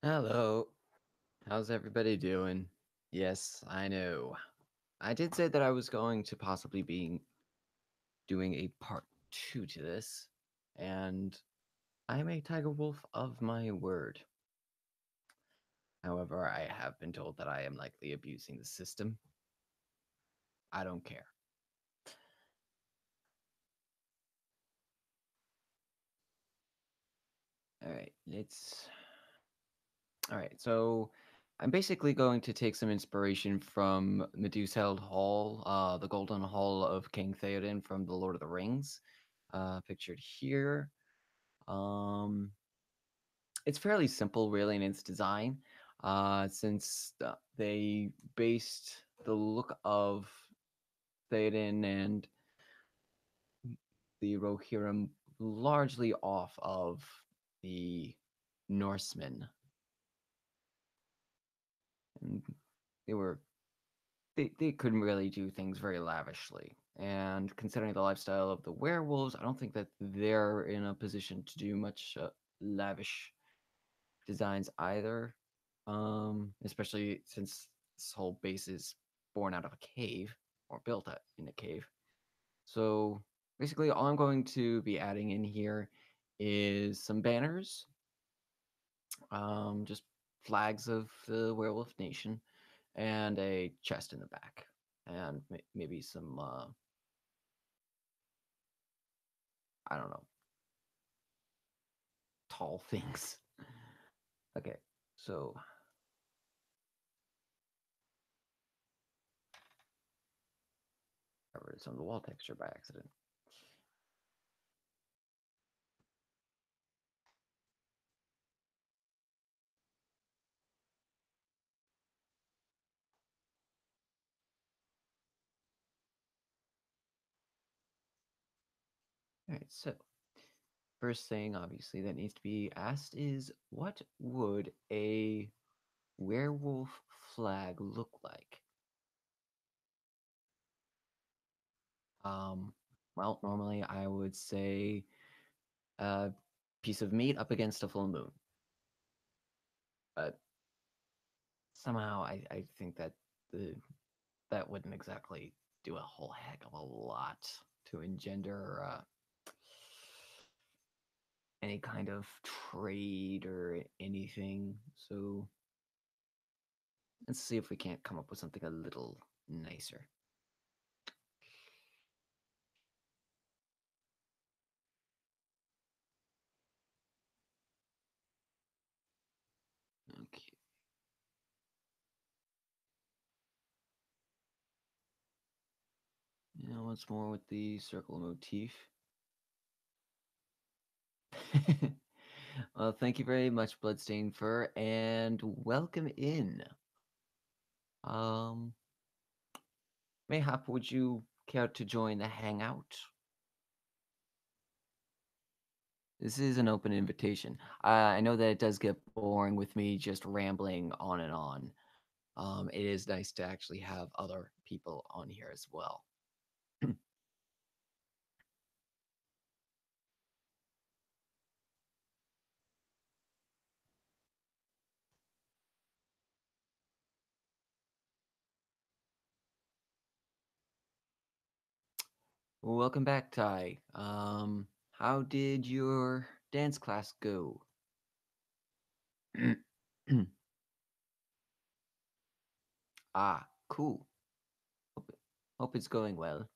Hello. How's everybody doing? Yes, I know. I did say that I was going to possibly be doing a part two to this, and I'm a tiger wolf of my word. However, I have been told that I am likely abusing the system. I don't care. All right, let's. All right, so I'm basically going to take some inspiration from Meduseld Hall, the Golden Hall of King Theoden from The Lord of the Rings, pictured here. Um, it's fairly simple, really, in its design, since they based the look of Theoden and the Rohirrim largely off of the Norsemen. And they were they couldn't really do things very lavishly. And considering the lifestyle of the werewolves, I don't think that they're in a position to do much lavish designs either. Especially since this whole base is born out of a cave or built in a cave. So basically, all I'm going to be adding in here is some banners, just flags of the werewolf nation, and a chest in the back, and maybe some I don't know, tall things. Okay, so I covered some of the wall texture by accident. All right, so first thing, obviously, that needs to be asked is what would a werewolf flag look like? Um, well, normally I would say a piece of meat up against a full moon, but somehow I think that the that wouldn't exactly do a whole heck of a lot to engender any kind of trade or anything. So let's see if we can't come up with something a little nicer. Okay. Now once more with the circle motif. Well, thank you very much, Bloodstained Fur, and welcome in. Um, Mayhap, would you care to join the hangout? This is an open invitation. I know that it does get boring with me just rambling on and on. It is nice to actually have other people on here as well. Welcome back, Ty. How did your dance class go? Ah, cool. Hope, hope it's going well.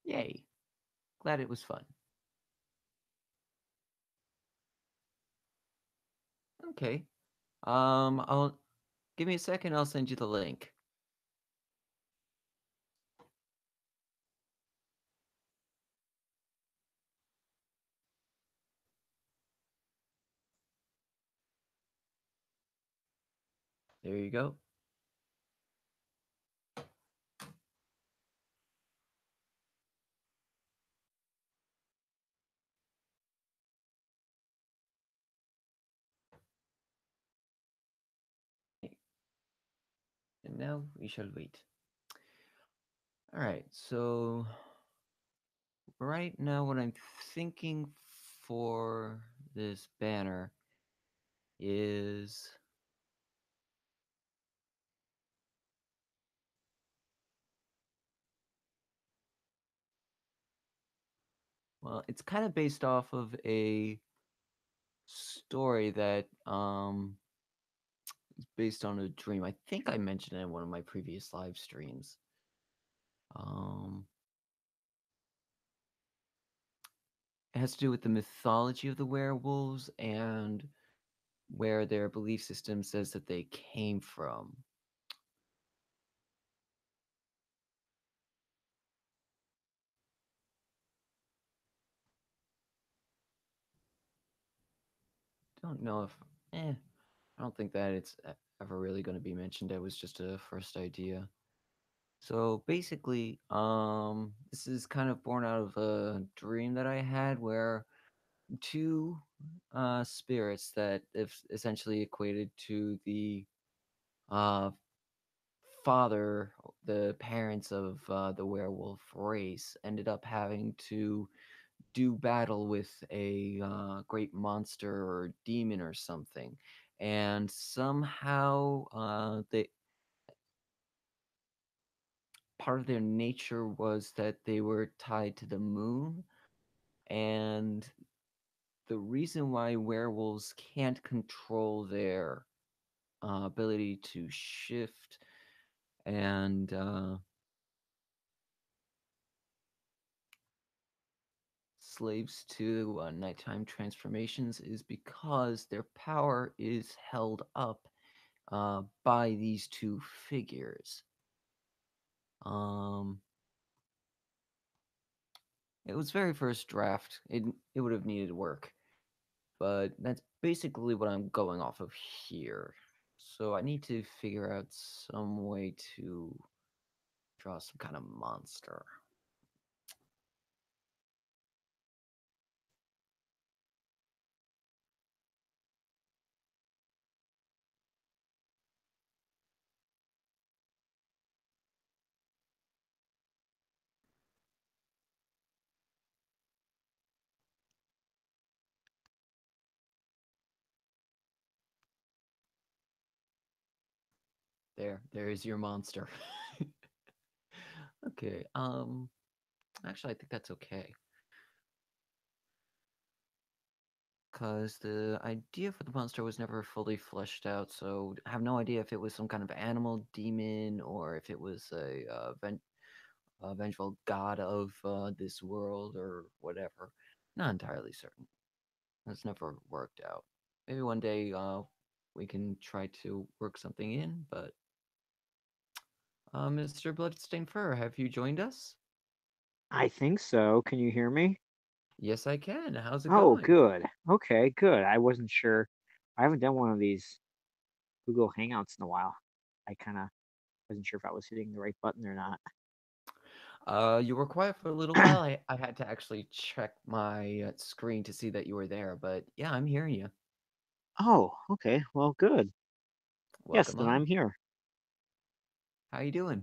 Yay. Glad it was fun. Okay. I'll give me a second, I'll send you the link. There you go. And now we shall wait. All right, so right now, what I'm thinking for this banner is, well, it's kind of based off of a story that is based on a dream. I think I mentioned it in one of my previous live streams. Um, it has to do with the mythology of the werewolves and where their belief system says that they came from. Don't know if, eh, I don't think that it's ever really going to be mentioned. It was just a first idea. So basically, this is kind of born out of a dream that I had where two spirits that if essentially equated to the uh, father, the parents of the werewolf race, ended up having to do battle with a great monster or demon or something. And somehow they part of their nature was that they were tied to the moon, and the reason why werewolves can't control their ability to shift and slaves to nighttime transformations is because their power is held up by these two figures. Um, it was very first draft. It would have needed work, but that's basically what I'm going off of here. So I need to figure out some way to draw some kind of monster. There is your monster. Okay. Actually, I think that's okay. Because the idea for the monster was never fully fleshed out, so I have no idea if it was some kind of animal demon or if it was a vengeful god of this world or whatever. Not entirely certain. That's never worked out. Maybe one day we can try to work something in, but Mr. Bloodstained Fur, have you joined us? I think so. Can you hear me? Yes, I can. How's it Oh, going? good. Okay, good. I wasn't sure. I haven't done one of these Google Hangouts in a while. I kind of wasn't sure if I was hitting the right button or not. You were quiet for a little while. I had to actually check my screen to see that you were there, but yeah, I'm hearing you. Oh, okay. Well, good. Yes, Welcome then on. I'm here. How you doing?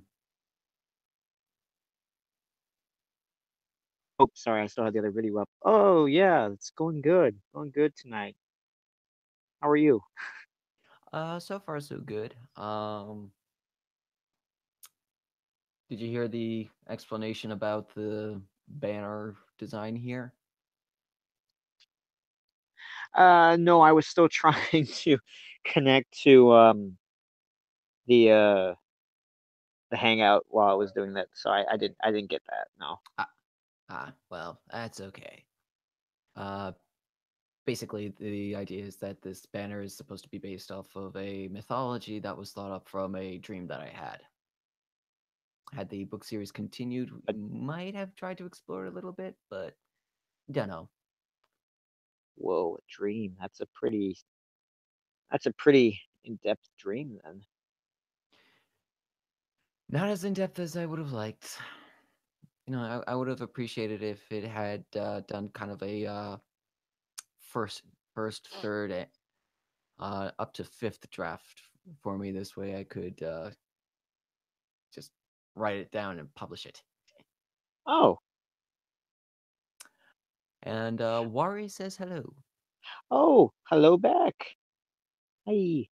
Oh, sorry, I still had the other video up. Oh, yeah, it's going good. Going good tonight. How are you? So far so good. Did you hear the explanation about the banner design here? No, I was still trying to connect to the uh the Hangout while I was doing that, so I didn't get that. No. Ah, well, that's okay. Uh, Basically, the idea is that this banner is supposed to be based off of a mythology that was thought up from a dream that I had. Had the book series continued, we A, might have tried to explore it a little bit, but don't know. whoa, a dream. That's a pretty in-depth dream then. Not as in depth as I would have liked. I would have appreciated if it had done kind of a first, third, up to fifth draft for me. This way, I could Just write it down and publish it. Oh, And Wari says hello. oh, hello back. Hi.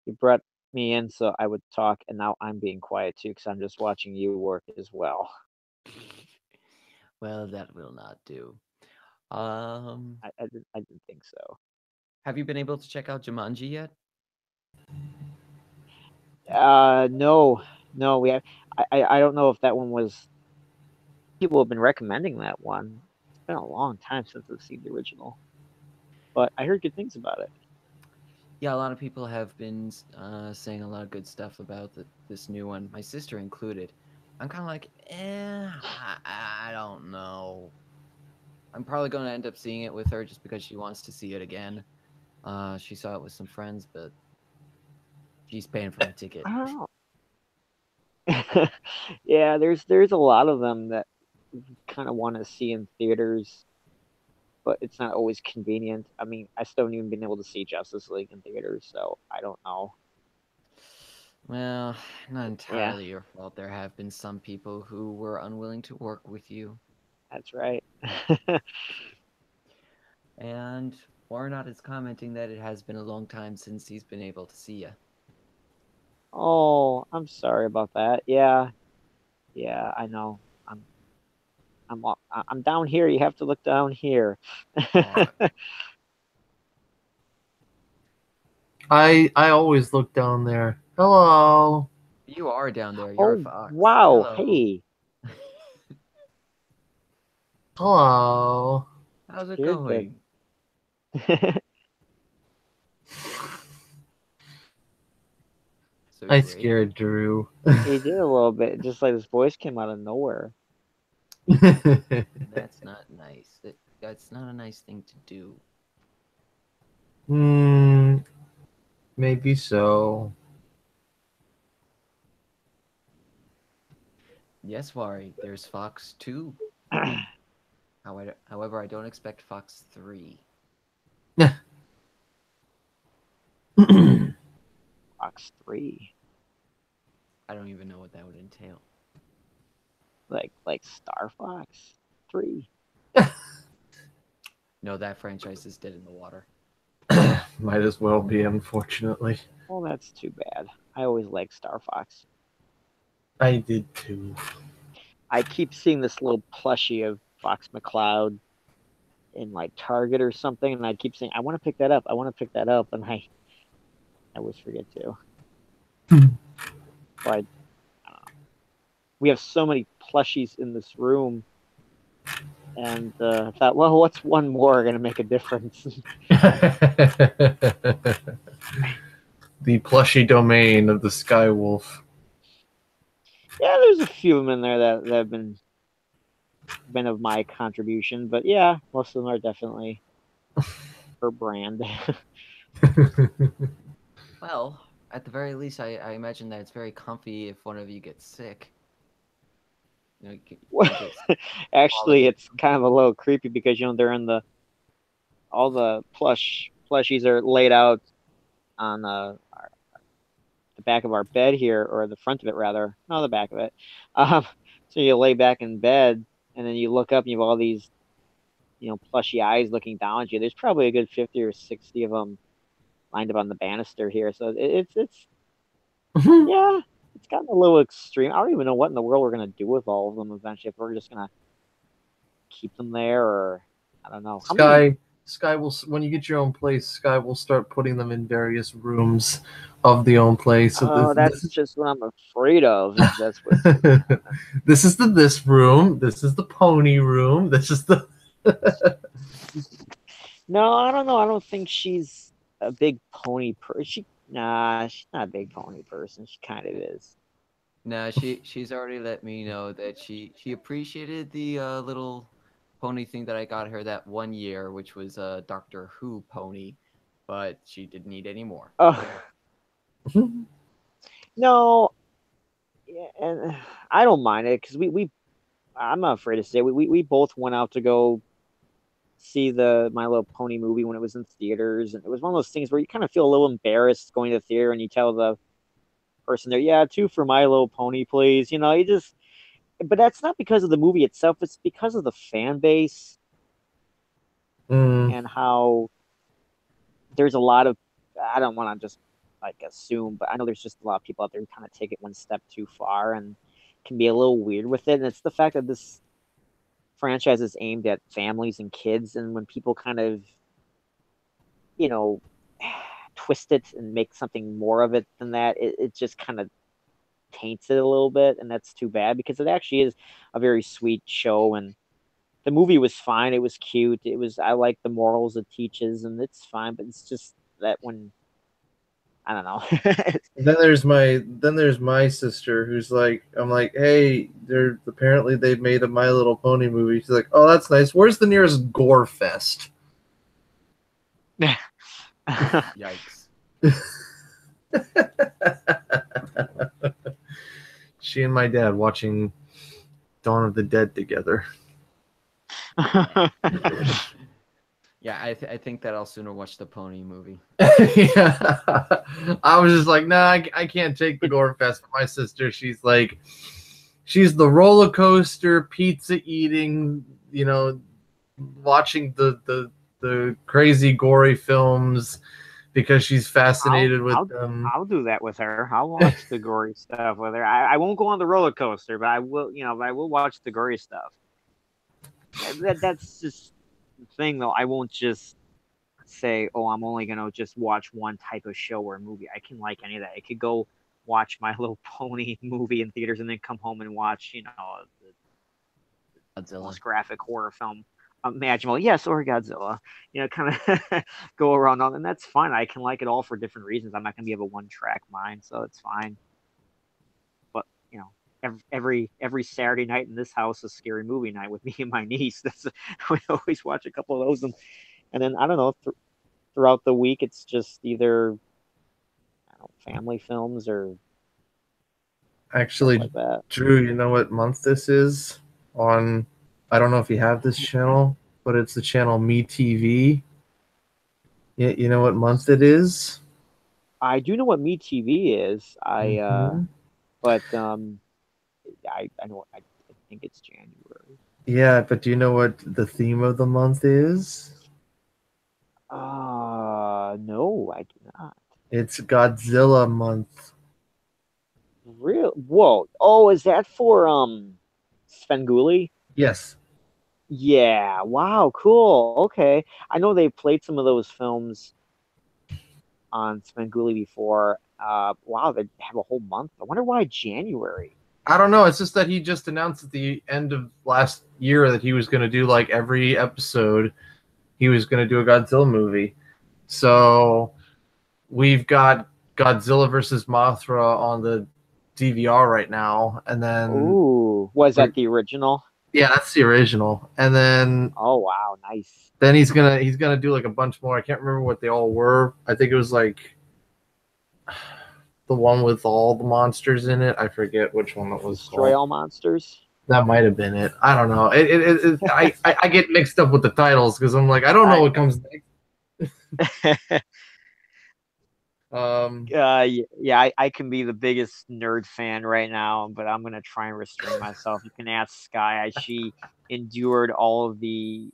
You brought me in so I would talk, and now I'm being quiet too because I'm just watching you work as well. Well, that will not do. Um, I didn't think so. have you been able to check out Jumanji yet? No, no, we have. I don't know if that one was. People have been recommending that one. It's been a long time since I've seen the original, but I heard good things about it. Yeah, a lot of people have been saying a lot of good stuff about this new one, my sister included. I'm kind of like, I don't know. I'm probably going to end up seeing it with her just because she wants to see it again. She saw it with some friends, but she's paying for my ticket. I don't know. Yeah, there's a lot of them that kind of want to see in theaters, but it's not always convenient. I mean, I still haven't even been able to see Justice League in theaters, so I don't know. Well, not Yeah, entirely your fault. There have been some people who were unwilling to work with you. that's right. And Warnot is commenting that it has been a long time since he's been able to see you. Oh, I'm sorry about that. Yeah, yeah, I know. I'm I'm down here. You have to look down here. Oh, I always look down there. Hello. you are down there. You're a Oh, fox. wow. Hello. Hey, Hello. How's it scared the. going? So I great. scared Drew. He did a little bit, just like his voice came out of nowhere. That's not nice. That's not a nice thing to do. Hmm, maybe so. Yes, Wari, there's Fox 2. However, I don't expect Fox 3. Fox 3, I don't even know what that would entail. like Star Fox 3. No, that franchise is dead in the water. Might as well be, unfortunately. Well, that's too bad. I always liked Star Fox. I did too. I keep seeing this little plushie of Fox McCloud in like Target or something, and I keep saying, "I want to pick that up. I want to pick that up," and I always forget to. So we have so many plushies in this room, and I thought, well, what's one more going to make a difference? The plushy domain of the Skywolf. Yeah, there's a few of them in there that have been of my contribution, but yeah, most of them are definitely her brand. Well, at the very least, I imagine that it's very comfy if one of you gets sick. You get sick Actually, quality. it's kind of a little creepy because they're in the all the plushies are laid out on the back of our bed here, or the front of it rather, no, the back of it. Um, so you lay back in bed, and then you look up, and you have all these plushy eyes looking down at you. There's probably a good 50 or 60 of them lined up on the banister here. So it's yeah, it's gotten a little extreme. I don't even know what in the world we're gonna do with all of them eventually. If we're just gonna keep them there, or I don't know. How many? Sky will, when you get your own place, Sky will start putting them in various rooms of the own place. So Oh, this that's just what I'm afraid of. Is that's what's gonna happen. this is this room. This is the pony room. This is the. No, I don't know. I don't think she's a big pony person. Nah, she's not a big pony person. She kind of is. No, she's already let me know that she appreciated the little pony thing that I got her that one year, which was a Doctor Who pony, but she didn't need any more. Oh no, yeah, and I don't mind it because I'm not afraid to say we both went out to go see the My Little Pony movie when it was in theaters, and it was one of those things where you kind of feel a little embarrassed going to the theater, and you tell the person there, yeah, 2 for My Little Pony, please. You know, you just, but that's not because of the movie itself. It's because of the fan base Mm. and how there's a lot of, I don't want to just like assume, but I know there's just a lot of people out there who kind of take it one step too far and can be a little weird with it. And it's the fact that this franchise is aimed at families and kids, and when people kind of, you know, twist it and make something more of it than that, it just kind of taints it a little bit, and that's too bad because it actually is a very sweet show, and the movie was fine. It was cute. It was, I like the morals it teaches, and it's fine. But it's just that when, I don't know. Then there's my sister who's like, I'm like, hey, they're apparently they've made a My Little Pony movie. She's like, oh, that's nice. Where's the nearest gore fest? Yikes. She and my dad watching Dawn of the Dead together. Yeah, I think that I'll sooner watch the Pony movie. Yeah. I was just like, nah, I can't take the gore fest. My sister, she's like, she's the roller coaster, pizza eating, you know, watching the crazy gory films because she's fascinated with them. I'll do that with her. I'll watch the gory stuff with her. I won't go on the roller coaster, but I will, you know, but I will watch the gory stuff. That's just the thing, though. I won't just say, oh, I'm only gonna just watch one type of show or movie. I can like any of that. I could go watch My Little Pony movie in theaters and then come home and watch, you know, the Godzilla. most graphic horror film imaginable. Yes, or Godzilla. You know, kind of go around on, and that's fine. I can like it all for different reasons. I'm not gonna be of a one track mind, so it's fine. But you know, every Saturday night in this house is scary movie night with me and my niece. That's we always watch a couple of those, and then I don't know. Throughout the week, it's just either, I don't know, family films or stuff Actually, like that. Drew, you know what month this is on? I don't know if you have this channel, but it's the channel Me TV. Yeah, you know what month it is? I do know what Me TV is. Mhm. But I know. I think it's January. Yeah, but do you know what the theme of the month is? No, I do not. It's Godzilla month. Real? Whoa. Oh, is that for Svengoolie? Yes. Yeah. Wow. Cool. Okay. I know they played some of those films on Svengoolie before. Wow. They have a whole month. I wonder why January. I don't know. It's just that he just announced at the end of last year that he was going to do like every episode, he was going to do a Godzilla movie. So we've got Godzilla versus Mothra on the DVR right now, and then Ooh, was that the original? yeah, that's the original. And Oh wow, nice. then he's gonna do like a bunch more. I can't remember what they all were. I think it was like the one with all the monsters in it. I forget which one it was Destroy called. All Monsters. That might have been it. I don't know. I get mixed up with the titles because I'm like, I don't know what comes next. Yeah, I can be the biggest nerd fan right now, but I'm gonna try and restrain myself. You can ask Sky. She endured all of the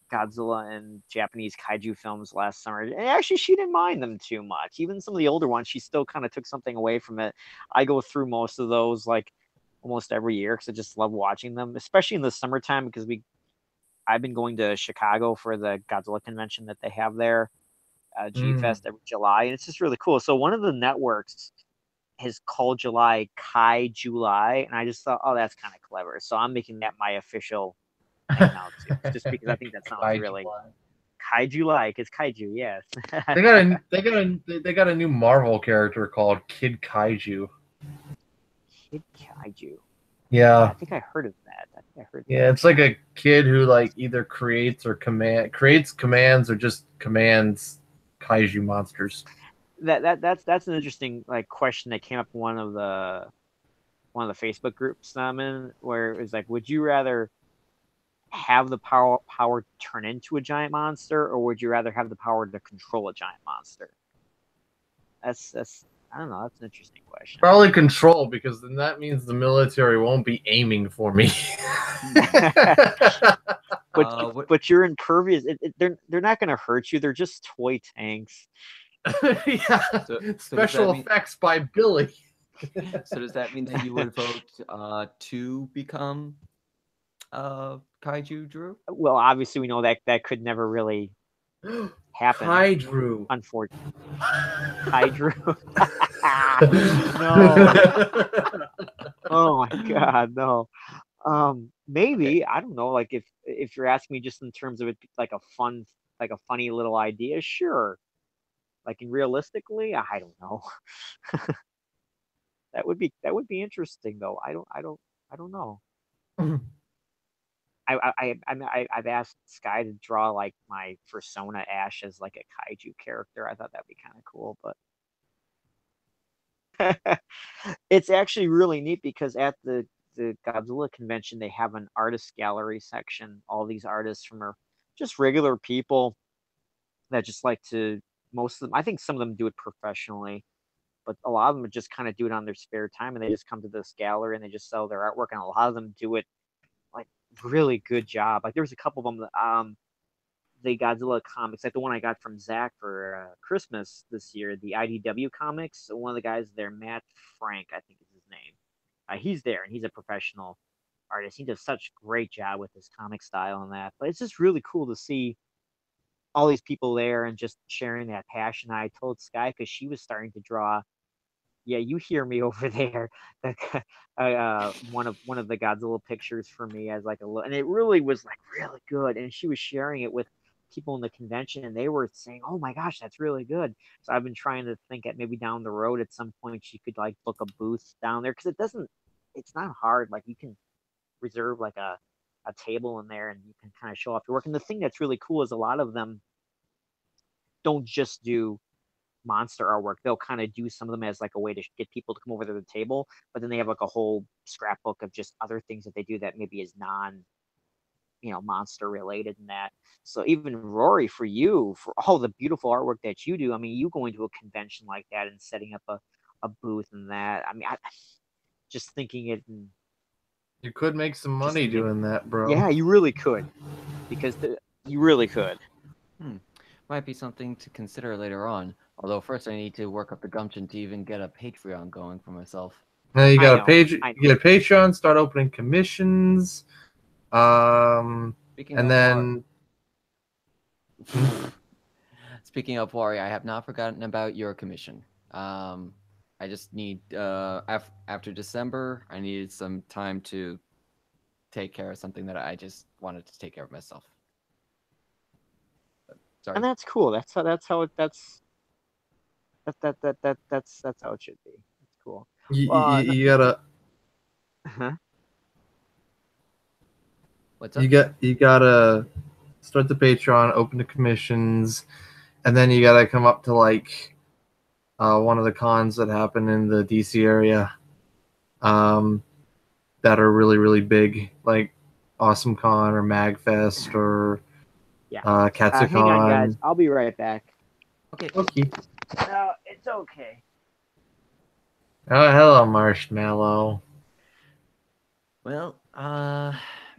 Godzilla and Japanese kaiju films last summer, and actually she didn't mind them too much. Even some of the older ones, she still kind of took something away from it. I go through most of those like almost every year because I just love watching them, especially in the summertime because I've been going to Chicago for the Godzilla convention that they have there, G Fest every July, and it's just really cool. So one of the networks has called July Kai July, and I just thought, oh, that's kind of clever. So I'm making that my official thing now too, just because I think that sounds really Kai July, because kaiju, yes. They got a new Marvel character called Kid Kaiju. Kid Kaiju. Yeah. I think I heard of that. Yeah, it's like a kid who like either creates commands or just commands kaiju monsters. That's an interesting like question that came up in one of the Facebook groups I'm in, where it was like, would you rather have the power to turn into a giant monster, or would you rather have the power to control a giant monster? That's I don't know. That's an interesting question. Probably control, because then that means the military won't be aiming for me. But you're impervious. They're not going to hurt you. They're just toy tanks. Yeah. Special effects by Billy. So does that mean that you would vote to become Kaiju Drew? Well, obviously we know that could never really happen. Kaiju. Unfortunately. Kaiju. No. Oh my God, no. Maybe, I don't know, like if you're asking me just in terms of it like a funny little idea, sure. Like, and realistically, I don't know. That would be interesting though. I don't know. I've asked Sky to draw like my persona Ash as like a kaiju character. I thought that'd be kind of cool, but it's actually really neat because at the Godzilla convention they have an artist gallery section. All these artists from are just regular people that just like to. Most of them, I think some of them do it professionally, but a lot of them just kind of do it on their spare time, and they just come to this gallery and they just sell their artwork, and a lot of them do it like really good job. Like there was a couple of them that, the Godzilla comics, like the one I got from Zach for Christmas this year, the IDW comics. So one of the guys there, Matt Frank, I think is his name. He's there and he's a professional artist. He does such a great job with his comic style and that. But it's just really cool to see all these people there and just sharing that passion. I told Sky because she was starting to draw. Yeah, you hear me over there. One of the Godzilla pictures for me as like and it really was like really good. And she was sharing it with people in the convention, and they were saying, "Oh my gosh, that's really good." So I've been trying to think at maybe down the road at some point she could like book a booth down there because it's not hard. Like you can reserve like a table in there, and you can kind of show off your work. And the thing that's really cool is a lot of them don't just do monster artwork. They'll kind of do some of them as like a way to get people to come over to the table, but then they have like a whole scrapbook of just other things that they do that maybe is non monster related and that. So even Rory, for you, for all the beautiful artwork that you do, I mean, you going to a convention like that and setting up a booth and that, I mean, I just thinking it, and you could make some money doing that, bro. Yeah, you really could, because you really could. Might be something to consider later on. Although first I need to work up the gumption to even get a Patreon going for myself. Now you got you get a Patreon, start opening commissions. Speaking of Wari, I have not forgotten about your commission. I just need after December, I needed some time to take care of something that I just wanted to take care of myself. Sorry. And that's cool. That's how it should be. That's cool. You gotta. What's up? You gotta start the Patreon, open the commissions, and then you gotta come up to like one of the cons that happen in the DC area, that are really, really big, like Awesome Con or Magfest or Katsucon. Hang on, guys. I'll be right back. Okay. No, it's okay. Oh, hello, Marshmallow. Well,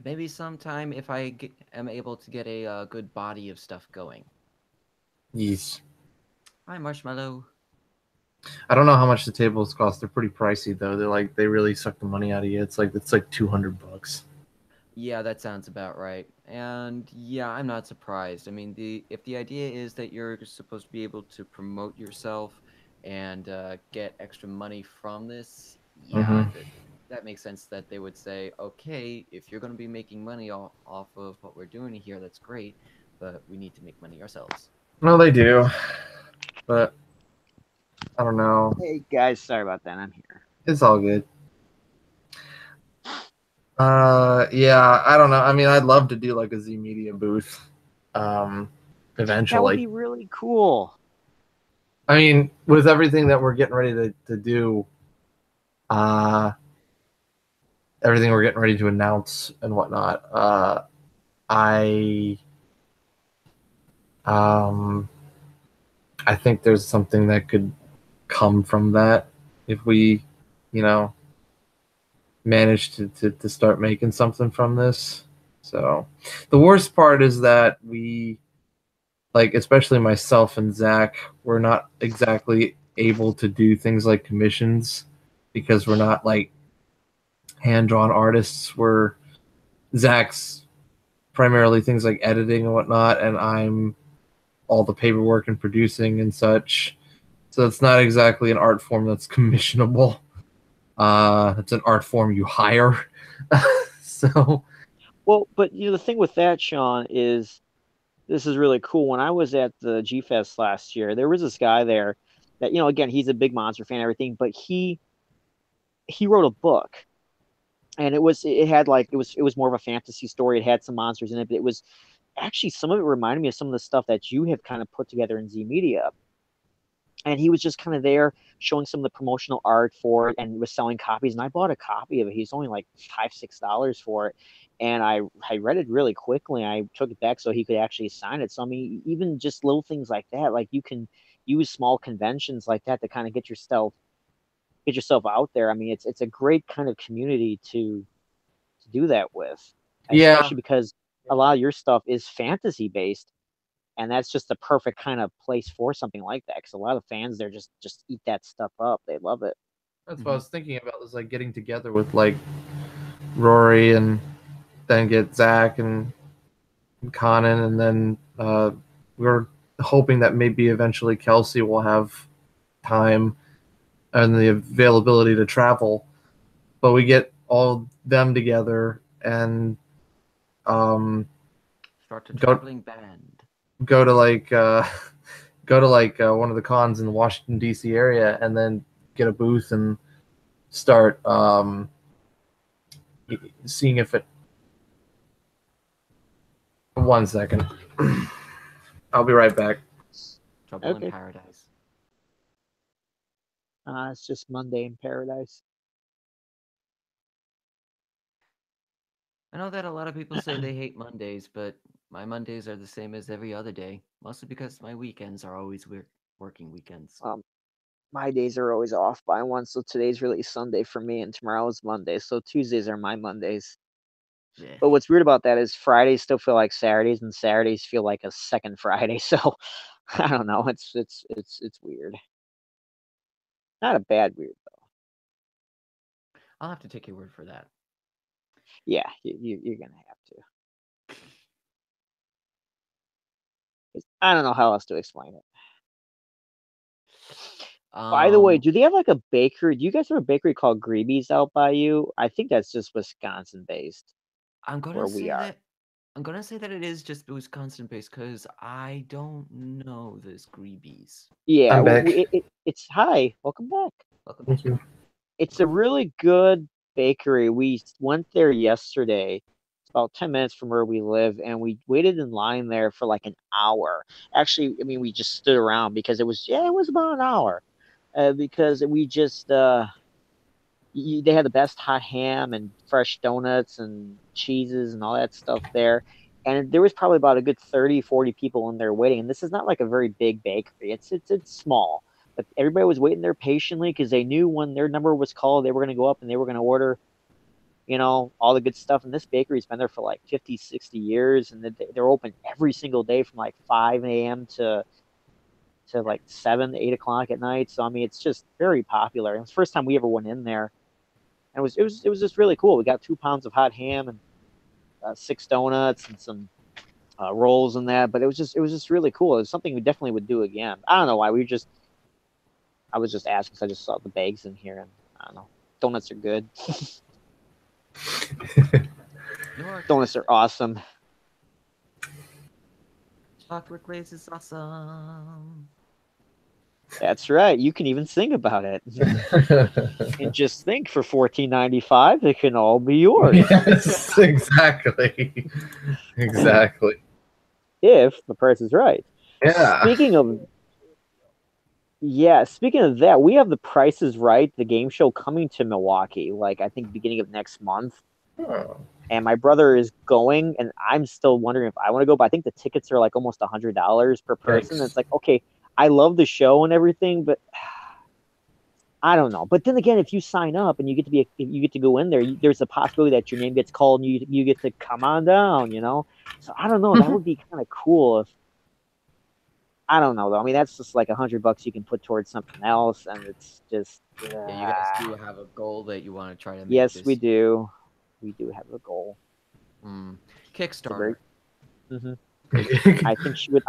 maybe sometime if I am able to get a good body of stuff going. Yes. Hi, Marshmallow. I don't know how much the tables cost. They're pretty pricey though. They really suck the money out of you. It's like $200. Yeah, that sounds about right. And yeah, I'm not surprised. I mean, if the idea is that you're supposed to be able to promote yourself and get extra money from this, yeah, that makes sense that they would say, okay, if you're going to be making money off of what we're doing here, that's great, but we need to make money ourselves. No, they do, but I don't know. Hey guys, sorry about that. I'm here. It's all good. Yeah, I don't know. I mean, I'd love to do like a Z Media booth, eventually. That would be really cool. I mean, with everything that we're getting ready to do, everything we're getting ready to announce and whatnot, I um I think there's something that could come from that if we, you know, manage to start making something from this. So the worst part is that we, like, especially myself and Zach, we're not exactly able to do things like commissions because we're not like hand-drawn artists. We're Zach's primarily things like editing and whatnot, and I'm all the paperwork and producing and such. So it's not exactly an art form that's commissionable. It's an art form you hire. So Well, but the thing with that, Sean, is this is really cool. When I was at the G Fest last year, there was this guy there that, again, he's a big monster fan and everything, but he wrote a book, and it had like it was more of a fantasy story. It had some monsters in it, but it was actually, some of it reminded me of some of the stuff that you have kind of put together in Z Media. And he was just kind of there showing some of the promotional art for it and was selling copies. And I bought a copy of it. He's only like $5-6 for it. And I read it really quickly. I took it back so he could actually sign it. So I mean, even just little things like that, like you can use small conventions like that to kind of get yourself out there. I mean, it's a great kind of community to do that with, yeah, especially because a lot of your stuff is fantasy based, and that's just the perfect kind of place for something like that, because a lot of fans there just eat that stuff up. They love it. that's what I was thinking about, was like getting together with like Rory and then get Zach and Conan, and then we're hoping that maybe eventually Kelsey will have time and the availability to travel. But we get all them together and um, Start a go traveling band. go to like go to like one of the cons in the Washington D.C. area, and then get a booth and start seeing if it. One second, I'll be right back. Trouble in Okay. Paradise. It's just Monday in Paradise. I know that a lot of people say they hate Mondays, but my Mondays are the same as every other day, mostly because my weekends are always working weekends. um my days are always off by one, so today's really Sunday for me and tomorrow's Monday, so Tuesdays are my Mondays. Yeah. But what's weird about that is Fridays still feel like Saturdays and Saturdays feel like a second Friday. So I don't know, it's weird. Not a bad weird. I'll have to take your word for that. Yeah, you're gonna have to. I don't know how else to explain it. By the way, Um, do they have like a bakery? Do you guys have a bakery called Greeby's out by you? I think that's just Wisconsin based I'm gonna where we say are. that I'm gonna say that it is just Wisconsin based because I don't know this Greebies. Yeah, I'm back. it's hi, welcome back. Welcome Thank back. you. It's a really good bakery. We went there yesterday. It's about 10 minutes from where we live, and we waited in line there for like an hour. Actually, I mean, we just stood around because it was about an hour. Because we just they had the best hot ham and fresh donuts and cheeses and all that stuff there. And there was probably about a good 30-40 people in there waiting. And this is not like a very big bakery. It's small. But everybody was waiting there patiently because they knew when their number was called, they were going to go up and they were going to order, all the good stuff. And this bakery's been there for like 50, 60 years. And they're open every single day from like 5 a.m. to like 7, 8 o'clock at night. So, I mean, it's just very popular. And it's the first time we ever went in there, and it was just really cool. We got 2 pounds of hot ham and 6 donuts and some rolls and that. But it was just really cool. It was something we definitely would do again. I don't know why. I was just asking because I just saw the bags in here, and I don't know. Donuts are good. Your Donuts are awesome. chocolate glaze is awesome. That's right. You can even sing about it. And just think, for $14.95, it can all be yours. Yes, exactly. Exactly. If the price is right. Yeah. Speaking of that, we have The Price is Right, the game show, coming to Milwaukee, like I think beginning of next month. Oh. And my brother is going, and I'm still wondering if I want to go. But I think the tickets are like almost $100 per person. Yikes. It's like, okay, I love the show and everything, but I don't know. But then again, if you sign up and you get to go in there, there's a possibility that your name gets called and you get to come on down. So I don't know. That would be kind of cool if. I don't know though. I mean, that's just like $100 you can put towards something else, and it's just. Yeah, you guys do have a goal that you want to try to make Yes, we this do. We do have a goal. It's a very. Kickstarter. Mhm.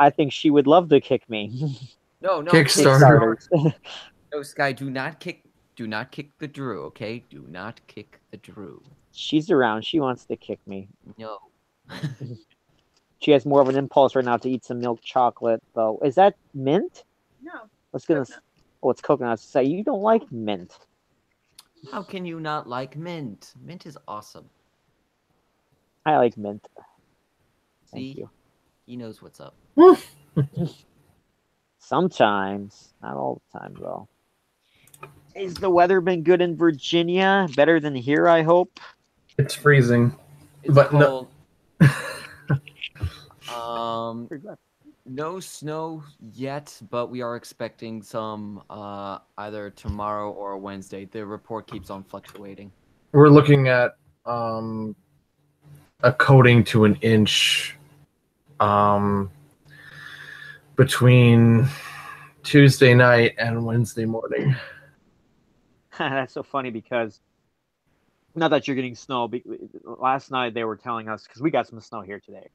I think she would love to kick me. No, no, Kickstarter. Kickstarters. no, Sky, do not kick the Drew, okay? Do not kick the Drew. She's around. She wants to kick me. No. She has more of an impulse right now to eat some milk chocolate, though. Is that mint? No. Let's get this. Oh, it's coconut. Say you don't like mint. How can you not like mint? Mint is awesome. I like mint. See? Thank you. He knows what's up. Sometimes, not all the time, though. Has the weather been good in Virginia? Better than here, I hope. It's freezing. It's But cold. Pretty good. No snow yet, but we are expecting some either tomorrow or Wednesday. The report keeps on fluctuating. We're looking at a coating to an inch between Tuesday night and Wednesday morning. That's so funny because not that you're getting snow. Last night they were telling us because we got some snow here today,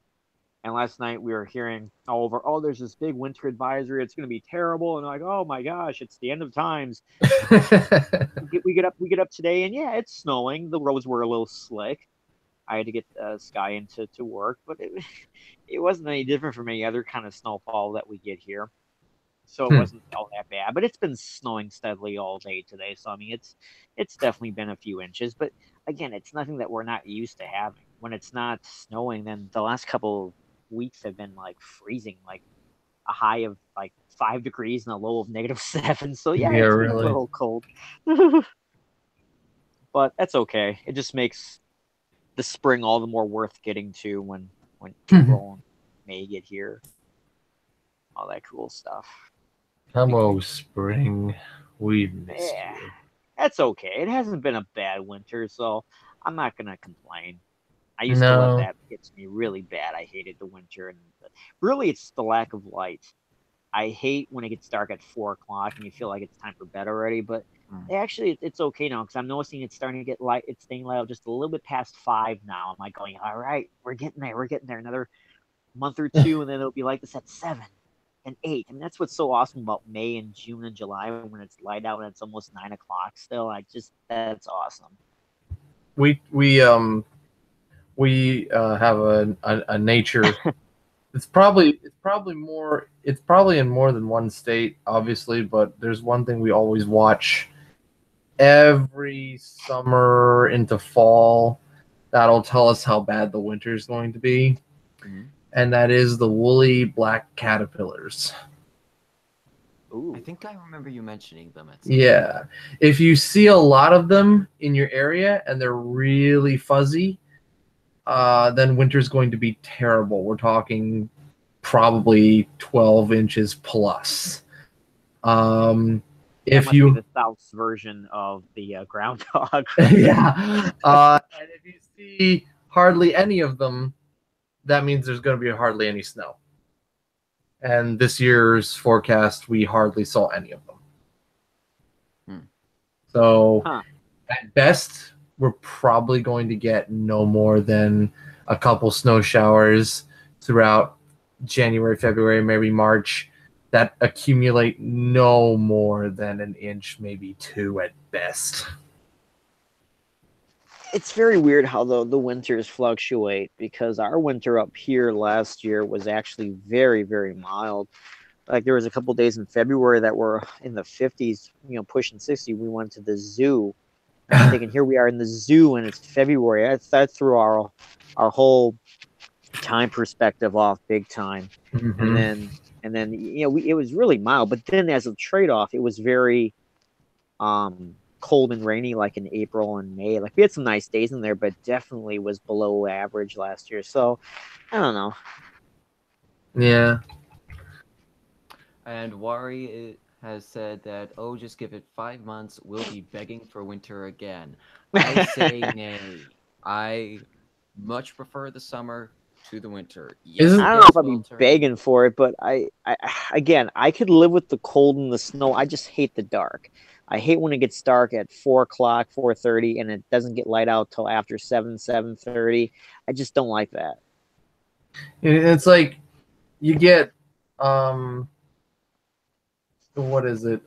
and last night we were hearing all over. Oh, there's this big winter advisory. It's going to be terrible, and like, oh my gosh, it's the end of times. we get up today, and yeah, it's snowing. The roads were a little slick. I had to get Sky into work, but it wasn't any different from any other kind of snowfall that we get here. So it wasn't all that bad, but it's been snowing steadily all day today. So I mean, it's definitely been a few inches, but again, it's nothing that we're not used to having. When it's not snowing, then the last couple of weeks have been like freezing, like a high of like 5 degrees and a low of -7. So yeah, Yeah, it's been a really. little cold, but that's okay. It just makes the spring all the more worth getting to when April and May get here. All that cool stuff. Hello, spring. We missed Yeah, you. that's okay. It hasn't been a bad winter, so I'm not gonna complain. I used to let that get to me really bad. I hated the winter, and really, it's the lack of light. I hate when it gets dark at 4 o'clock and you feel like it's time for bed already. But actually, it's okay now because I'm noticing it's starting to get light. It's staying light just a little bit past 5 now. I'm like going, all right, we're getting there. We're getting there. Another month or two, and then it'll be like this at 7 and 8. And that's what's so awesome about May and June and July when it's light out and it's almost 9 o'clock still. That's awesome. We have a nature. It's probably in more than one state, obviously, but there's one thing we always watch every summer into fall that'll tell us how bad the winter is going to be. And that is the woolly black caterpillars. Ooh. I think I remember you mentioning them at Yeah. If you see a lot of them in your area and they're really fuzzy, then winter's going to be terrible. We're talking probably 12 inches plus. If you be the South's version of the groundhog. yeah, and if you see hardly any of them, that means there's going to be hardly any snow. And this year's forecast, we hardly saw any of them. So at best, we're probably going to get no more than a couple snow showers throughout January, February, maybe March, that accumulate no more than an inch, maybe 2 at best. It's very weird how the winters fluctuate because our winter up here last year was actually very, very mild. Like there was a couple days in February that were in the 50s, pushing 60. We went to the zoo. I'm thinking here we are in the zoo and it's February. That threw our whole time perspective off big time. And then it was really mild. But then as a trade-off, it was very cold and rainy like in April and May. Like we had some nice days in there, but definitely was below average last year. So I don't know. Yeah. And Wari has said that, oh, just give it 5 months, we'll be begging for winter again. I say nay. I much prefer the summer to the winter. Yes, Isn't I it don't know gets if I'd be sweltering. begging for it, but I again, I could live with the cold and the snow. I just hate the dark. I hate when it gets dark at 4 o'clock, 4:30, and it doesn't get light out till after 7:30. I just don't like that. it's like you get what is it?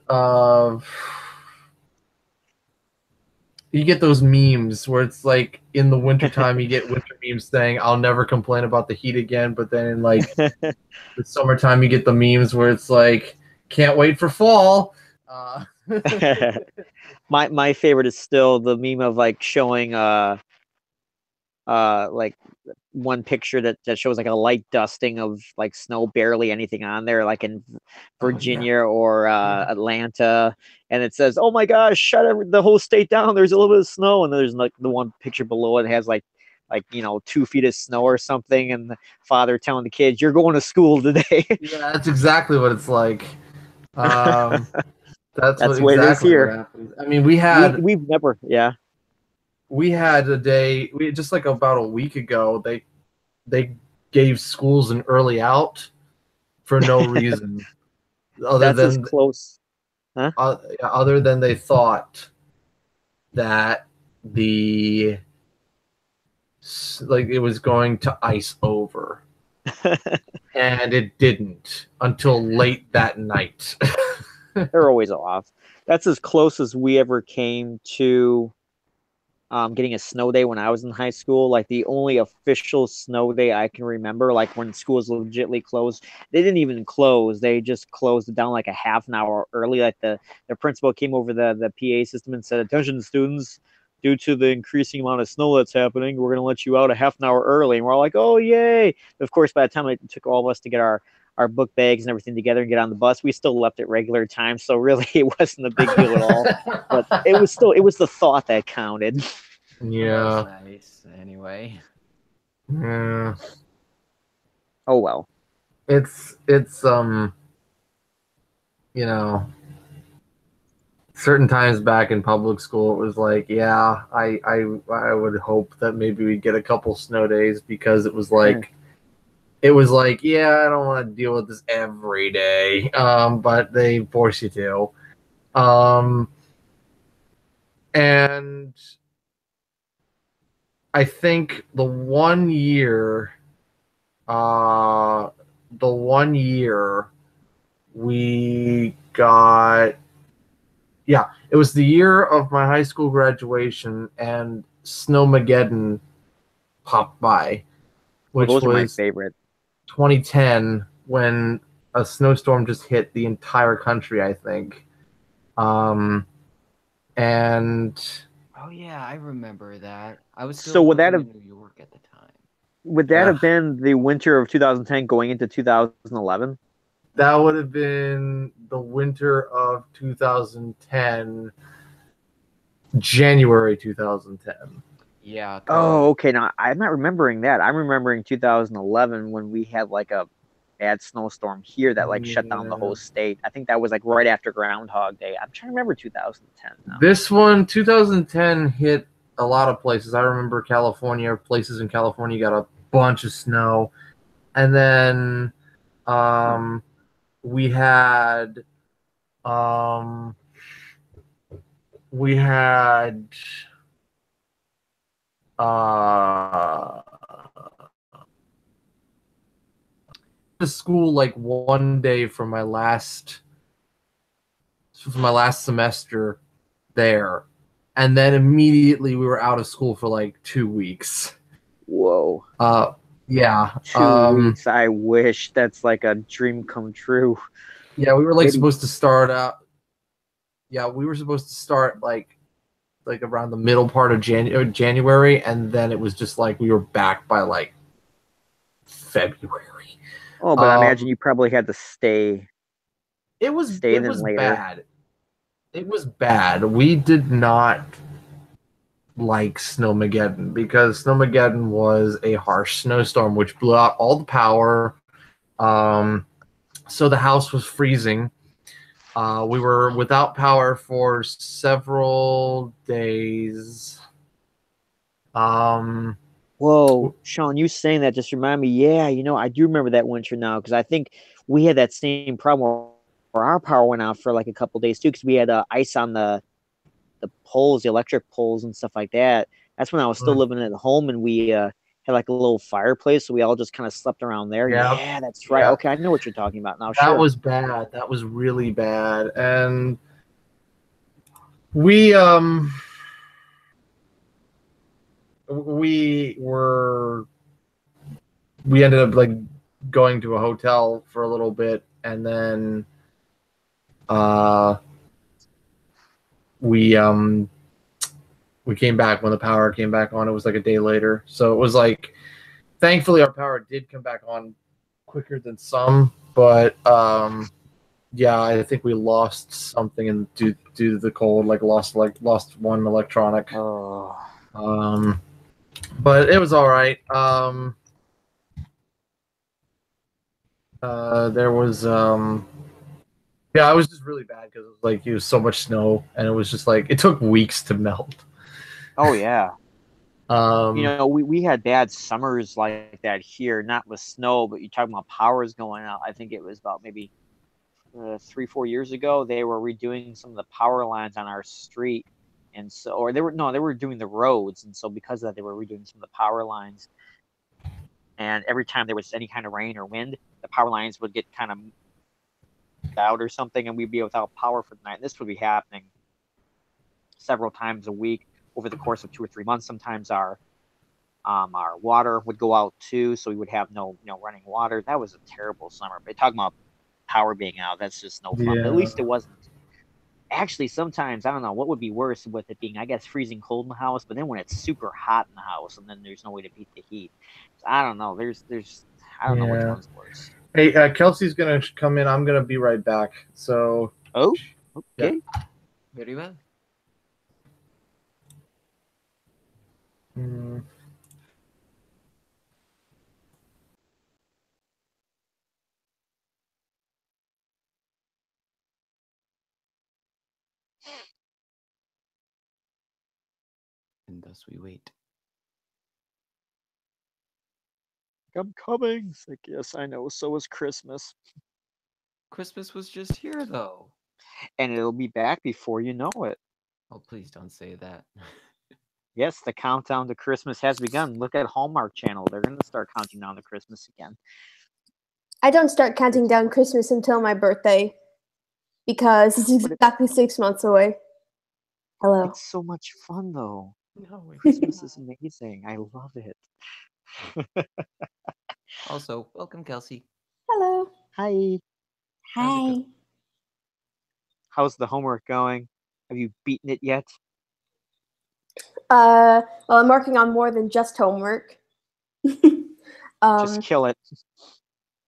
You get those memes where it's like in the wintertime you get winter memes saying I'll never complain about the heat again, but then in like the summertime you get the memes where it's like can't wait for fall. My favorite is still the meme of like showing like one picture that shows like a light dusting of like snow, barely anything on there, like in Oh yeah. Virginia or Yeah. Atlanta, and it says, "Oh my gosh, shut the whole state down. There's a little bit of snow," and there's like the one picture below it has like 2 feet of snow or something, and the father telling the kids, "You're going to school today." Yeah, that's exactly what it's like. Um, that's That's what the way it is exactly what here. happens. I mean, we Never, yeah. had a day. We just like about a week ago. They gave schools an early out for no reason other That's as than close, huh? other than they thought that the like it was going to ice over, and it didn't until late that night. They're always off. That's as close as we ever came to getting a snow day when I was in high school. Like the only official snow day I can remember, like when schools legitly closed, they didn't even close. They just closed it down like a half an hour early. Like the principal came over the PA system and said, "Attention, students. Due to the increasing amount of snow that's happening, we're going to let you out a half an hour early." And we're all like, "Oh, yay!" Of course, by the time it took all of us to get our book bags and everything together and get on the bus, we still left at regular time. So really, it wasn't a big deal at all. But it was the thought that counted. Well, that's Yeah. nice. Anyway. Yeah. Oh well. It's you know, certain times back in public school it was like, yeah, I would hope that maybe we get a couple snow days because it was like, yeah, I don't want to deal with this every day. But they force you to. Um and I think uh the one year we got, yeah, it was the year of my high school graduation, and Snowmageddon popped by, Well, which those are my was favorite. 2010 when a snowstorm just hit the entire country, I think. And Oh yeah, I remember that. I was So still living in New York at the time. would that uh, have been the winter of 2010 going into 2011? that would have been the winter of 2010, January 2010. Yeah, Oh, cause okay. Now I'm not remembering that. I'm remembering 2011 when we had like a bad snowstorm here that like shut down the Yeah. whole state. I think that was like right after Groundhog Day. I'm trying to remember 2010 now. This one, 2010, hit a lot of places. I remember California, places in California got a bunch of snow. And then um, we had um, we had uh, to school like one day for my last semester there, and then immediately we were out of school for like 2 weeks. Whoa. Uh, yeah. 2 weeks. I wish that's like a dream come true. Yeah, we were like Maybe. supposed to start out. Yeah, we were supposed to start like around the middle part of January, and then it was just like we were back by like February. Oh, but I imagine Um, you probably had to stay it was stay it then was later. bad. It was bad. We did not like Snowmageddon because Snowmageddon was a harsh snowstorm which blew out all the power. Um, so the house was freezing. We were without power for several days. Um, Whoa, Sean, you saying that just remind me. Yeah, I do remember that winter now because I think we had that same problem where our power went out for like a couple days too because we had ice on the poles, the electric poles and stuff like that. That's when I was still living at home and we had like a little fireplace, so we all just kind of slept around there. yeah, Yeah, that's right. yeah, Okay, I know what you're talking about now. that Sure. was bad. That was really bad, and we we were we ended up like going to a hotel for a little bit, and then uh, we um we came back when the power came back on. It was like a day later, so it was like thankfully our power did come back on quicker than some, but yeah, I think we lost something due to the cold, like lost one electronic. Oh, Um, but it was all right. There was yeah, it was just really bad because it was so much snow, and it was just like it took weeks to melt. oh yeah. Um, We had bad summers like that here, not with snow, but you're talking about powers going out. I think it was about maybe 3, 4 years ago. They were redoing some of the power lines on our street, and so, or they were doing the roads, and so because of that, they were redoing some of the power lines. And every time there was any kind of rain or wind, the power lines would get kind of out or something, and we'd be without power for the night. And this would be happening several times a week over the course of 2 or 3 months. Sometimes our water would go out too, so we would have no running water. That was a terrible summer. But talking about power being out, that's just no fun. But at yeah, least it wasn't. Actually, sometimes I don't know what would be worse with it being, I guess, freezing cold in the house, but then when it's super hot in the house and then there's no way to beat the heat. So I don't know. There's I don't know which yeah. one's worse. Hey, Kelsey's gonna come in. I'm gonna be right back. So, Oh, yeah. okay. Very well. Mm. And thus we wait. I'm coming. It's like, yes, I know. So is Christmas. Christmas was just here, though. And it'll be back before you know it. Oh, please don't say that. Yes, the countdown to Christmas has begun. Look at Hallmark Channel. They're going to start counting down to Christmas again. I don't start counting down Christmas until my birthday because it's exactly 6 months away. Hello. It's so much fun, though. No, Christmas is amazing. I love it. Also, welcome, Kelsey. Hello. Hi. How's it Hi. go? How's the homework going? Have you beaten it yet? Well, I'm working on more than just homework. Just kill it.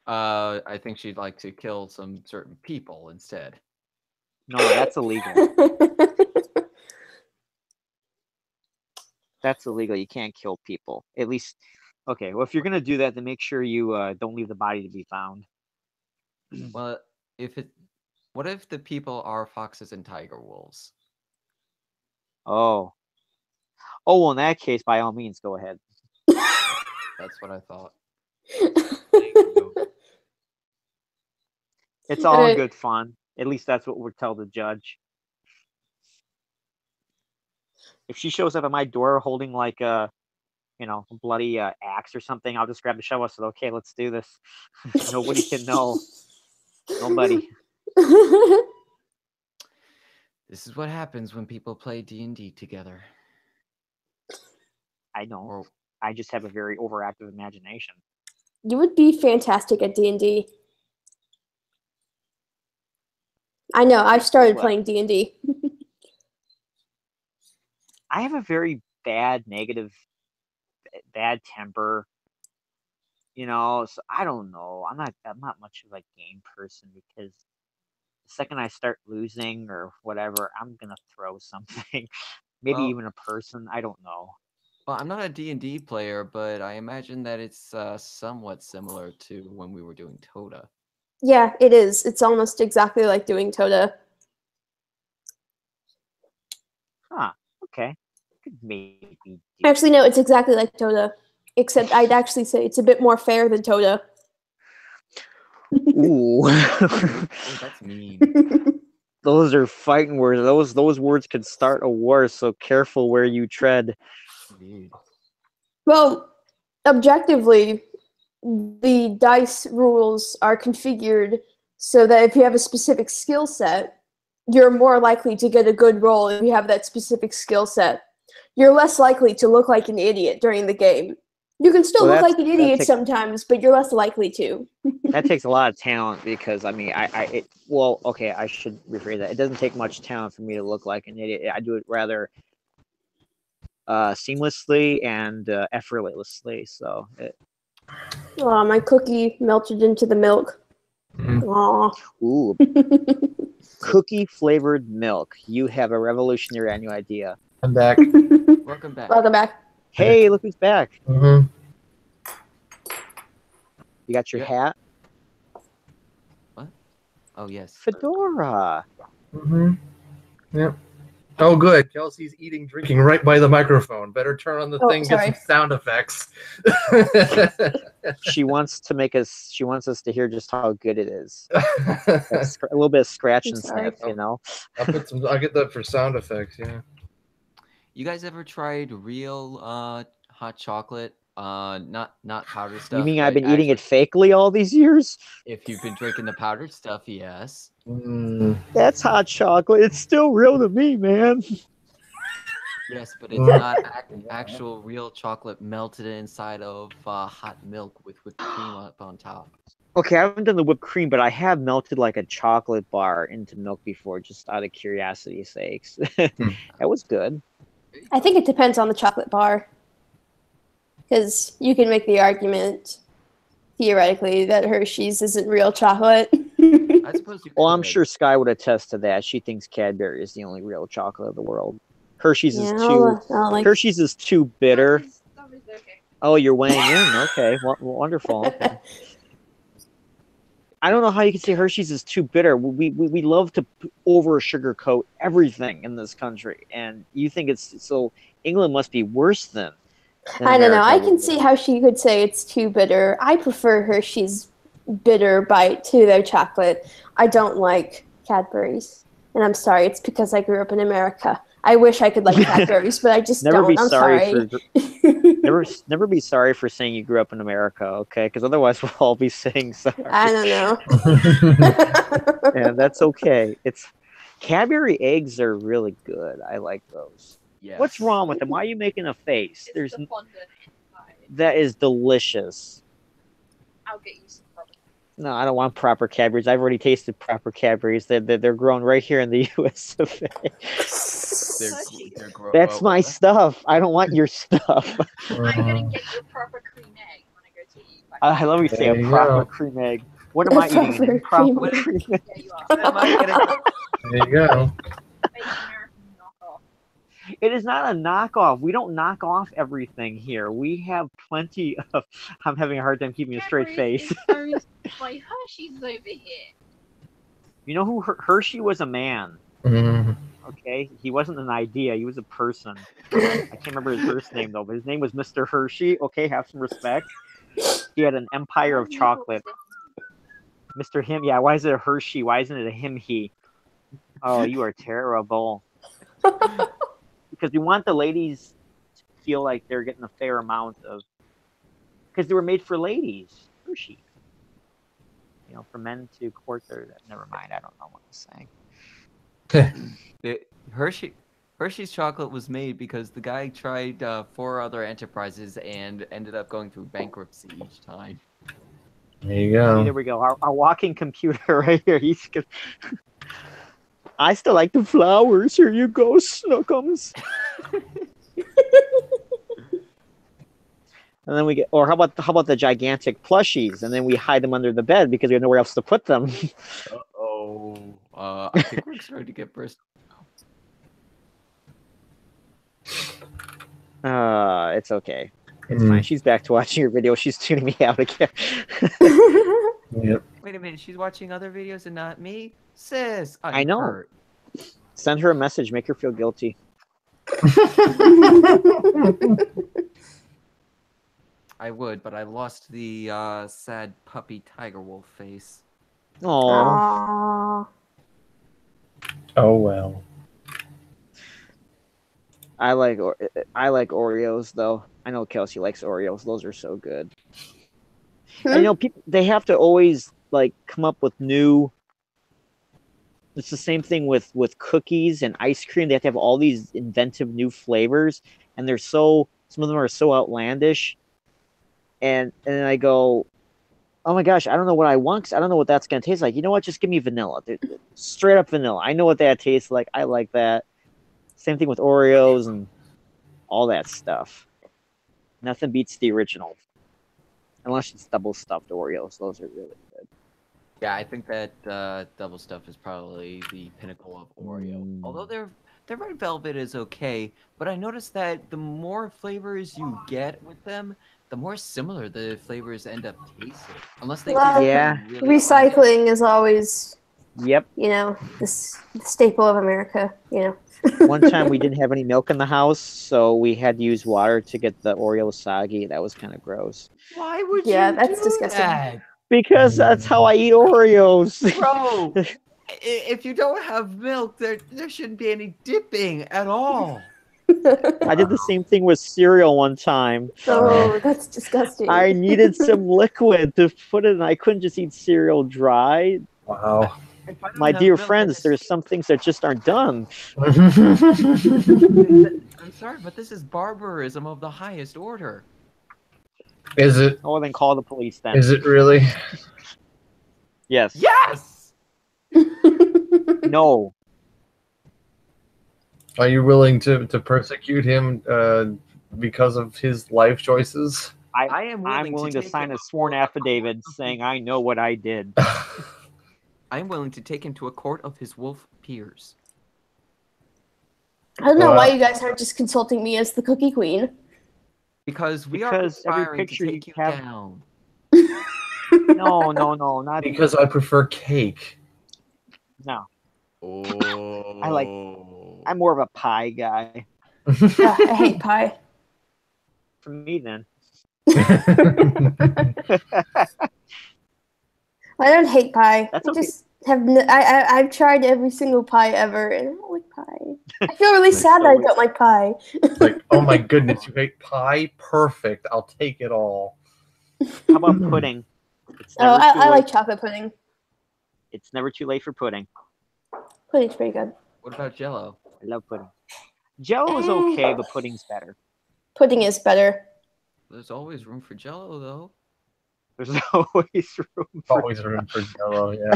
I think she'd like to kill some certain people instead. No, that's illegal. That's illegal. You can't kill people. At least, okay. Well, if you're gonna do that, then make sure you don't leave the body to be found. Well, what if the people are foxes and tiger wolves? Oh. Oh, well, in that case, by all means, go ahead. That's what I thought. It's all in good fun. At least that's what we'll tell the judge. If she shows up at my door holding like a bloody axe or something, I'll just grab the shovel and say, okay, let's do this. Nobody can know. Nobody. This is what happens when people play D&D together. I know. Or I just have a very overactive imagination. You would be fantastic at D&D. I know. I've started playing D&D. I have a very bad temper. So I don't know. I'm not much of a game person because second I start losing or whatever, I'm gonna throw something. Maybe Well, even a person. I don't know. well, I'm not a D&D player, but I imagine that it's somewhat similar to when we were doing Toda. Yeah, it is. It's almost exactly like doing Toda. Huh. Okay. Could maybe do. Actually, no, it's exactly like Toda. Except I'd actually say it's a bit more fair than Toda. Ooh. Oh, that's mean. Those are fighting words. Those words could start a war, so careful where you tread. Indeed. Well, objectively, the dice rules are configured so that if you have a specific skill set, you're more likely to get a good roll if you have that specific skill set. You're less likely to look like an idiot during the game. You can still Well, look like an idiot sometimes, but you're less likely to. That takes a lot of talent because I mean, okay, I should rephrase that. It doesn't take much talent for me to look like an idiot. I do it rather seamlessly and effortlessly. So, Aw, my cookie melted into the milk. Aw. ooh, cookie flavored milk. You have a revolutionary new idea. I'm back. Welcome back. Welcome back. Hey, look who's back. Mm-hmm. You got your Yeah. hat? What? Oh, yes. Fedora. Mm-hmm. Yep. Oh, good. Kelsey's eating, drinking right by the microphone. Better turn on the Oh, thing, sorry. get some sound effects. She wants to make us. She wants us to hear just how good it is. A little bit of scratch I'm and sorry. sniff, you know. I'll get that for sound effects. Yeah. You guys ever tried real hot chocolate? Not powdered stuff. You mean I've but been eating it actually, fakely all these years? If you've been drinking the powdered stuff, yes. Mm. That's hot chocolate. It's still real to me, man. Yes, but it's not actual real chocolate melted inside of hot milk with whipped cream up on top. Okay, I haven't done the whipped cream, but I have melted like a chocolate bar into milk before, just out of curiosity's sakes. That was good. I think it depends on the chocolate bar. Because you can make the argument, theoretically, that Hershey's isn't real chocolate. I suppose you could. Well, I'm sure Sky would attest to that. She thinks Cadbury is the only real chocolate of the world. Hershey's is too. Hershey's is too bitter. Oh, you're weighing in. Okay, well, wonderful. Okay. I don't know how you can say Hershey's is too bitter. We love to over sugarcoat everything in this country, and you think it's so. England must be worse than I don't know. I America. can see how she could say it's too bitter. I prefer Hershey's bitter bite to their chocolate. I don't like Cadbury's. And I'm sorry, it's because I grew up in America. I wish I could like Cadbury's, but I just don't. I'm sorry. Never be sorry for saying you grew up in America, okay? Because otherwise we'll all be saying sorry. I don't know. And that's okay. It's Cadbury eggs are really good. I like those. Yes. What's wrong with them? Why are you making a face? That is delicious. I'll get you some proper. No, I don't want proper Cadburys. I've already tasted proper Cadburys. They're grown right here in the US of A. That's my stuff. I don't want your stuff. I'm gonna get you a proper cream egg when I go to eat. I love you say a proper cream egg. What am I eating? An improper cream egg? Yeah, you are. There you go. It is not a knockoff. We don't knock off everything here. We have plenty of. I'm having a hard time keeping a straight face. My Hershey's over here. You know who Hershey was a man. Mm-hmm. Okay, he wasn't an idea. He was a person. I can't remember his first name though, but his name was Mr. Hershey. Okay, have some respect. He had an empire of chocolate. Mr. Him, yeah. Why is it a Hershey? Why isn't it a him? He? Oh, you are terrible. Because we want the ladies to feel like they're getting a fair amount of. Because they were made for ladies. Hershey. You know, for men to court their. Never mind. I don't know what I'm saying. Hershey's chocolate was made because the guy tried 4 other enterprises and ended up going through bankruptcy each time. There you go. See, there we go. Our walking computer right here. He's good. I still like the flowers. Here you go, Snookums. And then we get, or how about the gigantic plushies? And then we hide them under the bed because we have nowhere else to put them. Oh. I think we're starting to get burst. It's okay. It's fine. She's back to watching your video. She's tuning me out again. Yep. Wait a minute, she's watching other videos and not me? Sis, I'm I know. hurt. Send her a message. Make her feel guilty. I would, but I lost the sad puppy tiger wolf face. Oh, Aww. Oh well. I like Oreos though. I know Kelsey likes Oreos. Those are so good. And, people they have to always like come up with new. It's the same thing with cookies and ice cream. They have to have all these inventive new flavors, and some of them are so outlandish. And then I go, oh my gosh, I don't know what I want because I don't know what that's gonna taste like. You know what? Just give me vanilla, straight up vanilla. I know what that tastes like. I like that. Same thing with Oreos and all that stuff. Nothing beats the original, unless it's double stuffed Oreos. Those are really good. Yeah, I think that double stuff is probably the pinnacle of Oreo. Although their red velvet is okay, but I noticed that the more flavors you get with them, the more similar the flavors end up tasting. Unless they Well, Yeah. really Recycling is always, Yep. the staple of America. One time we didn't have any milk in the house, so we had to use water to get the Oreo soggy. That was kind of gross. Why would Yeah, you that's do disgusting. that? Because that's how I eat Oreos. Bro, if you don't have milk, there shouldn't be any dipping at all. I did the same thing with cereal one time. Oh, that's disgusting. I needed some liquid to put it in. I couldn't just eat cereal dry. Wow. If I don't My have dear milk, friends, then there's some things that just aren't done. I'm sorry, but this is barbarism of the highest order. Is it? Oh, then call the police then. Is it really? Yes. Yes! No. Are you willing to persecute him because of his life choices? I'm willing to take sign him a sworn to a court affidavit of saying his- I know what I did. I'm willing to take him to a court of his wolf peers. I don't know Well, why you guys aren't just consulting me as the cookie queen. Because we are Because every conspiring to picture take you you have- down. No, not Because I prefer cake. no. Oh. I'm more of a pie guy. I hate pie. For me, then. I don't hate pie. That's I okay. just have I've tried every single pie ever, and I don't like pie. I feel really sad that I don't like pie. Like, oh my goodness, you hate pie? Perfect. I'll take it all. How about pudding? It's Oh, never too I late. like chocolate pudding. It's never too late for pudding. Pudding's pretty good. What about Jello? I love pudding. Jello is okay, but pudding's better. Pudding is better. There's always room for Jello, though. There's always room for. Always room for Jello, yeah.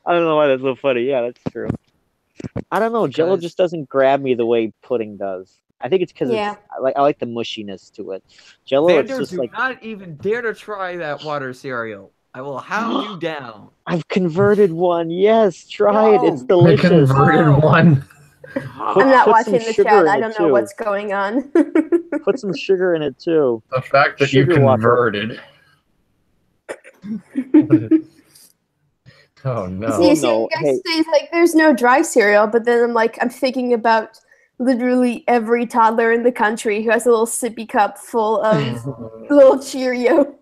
I don't know why that's so funny. Yeah, that's true. I don't know. Jello Because- just doesn't grab me the way pudding does. I think it's because Yeah. I like the mushiness to it. Jello, it's Xander, just do like not even dare to try that water cereal. I will hound you down. I've converted one. Yes, try it. It's No. The delicious. converted one. I'm not put some watching the sugar chat. in I it, don't know too. what's going on. Put some sugar in it too. The fact that you Sugar water. converted. Oh no. See, Oh, so no. you guys Hey. say like there's no dry cereal, but then I'm thinking about literally every toddler in the country who has a little sippy cup full of little Cheerios.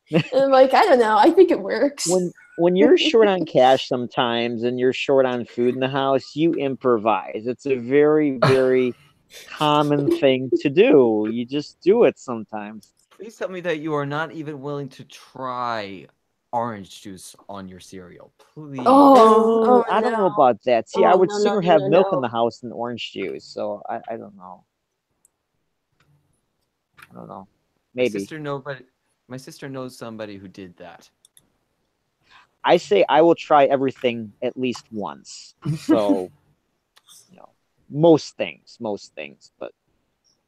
And I'm like, I don't know. I think it works. When you're short on cash sometimes and you're short on food in the house, you improvise. It's a very, very common thing to do. You just do it sometimes. Please tell me that you are not even willing to try orange juice on your cereal. Please. Oh, I don't know no. about that. See, I Oh, would no, sooner no, have no, milk no. in the house than orange juice. So I don't know. I don't know. Maybe. My sister knows somebody who did that. I say I will try everything at least once. So, most things, but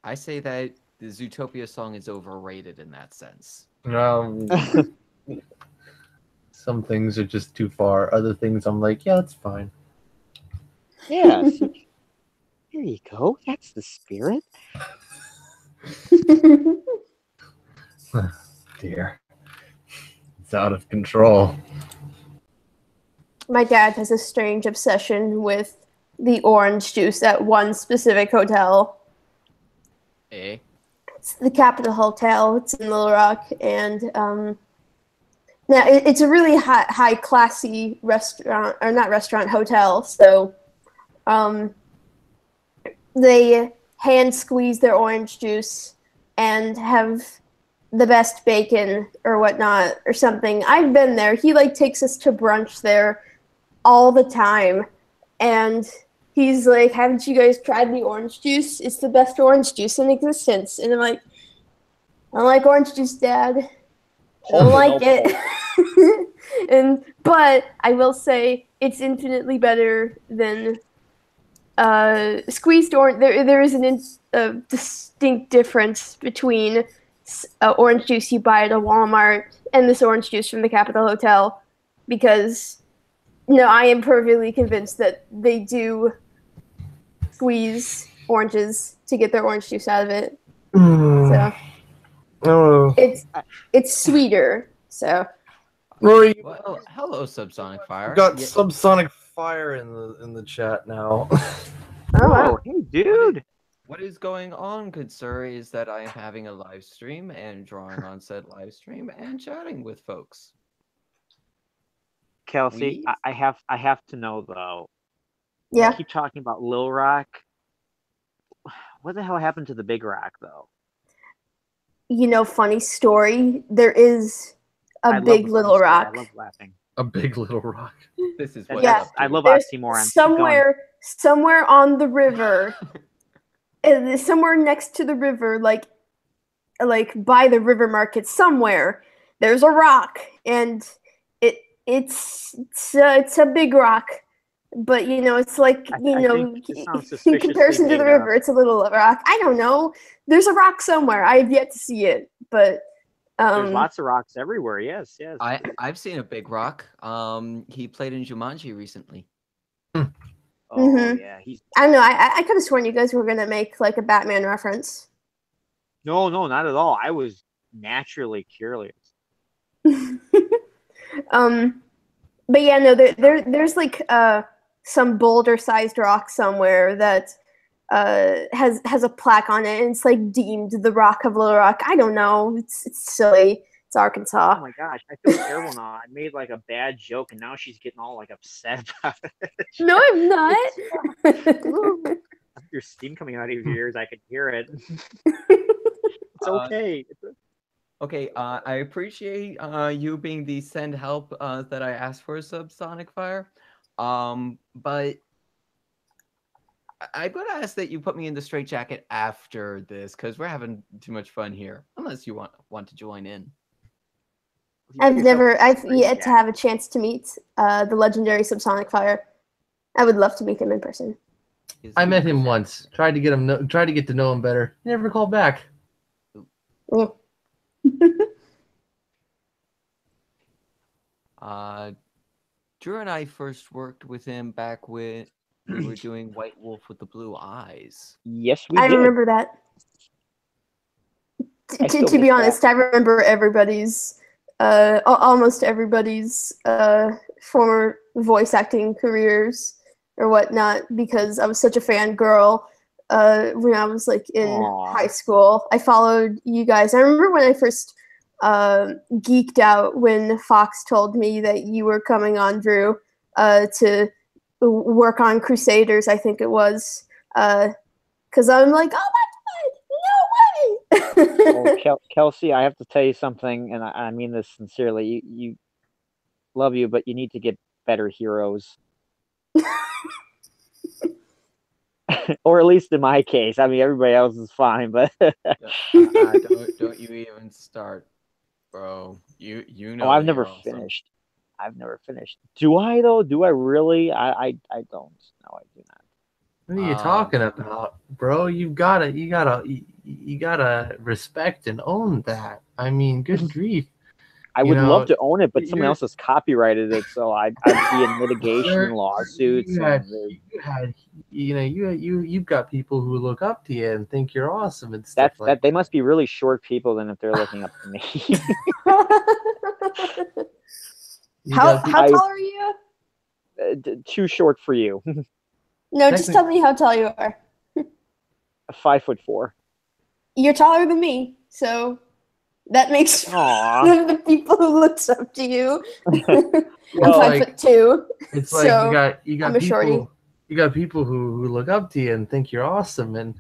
I say that the Zootopia song is overrated in that sense. No. Some things are just too far. Other things I'm like, yeah, that's fine. Yeah. See, there you go. That's the spirit. Dear. It's out of control. My dad has a strange obsession with the orange juice at one specific hotel. Eh? It's the Capitol Hotel. It's in Little Rock, and now it's a really high classy restaurant, or not restaurant, hotel. So they hand squeeze their orange juice and have the best bacon or whatnot or something. I've been there. He like takes us to brunch there all the time, and he's like, haven't you guys tried the orange juice? It's the best orange juice in existence. And I'm like, I don't like orange juice, Dad. I don't like it. But I will say it's infinitely better than squeezed orange. There is a distinct difference between orange juice you buy at a Walmart and this orange juice from the Capitol Hotel, because I am perfectly convinced that they do squeeze oranges to get their orange juice out of it. So it's sweeter. So Rory, Well, hello, Subsonic Fire. we've got Yeah, subsonic fire in the chat now. oh wow. Oh, hey, dude. what is going on, good sir, is that I am having a live stream and drawing on said live stream and chatting with folks. Kelsey, Please? I have to know though. Yeah. You keep talking about Little Rock. What the hell happened to the Big Rock though? Funny story. There is I a love big the Little funny story. Rock. I love laughing. A big little rock. This is That- what Yeah, I love There's oxymorons. Keep going. somewhere on the river, somewhere next to the river, like by the river market somewhere. There's a rock, and it's a big rock, but it's like I think this sounds in suspiciously comparison to the made up. river, it's a little rock. I don't know. There's a rock somewhere. I have yet to see it, but There's lots of rocks everywhere. Yes, yes. I've seen a big rock. He played in Jumanji recently. Oh Mhm. yeah, he's I don't know. I could have sworn you guys were gonna make like a Batman reference. no, not at all. I was naturally curious. But yeah, no, there's like some boulder-sized rock somewhere that has a plaque on it, and it's like deemed the Rock of Little Rock. I don't know. It's silly. It's Oh Arkansas. my gosh, I feel terrible now. I made like a bad joke, and now she's getting all like upset about it. No, I'm not. Your steam coming out of your ears, I could hear it. It's okay. Okay, I appreciate you being the send help that I asked for, Subsonic Fire. But I'm gonna ask that you put me in the straitjacket after this, because we're having too much fun here. Unless you want to join in. I've yet to have a chance to meet the legendary Subsonic Fire. I would love to meet him in person. I met him once. Tried to get to know him better. He never called back. Yeah. Drew and I first worked with him back when we were doing White Wolf with the Blue Eyes. Yes, we I did. remember that. To be miss honest, I remember everybody's, almost everybody's former voice acting careers or whatnot, because I was such a fangirl when I was like in Aw. high school. I followed you guys. I remember when I first geeked out when Fox told me that you were coming on, Drew, to work on Crusaders, I think it was. Because I'm like, oh my God, no way! Oh, Kelsey, I have to tell you something, and I mean this sincerely. You love you, but you need to get better heroes. Or at least in my case. I mean, everybody else is fine, but Don't you even start, bro. You know. oh, I've that never you're awesome. finished. I've never finished. Do I though? Do I really? I don't. No, I do not. What are you talking about, bro? You gotta respect and own that. I mean, good grief. I You would love know, to own it, but someone you're- else has copyrighted it, so I'd be in litigation lawsuits. you had, you've got people who look up to you and think you're awesome and stuff That's like that. They must be really short people then if they're looking up to me. you how got how I- tall are you? Too short for you. No, just tell me how tall you are. 5'4". You're taller than me, so that makes Aw. one of the people who looks up to you. I'm Well, 5'2". It's So, like you got I'm a shorty. people who look up to you and think you're awesome, and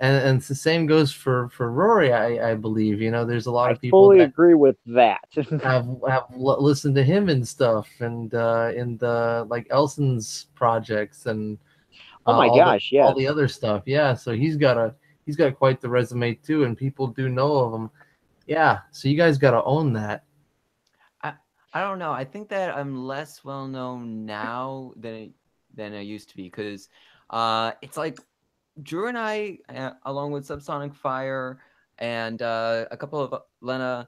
it's the same goes for Rory. I believe there's a lot I of people fully that agree with that. have listened to him and stuff, and in the like Elson's projects and Oh my gosh, all yes. the other stuff. Yeah, so he's got quite the resume too, and people do know of him. Yeah, so you guys got to own that. I don't know. I think that I'm less well known now than I used to be, because it's like Drew and I, along with Subsonic Fire and a couple of Lena,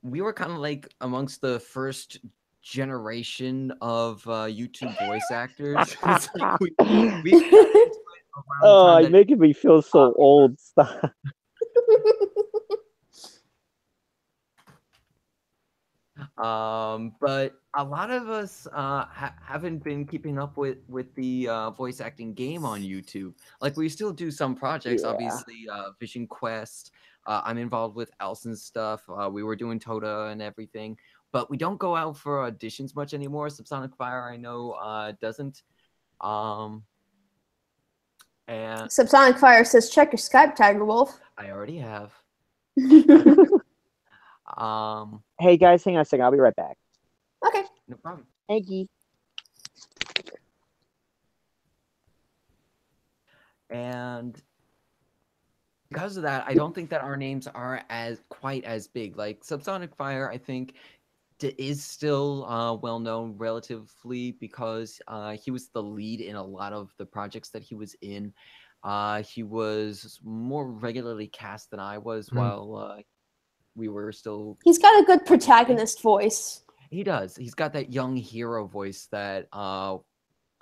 we were kind of like amongst the first generation of YouTube voice actors. It's like we got into it around the Oh, time you're making me feel so old. Stop. But a lot of us haven't been keeping up with the voice acting game on YouTube. Like, we still do some projects, Yeah. obviously, Vision Quest. I'm involved with Elson's stuff. We were doing Toda and everything, but we don't go out for auditions much anymore. Subsonic Fire, I know, doesn't. And Subsonic Fire says, check your Skype, Tigerwolf. I already have. Hey guys, hang on a second. I'll be right back. Okay. No problem. Thank you. And because of that, I don't think that our names are quite as big. Like Subsonic Fire, I think is still well known relatively, because he was the lead in a lot of the projects that he was in. He was more regularly cast than I was while we were still. He's got a good protagonist voice. He does. He's got that young hero voice that a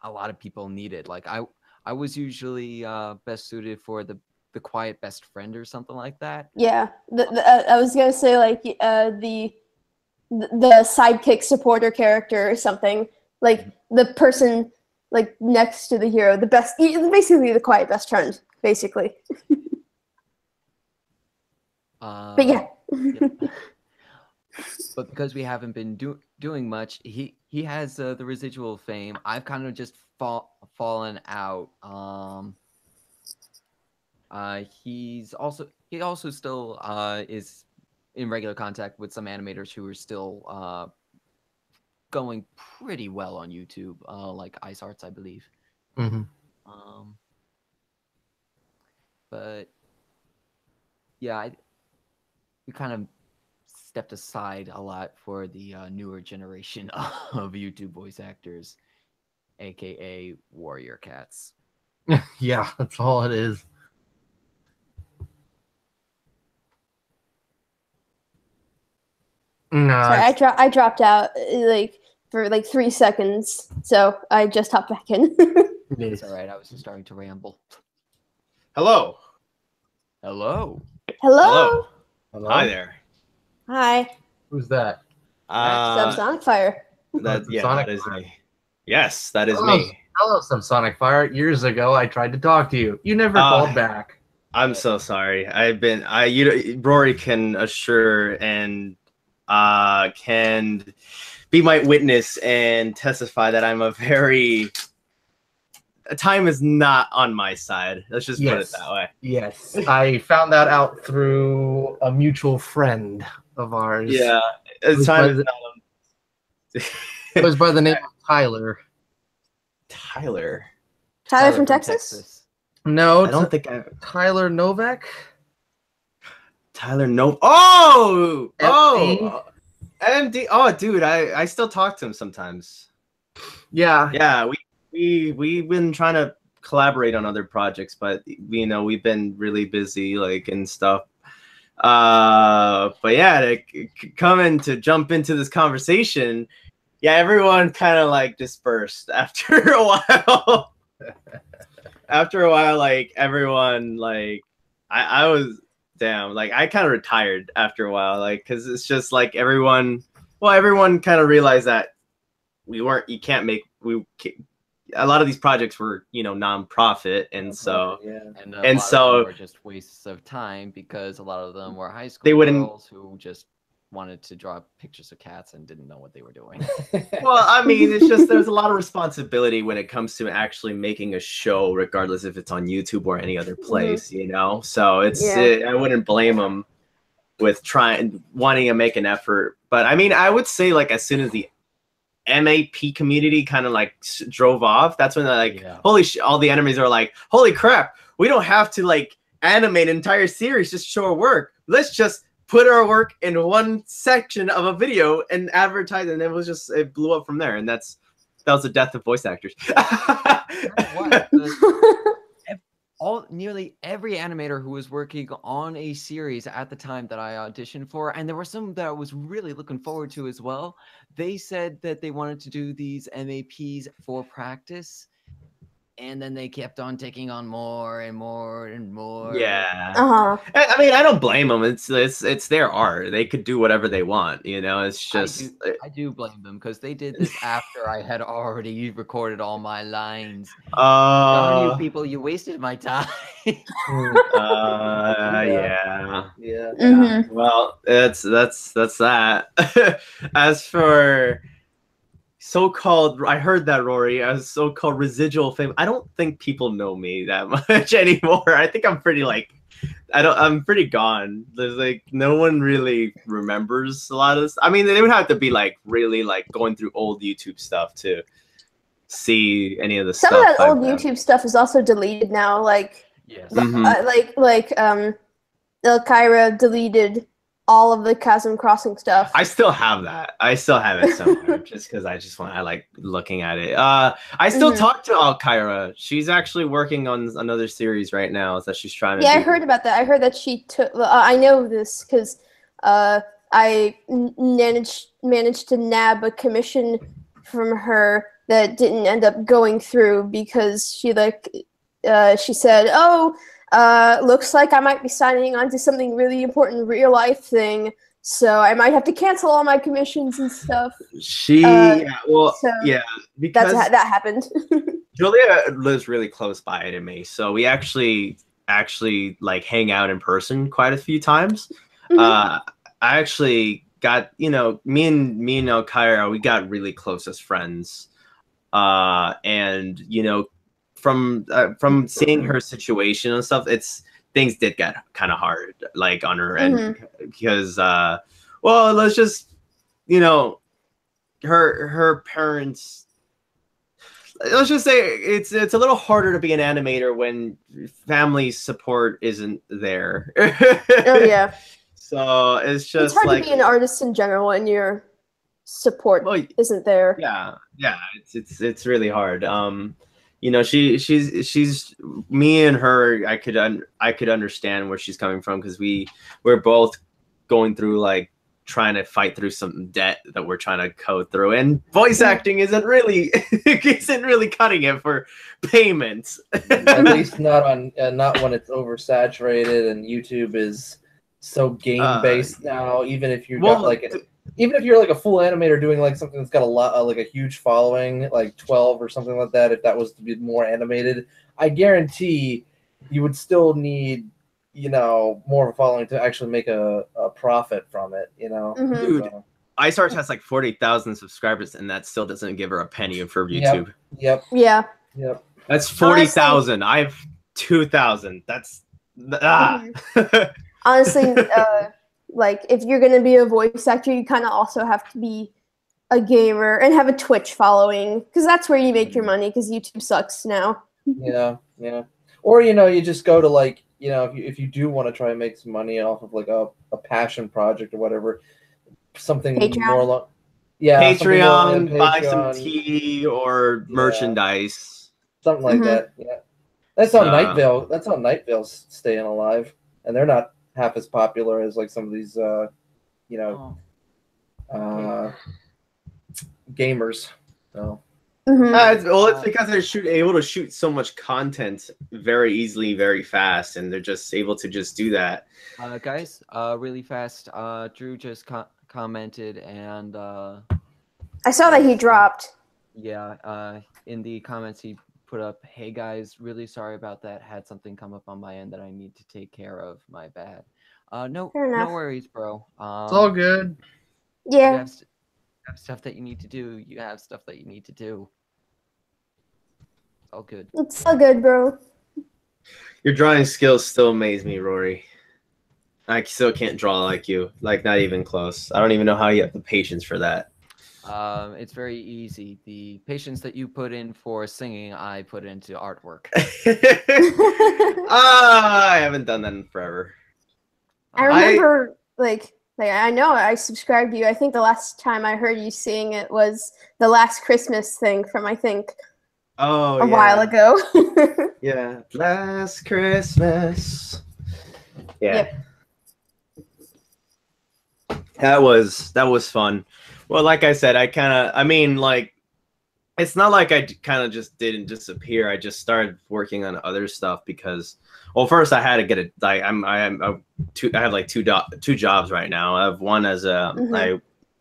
lot of people needed. Like I was usually best suited for the quiet best friend or something like that. Yeah, I was gonna say like the sidekick supporter character or something, like the person like next to the hero, the best, basically the quiet best friend, basically. But yeah. But because we haven't been doing much, he has the residual fame. I've kind of just fallen out. He also still is in regular contact with some animators who are still going pretty well on YouTube, like Ice Arts, I believe. Mm-hmm. But yeah, we kind of stepped aside a lot for the newer generation of YouTube voice actors, aka Warrior Cats. Yeah, that's all it is. No, Sorry, I dropped out like for like 3 seconds, so I just hopped back in. It's all right. I was just starting to ramble. Hello. Hello. Hello. Hello? Hi there. Hi. Who's that? Subsonic Fire. That Sonic is me. Yes, that is Hello, me. Hello, Subsonic Fire. Years ago, I tried to talk to you. You never called back. I'm so sorry. Rory can assure and can be my witness and testify that I'm time is not on my side. Let's just put it that way. Yes, I found that out through a mutual friend of ours. Yeah, It was time by is the- not It was by the name of Tyler. Tyler. Tyler from Texas? No, I don't think I. Tyler Novak. Tyler, no. Oh, MD? MD. Oh, dude, I still talk to him sometimes. Yeah. Yeah, we've been trying to collaborate on other projects, but we've been really busy, like, and stuff. But yeah, to jump into this conversation, yeah, everyone kind of like dispersed after a while. After a while, like everyone, like I was damn, like I kind of retired after a while, like because it's just like everyone kind of realized that you can't make a lot of these projects were non-profit, and so And and a lot of so them were just wastes of time because a lot of them were high school they wouldn't. girls who just wanted to draw pictures of cats and didn't know what they were doing. Well, I mean, it's just there's a lot of responsibility when it comes to actually making a show, regardless if it's on YouTube or any other place, So I wouldn't blame them with wanting to make an effort. But I mean, I would say like as soon as the MAP community kind of like drove off, that's when they're like, all the enemies are like, holy crap, we don't have to like animate an entire series just show our work. Let's just put our work in one section of a video and advertise, and it blew up from there. And that was the death of voice actors. Nearly every animator who was working on a series at the time that I auditioned for, and there were some that I was really looking forward to as well, they said that they wanted to do these MAPs for practice, and then they kept on taking on more and more and more. Yeah. Uh-huh. I mean, I don't blame them. It's their art. They could do whatever they want. It's just. I do blame them because they did this after I had already recorded all my lines. Darn you people, you wasted my time. Yeah. Mm-hmm. Well, that's that. As for so-called, I heard that, Rory, as so-called residual fame, I don't think people know me that much anymore. I think I'm pretty I'm pretty gone. There's like no one really remembers a lot of this. I mean, they would have to be like really like going through old YouTube stuff to see any of the stuff. Some of that old YouTube stuff is also deleted now. Like, Elkyra deleted all of the Chasm Crossing stuff. I still have that. I still have it somewhere just because I like looking at it. I still talk to Elkyra. She's actually working on another series right now that she's trying to do. I heard about that. I heard that she took. I know this because I managed to nab a commission from her that didn't end up going through because she said, "Oh, looks like I might be signing on to something really important real life thing, so I might have to cancel all my commissions and stuff." Because that happened. Julia lives really close by to me, so we actually like hang out in person quite a few times. I actually got me and Elkyra, we got really close as friends, and from seeing her situation and stuff, things did get kind of hard, like on her end, because let's just her parents. Let's just say it's a little harder to be an animator when family support isn't there. Oh yeah. So it's just hard to be an artist in general when your support isn't there. Yeah, it's really hard. She's me and her. I could understand where she's coming from because we're both going through like trying to fight through some debt that we're trying to code through, and voice acting isn't really cutting it for payments. At least not when it's oversaturated and YouTube is so game based now. Even if you've got even if you're like a full animator doing like something that's got a lot like a huge following, like 12 or something like that, if that was to be more animated, I guarantee you would still need more of a following to actually make a profit from it. Dude, iStar has like 40,000 subscribers, and that still doesn't give her a penny for YouTube. Yep. Yeah. Yep. That's 40,000. I have 2,000. That's honestly, like if you're gonna be a voice actor, you kind of also have to be a gamer and have a Twitch following because that's where you make your money. Because YouTube sucks now. Yeah. Or you just go to like if you do want to try and make some money off of like a passion project or whatever, something Patreon. more Patreon, buy some tea or merchandise, something like that. Yeah, that's how Night Vale. That's how Night Vale's staying alive, and they're not half as popular as like some of these, you know, gamers. So. It's because they're able to shoot so much content very easily, very fast, and they're just able to just do that. Guys, really fast. Drew just commented, and I saw that he dropped. Yeah, in the comments he put up, "Hey guys, really sorry about that. Had something come up on my end that I need to take care of. My bad." No worries, bro. It's all good. Yeah. You have stuff that you need to do. You have stuff that you need to do. It's all good. It's all good, bro. Your drawing skills still amaze me, Rory. I still can't draw like you. Like, not even close. I don't even know how you have the patience for that. It's very easy. The patience that you put in for singing, I put into artwork. I haven't done that in forever. I remember, like I know I subscribed to you. I think the last time I heard you sing it was the Last Christmas thing from, I think, a while ago. Yeah, Last Christmas. Yeah. Yep. That was fun. Well, like I said, it's not like I kind of just didn't disappear. I just started working on other stuff because, well, first I had to get it. Like I have like two jobs right now. I have one as I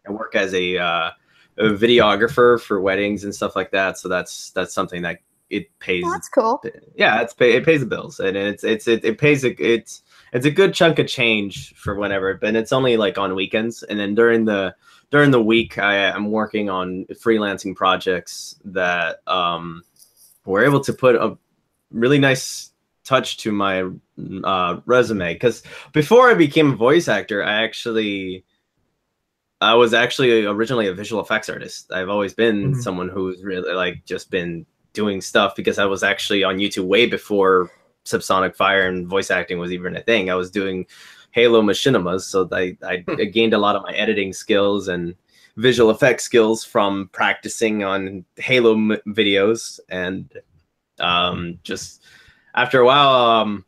work as a videographer for weddings and stuff like that. So that's something that it pays. Oh, that's cool. Yeah, it pays the bills, and it pays it's a good chunk of change for whenever, but it's only like on weekends, and then during the week I'm working on freelancing projects that were able to put a really nice touch to my resume, because before I became a voice actor, I was actually originally a visual effects artist. I've always been someone who's really like just been doing stuff, because I was actually on YouTube way before Subsonic Fire and voice acting was even a thing. I was doing Halo machinimas, so I gained a lot of my editing skills and visual effects skills from practicing on Halo videos, and just after a while,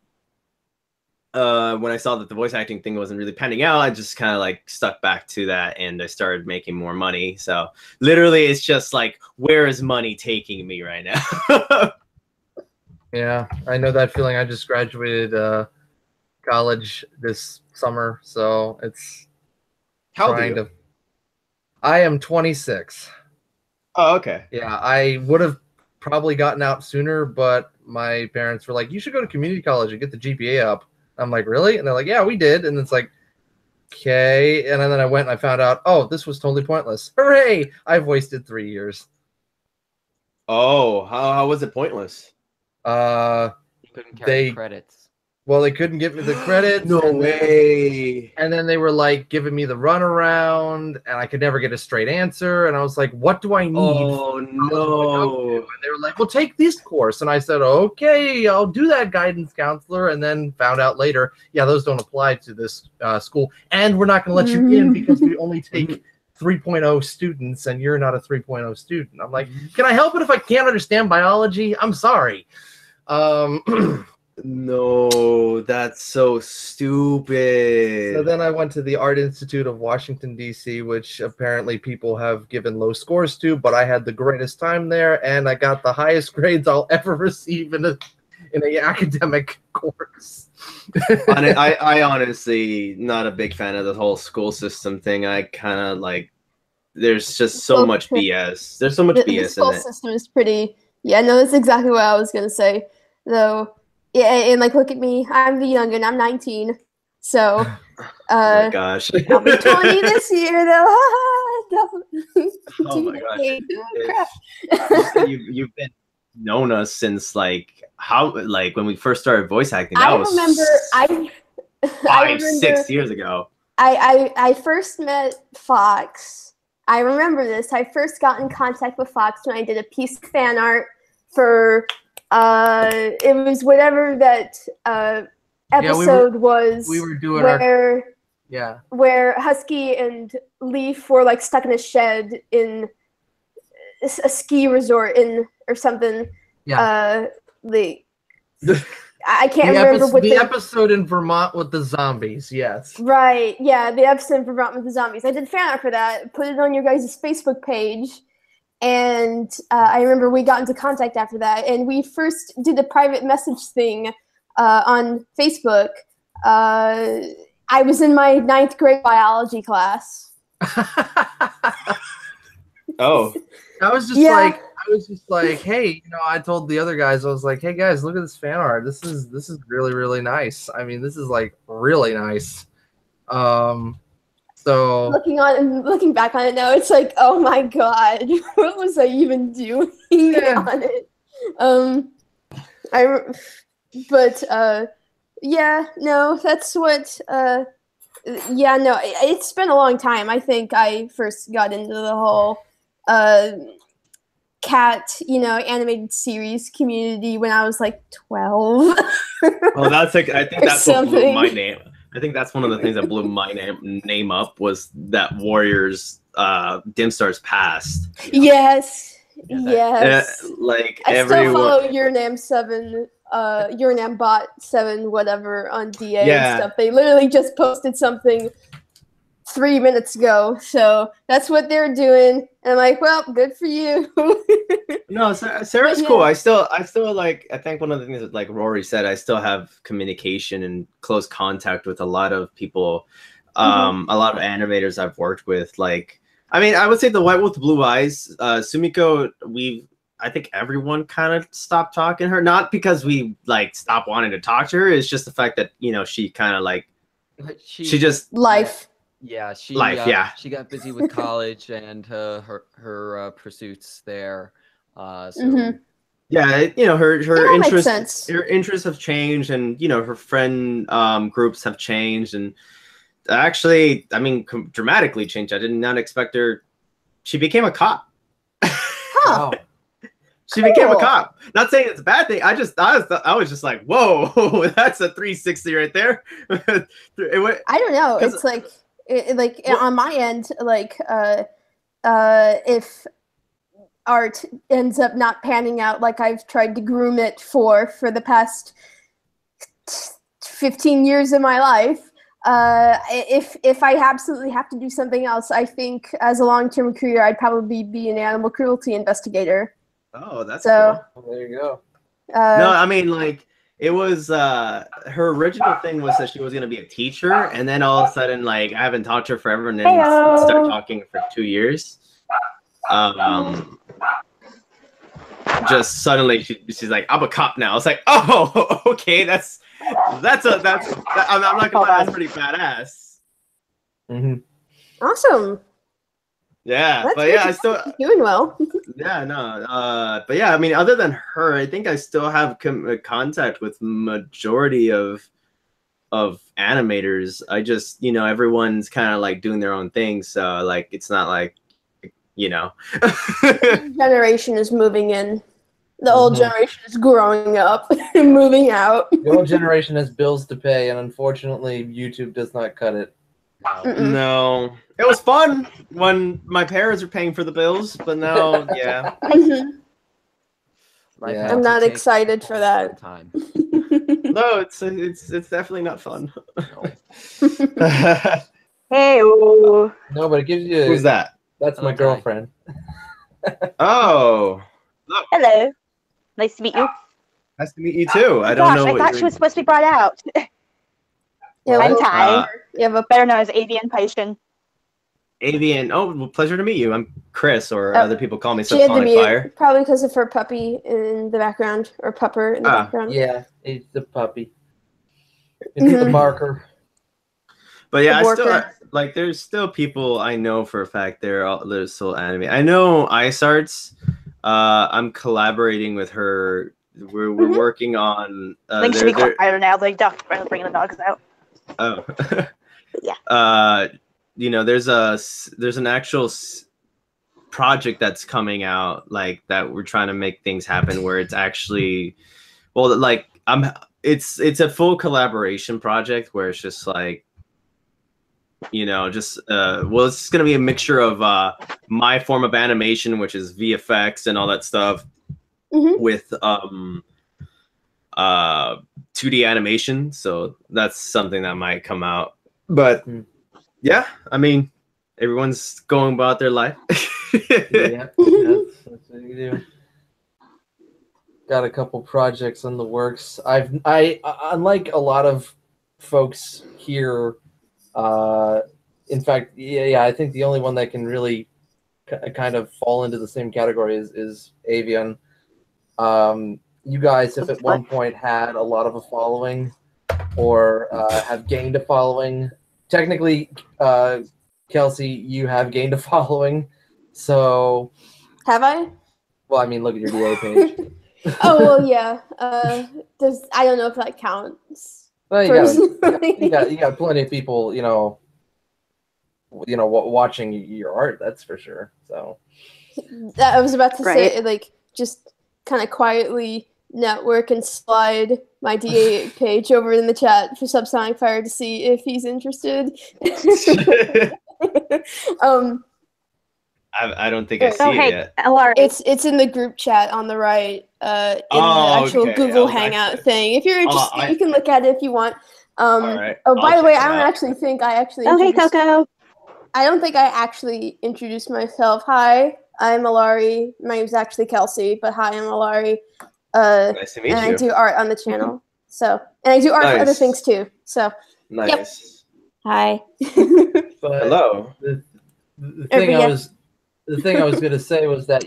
when I saw that the voice acting thing wasn't really panning out, I just kind of like stuck back to that, and I started making more money. So literally, it's just like, where is money taking me right now? Yeah, I know that feeling. I just graduated college this summer, so it's How old are you? I am 26. Oh, okay. Yeah, I would have probably gotten out sooner, but my parents were like, "You should go to community college and get the GPA up." I'm like, "Really?" And they're like, "Yeah, we did." And it's like, okay. And then I went and I found out, oh, this was totally pointless. Hooray! I've wasted 3 years. Oh, how was it pointless? You couldn't carry credits. Well, they couldn't give me the credits. No way. And then they were like giving me the runaround, and I could never get a straight answer. And I was like, what do I need? Oh, no. And they were like, well, take this course. And I said, okay, I'll do that, guidance counselor. And then found out later, yeah, those don't apply to this school. And we're not going to let you in because we only take 3.0 students, and you're not a 3.0 student. I'm like, can I help it if I can't understand biology? I'm sorry. No, that's so stupid. So then I went to the Art Institute of Washington, D.C., which apparently people have given low scores to, but I had the greatest time there, and I got the highest grades I'll ever receive in an academic course. I honestly not a big fan of the whole school system thing. I kind of like, there's just so much BS. There's so much BS in it. The school system is pretty. Yeah, no, that's exactly what I was gonna say. Though, yeah, and like, look at me. I'm the youngin'. I'm 19. So, oh my gosh, I'll be 20 this year, though. Oh my gosh, you've been known us since like when we first started voice acting. That was five, 6 years ago. I first met Fox. I remember this. I first got in contact with Fox when I did a piece of fan art for it was whatever that episode was. We were doing where Husky and Leaf were like stuck in a shed in a ski resort or something. Yeah. I can't remember what the episode in Vermont with the zombies. Yes. Right. Yeah, the episode in Vermont with the zombies. I did fan art for that. Put it on your guys' Facebook page. And I remember we got into contact after that, and we first did a private message thing on Facebook. I was in my 9th grade biology class. Oh, I was just like, hey, you know, I told the other guys, I was like, hey guys, look at this fan art. This is really, really nice. I mean, this is like really nice. So looking back on it now, it's like, oh my god, what was I even doing on it? Yeah, no, that's what. Yeah, no, it's been a long time. I think I first got into the whole cat, animated series community when I was like 12. Well, I think that's what blew something. my name. I think that's one of the things that blew my name up was that Warriors Dim Stars Past. Yes. Yes. Like I everyone. still follow Urinam Bot 7 whatever on DA and stuff. They literally just posted something 3 minutes ago, so that's what they're doing. And I'm like, well, good for you. No, Sarah's cool. I still like. I think one of the things that, like Rory said, I still have communication and close contact with a lot of people, a lot of animators I've worked with. Like, I mean, I would say the White with Blue Eyes, Sumiko. I think everyone kind of stopped talking to her, not because we like stopped wanting to talk to her. It's just the fact that she kind of like she just life. Yeah, she got busy with college and her pursuits there. Yeah, her interests have changed, and her friend groups have changed, and actually, I mean, dramatically changed. I did not expect her. She became a cop. Wow. She became a cop. Not saying it's a bad thing. I was just like, whoa, that's a 360 right there. I don't know. It's like on my end, like if art ends up not panning out like I've tried to groom it for the past 15 years of my life, if I absolutely have to do something else, I think as a long-term career, I'd probably be an animal cruelty investigator. Oh, that's cool. Well, there you go. No, I mean, like, it was her original thing was that she was gonna be a teacher, and then all of a sudden, like, I haven't talked to her forever, and then started talking for 2 years. Just suddenly she's like, I'm a cop now. It's like, oh, okay, that's I'm not gonna lie, that's pretty badass. Awesome. Yeah, that's but yeah, I still doing well. Yeah, no, but yeah, I mean, other than her, I think I still have contact with majority of animators. I just, everyone's kind of like doing their own thing, so like it's not like, generation is moving in. The old generation is growing up and moving out. The old generation has bills to pay, and unfortunately, YouTube does not cut it. No, it was fun when my parents were paying for the bills, but now, yeah. I'm not excited for that. Time. No, it's definitely not fun. Hey. No, but it gives you. Who's that? That's my girlfriend. Oh. Look. Hello. Nice to meet you. Nice to meet you too. I don't know. I thought she was supposed to be brought out. I'm Ty. You have a better known as Avian Patient. Avian. Oh, well, pleasure to meet you. I'm Chris, or other people call me Sonic Fire. Probably because of her puppy in the background, or pupper in the background. Yeah, it's the puppy. It's the barker. But yeah, I still like. There's still people I know for a fact they're still anime. I know Ice Arts. I'm collaborating with her. We're working on. Things should be quieter now. Like duck, bringing the dogs out. Oh. Yeah. There's an actual project that's coming out like that. We're trying to make things happen where it's actually, well, like it's a full collaboration project where it's just like, well, it's gonna be a mixture of my form of animation, which is VFX and all that stuff, with 2D animation, so that's something that might come out. But yeah, I mean, everyone's going about their life. Yeah, that's what you do. Got a couple projects in the works. I unlike a lot of folks here. In fact, yeah, I think the only one that can really kind of fall into the same category is Avian. You guys, if at one point had a lot of a following, or have gained a following, technically, Kelsey, you have gained a following. So, Have I? well, I mean, look at your DA page. Oh well, yeah. I don't know if that counts. Well, Personally. you got plenty of people, watching your art. That's for sure. So I was about to Right. say, like, just kind of quietly network and slide my DA page over in the chat for Subsonic Fire to see if he's interested. I don't think I see it yet. LR. It's in the group chat on the right, in the actual okay. Google I was Hangout actually- thing. If you're interested, I- you can look at it if you want. right. Oh, by I'll the way, check I it don't out. actually think I actually Oh, hey, introduced. Coco. I don't think I actually introduced myself. Hi, I'm Alari. My name's actually Kelsey, but hi, I'm Alari. Nice to meet And you. I do art on the channel. So, and I do art for other Nice. things too. So, Nice. hi. but Hello. the thing yeah. the thing I was going to say was that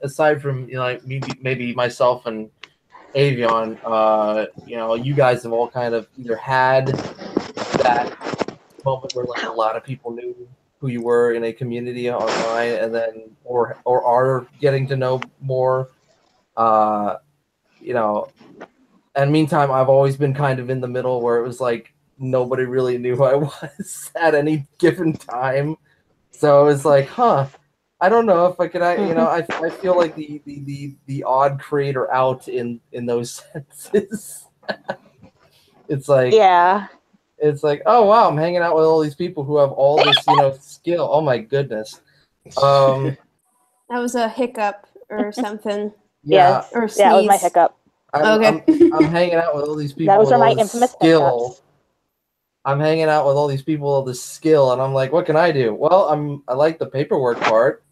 aside from like maybe myself and Avion, you guys have all kind of either had that moment where like a lot of people knew who you were in a community online, and then or are getting to know more. And meantime, I've always been kind of in the middle where it was like nobody really knew who I was at any given time. So it's like, I don't know if I could, I feel like the odd creator out in those senses. It's like, Yeah. it's like, oh wow, I'm hanging out with all these people who have all this, skill. Oh my goodness. That was a hiccup or something. Yeah, Or sneeze. Yeah, it was my hiccup. I'm hanging out with all these people. Those with are all my this infamous skill. hiccups. I'm hanging out with all these people with this skill, and I'm like, what can I do? Well, I like the paperwork part.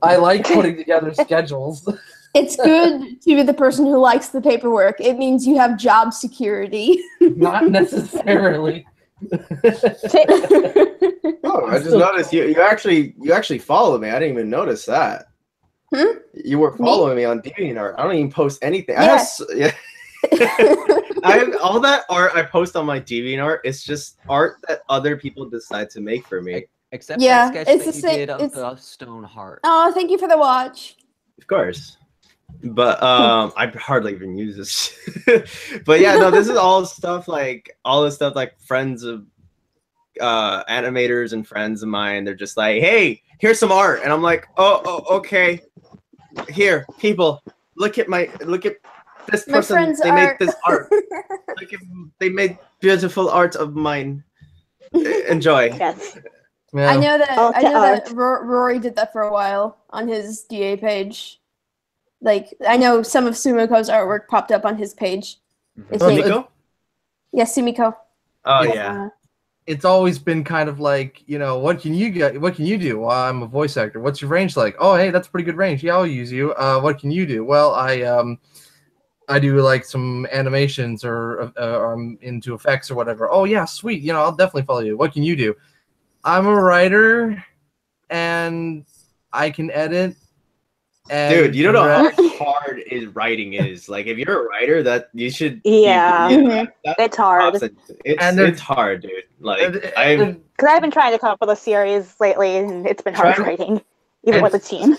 I like putting together schedules. It's good to be the person who likes the paperwork. It means you have job security. Not necessarily. Oh, I just noticed you actually follow me. I didn't even notice that. You were following me on DeviantArt. I don't even post anything. Yeah. I have all that art I post on my DeviantArt. It's just art that other people decide to make for me. Except Yeah, that sketch it's that the you same- did of it's- the stone heart. Oh, thank you for the watch. Of course. But I hardly even use this. But yeah, no, this is all stuff like friends of animators and friends of mine. They're just like, hey, here's some art. And I'm like, oh, okay. Here, people, look at this My person. friends They are- made this art. They made beautiful art of mine. Enjoy. Yes. Yeah. I know that art. Rory did that for a while on his DA page. Like, I know some of Sumiko's artwork popped up on his page. It's like- Sumiko? Yes, Sumiko. Oh yeah. It's always been kind of like, what can you get? What can you do? Well, I'm a voice actor. What's your range like? Oh, hey, that's pretty good range. Yeah, I'll use you. What can you do? Well, I do like some animations or I'm into effects or whatever. Oh yeah, sweet. I'll definitely follow you. What can you do? I'm a writer and I can edit. And Dude, you don't know how hard writing is. Like, if you're a writer, that you should. Yeah. That It's hard. It's hard, dude. Like, Because I've been trying to come up with a series lately, and it's been hard writing, even with a team.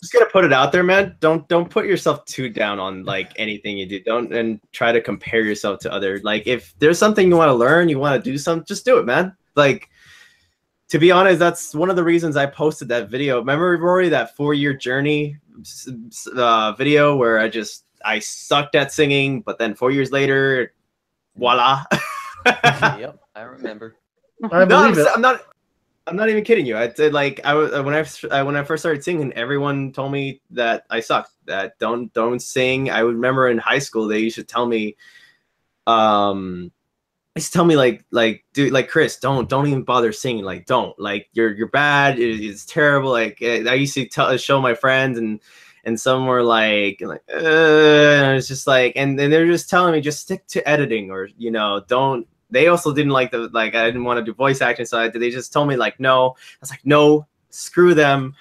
just gonna put it out there, man. Don't put yourself too down on like anything you do. Don't and try to compare yourself to other. Like, if there's something you want to learn, you want to do something, just do it, man. Like, to be honest, that's one of the reasons I posted that video. Remember, Rory, that 4-year journey video where I sucked at singing, but then 4 years later, voila. Yep, I remember. I believe it. I'm not. I'm not even kidding you. I did like I was when I first started singing, everyone told me that I sucked. That don't sing. I would remember in high school they used to tell me, dude, like Chris, don't even bother singing. Like like you're bad. It's terrible. Like I used to show my friends and some were and it's just like and they're just telling me just stick to editing or don't. They also didn't like I didn't want to do voice acting, so they just told me like no. I was like no, screw them.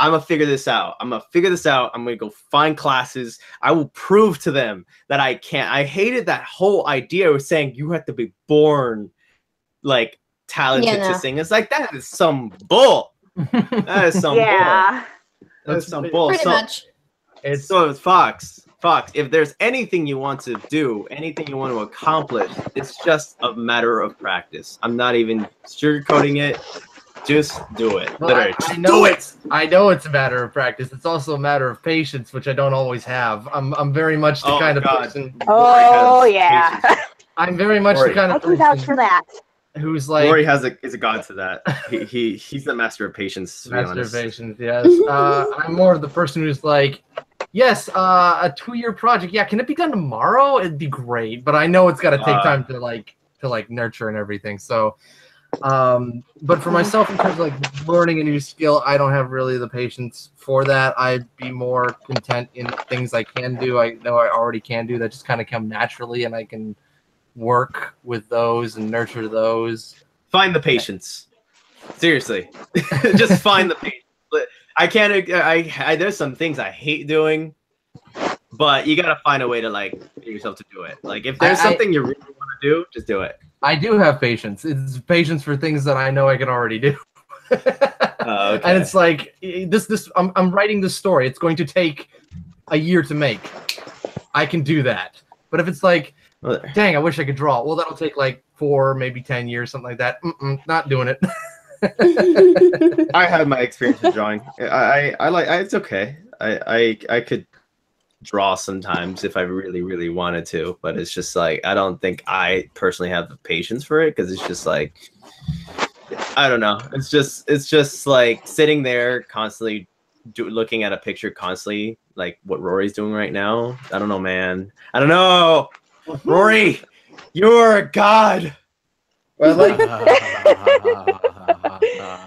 I'm gonna figure this out. I'm gonna go find classes. I will prove to them that I can't. I hated that whole idea of saying you have to be born like talented to sing. It's like that is some bull. That is some bull. That is some bull. Pretty much. So Fox, if there's anything you want to do, anything you want to accomplish, it's just a matter of practice. I'm not even sugarcoating it. Just do it. Well, I know it's a matter of practice. It's also a matter of patience, which I don't always have. I'm very much the kind of person. Oh yeah. I'm very much the kind of person. I can vouch for that. Who's like Rory is a god to that. He's the master of patience. To master of patience, yes. I'm more of the person who's like, yes, a 2-year project. Yeah, can it be done tomorrow? It'd be great, but I know it's got to take time to nurture and everything. So, but for myself, in terms of like learning a new skill, I don't have really the patience for that. I'd be more content in things I can do. I know I already can do that, just kind of come naturally, and I can work with those and nurture those. Find the patience. Seriously, just find the patience. I can't. I there's some things I hate doing, but you gotta find a way to like get yourself to do it. Like if there's something you really want to do, just do it. I do have patience. It's patience for things that I know I can already do. Okay. And it's like I'm writing this story. It's going to take a year to make. I can do that. But if it's like, dang, I wish I could draw. Well, that'll take like 4, maybe 10 years, something like that. Not doing it. I had my experience with drawing. It's okay. I could draw sometimes if I really, really wanted to, but it's just like I don't think I personally have the patience for it because it's just like I don't know. It's just like sitting there constantly looking at a picture constantly, like what Rory's doing right now. I don't know, man. I don't know. Rory, you're a god. Well, like,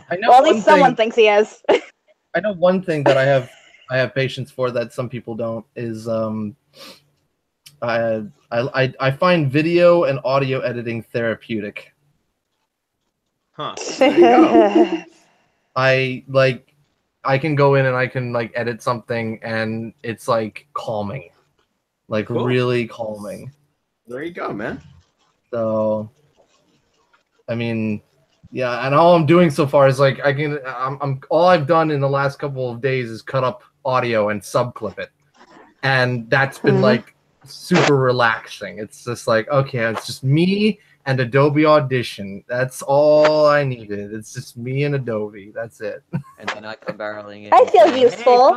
I know at least someone thinks he is. I know one thing that I have patience for that some people don't is I find video and audio editing therapeutic. Huh. There you go. I can go in and I can like edit something and it's like calming. Like cool. Really calming. There you go, man. So I mean, yeah, and all I'm doing so far is like I'm all I've done in the last couple of days is cut up audio and subclip it. And that's been like super relaxing. It's just like, okay, it's just me and Adobe Audition. That's all I needed. It's just me and Adobe. That's it. And then I come barreling in. I feel useful.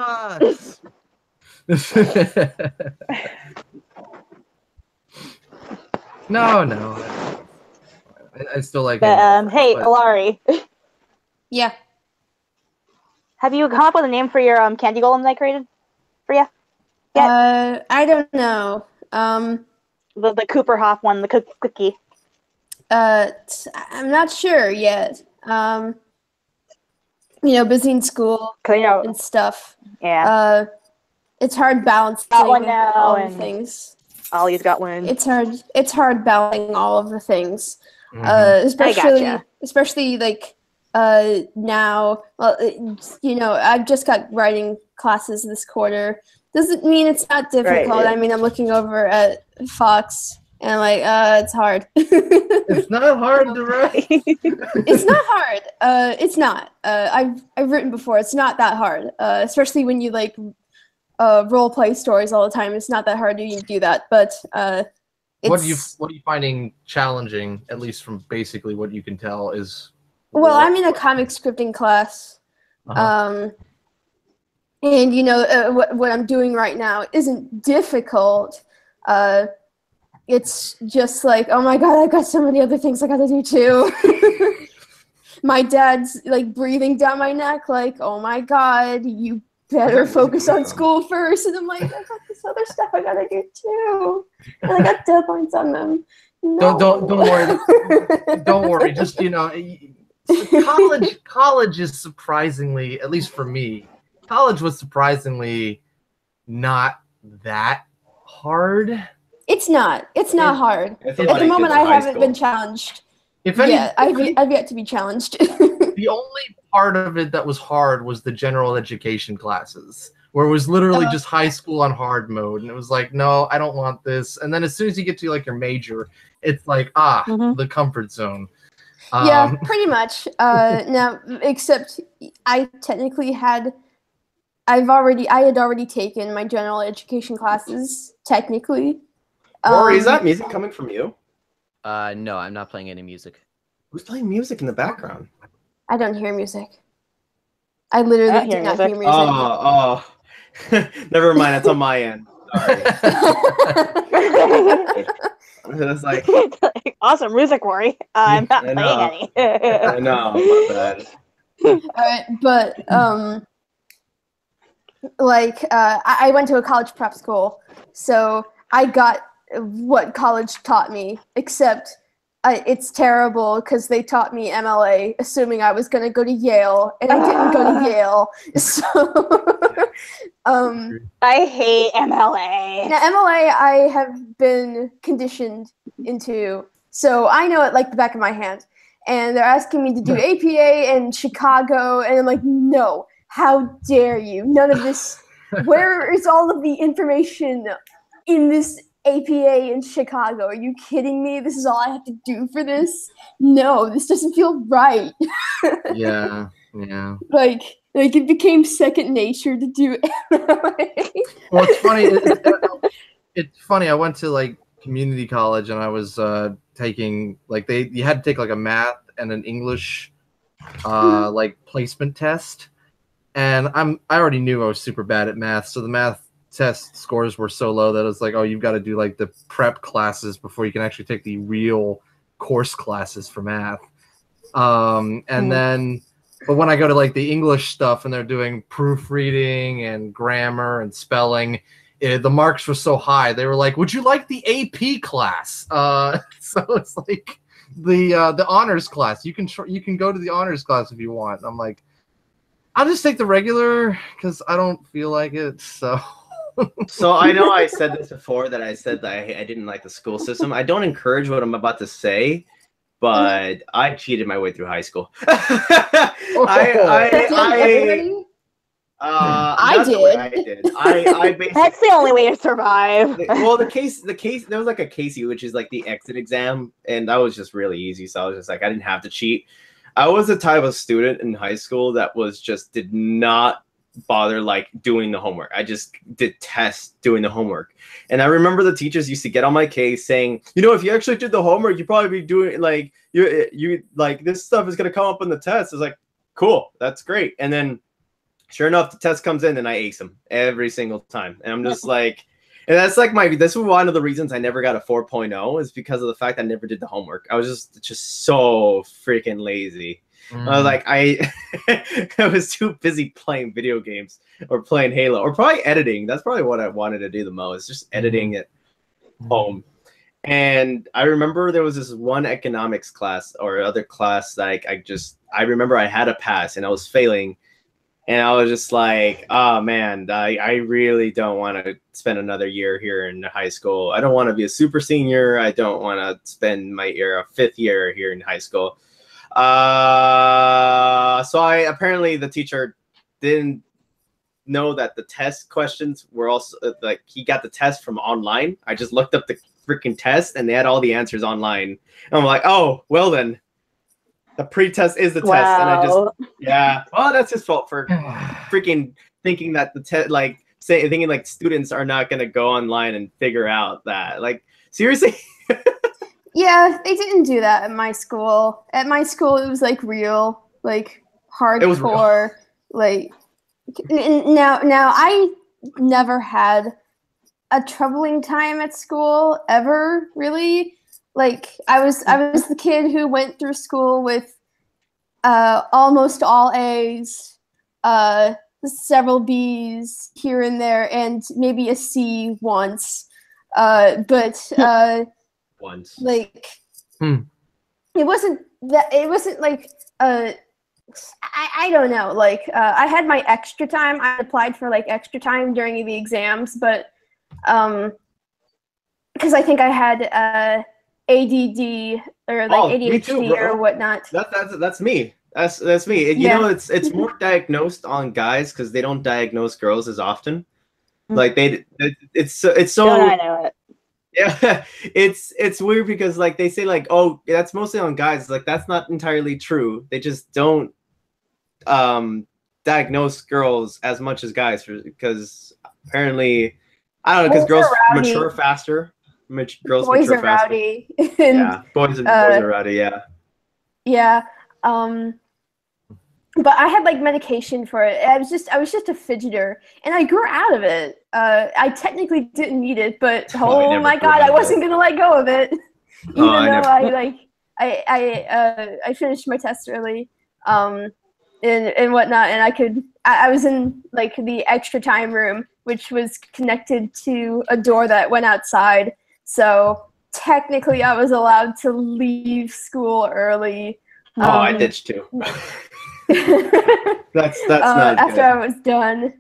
No. I still like it. But, hey, Alari. Yeah. Have you come up with a name for your candy golem that I created for you? Yeah. I don't know. The Cooper Hoff one, the cookie. I'm not sure yet. Busy in school and stuff. Yeah. It's hard balancing all the things. Ollie's got one. It's hard balancing all of the things. Especially like now. Well, I've just got writing classes this quarter. Doesn't mean it's not difficult. Right. I mean, I'm looking over at Fox and I'm like, it's hard. It's not hard to write. It's not hard. It's not. I've written before. It's not that hard. Especially when you like role play stories all the time. It's not that hard to even do that. But what are you finding challenging? At least from basically what you can tell is. Well, I'm in a comic scripting class. And what I'm doing right now isn't difficult. It's just like, oh my god, I've got so many other things I gotta do too. my dad's like breathing down my neck, like, "Oh my God, you better focus on school first." And I'm like, "I got this other stuff I gotta do too, and I got deadlines on them." No. Don't worry. Don't worry. Just college is surprisingly, at least for me, college was surprisingly not that hard. It's not. It's not hard. It's At the moment, I haven't been challenged. I've yet to be challenged. The only part of it that was hard was the general education classes, where it was literally just high school on hard mode, and it was like, no, I don't want this. And then as soon as you get to like your major, it's like the comfort zone. Yeah, pretty much. Now, except I technically had already taken my general education classes, technically. Rory, is that music coming from you? No, I'm not playing any music. Who's playing music in the background? I don't hear music. I literally do not hear music. Oh. Never mind, it's on my end. Sorry. It's like awesome music, Rory. I'm not playing any. I know, my bad. Alright, but I went to a college prep school, so I got what college taught me, except it's terrible because they taught me MLA, assuming I was going to go to Yale, and I didn't go to Yale. So, I hate MLA. Now, MLA I have been conditioned into, so I know it like the back of my hand. And they're asking me to do APA in Chicago, and I'm like, no, how dare you? None of this. Where is all of the information in this APA in Chicago? Are you kidding me? This is all I have to do for this? No, this doesn't feel right. Yeah. Like it became second nature to do MLA. Well, it's funny. It's funny. I went to like community college, and I was taking like you had to take like a math and an English like placement test, and I already knew I was super bad at math, so the math test scores were so low that it was like, oh, you've got to do like the prep classes before you can actually take the real course classes for math. And then, but when I go to like the English stuff and they're doing proofreading and grammar and spelling, the marks were so high. They were like, would you like the AP class? So it's like the honors class. You can go to the honors class if you want. And I'm like, I'll just take the regular because I don't feel like it. So I know I said this before, that I said that I didn't like the school system. I don't encourage what I'm about to say, but I cheated my way through high school. I did. I basically, that's the only way to survive. Well, the case there was like a Casey, which is like the exit exam, and that was just really easy. So I was just like, I didn't have to cheat. I was the type of student in high school that did not bother like doing the homework. I just detest doing the homework. And I remember the teachers used to get on my case saying, if you actually did the homework, you'd probably be doing like you like this stuff is gonna come up in the test. It's like, cool, that's great. And then sure enough, the test comes in and I ace them every single time. And I'm just like, and that's like this was one of the reasons I never got a 4.0 is because of the fact I never did the homework. I was just so freaking lazy. I was like, I was too busy playing video games or playing Halo or probably editing. That's probably what I wanted to do the most, just editing at home. And I remember there was this one economics class or other class that I remember I had a pass and I was failing. And I was just like, oh man, I really don't want to spend another year here in high school. I don't want to be a super senior. I don't want to spend my fifth year here in high school. So apparently the teacher didn't know that the test questions were also like, he got the test from online. I just looked up the freaking test and they had all the answers online. And I'm like, oh, well then the pre-test is the test. And I just, well, that's his fault for freaking thinking that the test, thinking like students are not going to go online and figure out that, like, seriously. Yeah, they didn't do that at my school. At my school, it was like real, like hardcore. It was real. Like now, I never had a troubling time at school ever, really. Like I was the kid who went through school with almost all A's, several B's here and there, and maybe a C once. But Once. like it wasn't that. It wasn't like I don't know. Like I had my extra time. I applied for like extra time during the exams, but because I think I had ADD or like ADHD me too, bro. or whatnot. That's me. That's me. You know, it's more diagnosed on guys because they don't diagnose girls as often. Like it's so Don't I know it? yeah, it's weird because like they say like, oh, that's mostly on guys. Like that's not entirely true. They just don't diagnose girls as much as guys because apparently I don't know because girls mature faster. Girls boys mature are faster. rowdy. Yeah, boys are rowdy. Yeah. Yeah. But I had like medication for it. I was just a fidgeter, and I grew out of it. I technically didn't need it, but oh my god, I wasn't gonna let go of it, even though I finished my test early, and whatnot, and I was in like the extra time room, which was connected to a door that went outside. So technically, I was allowed to leave school early. I ditched too. that's not after good. I was done.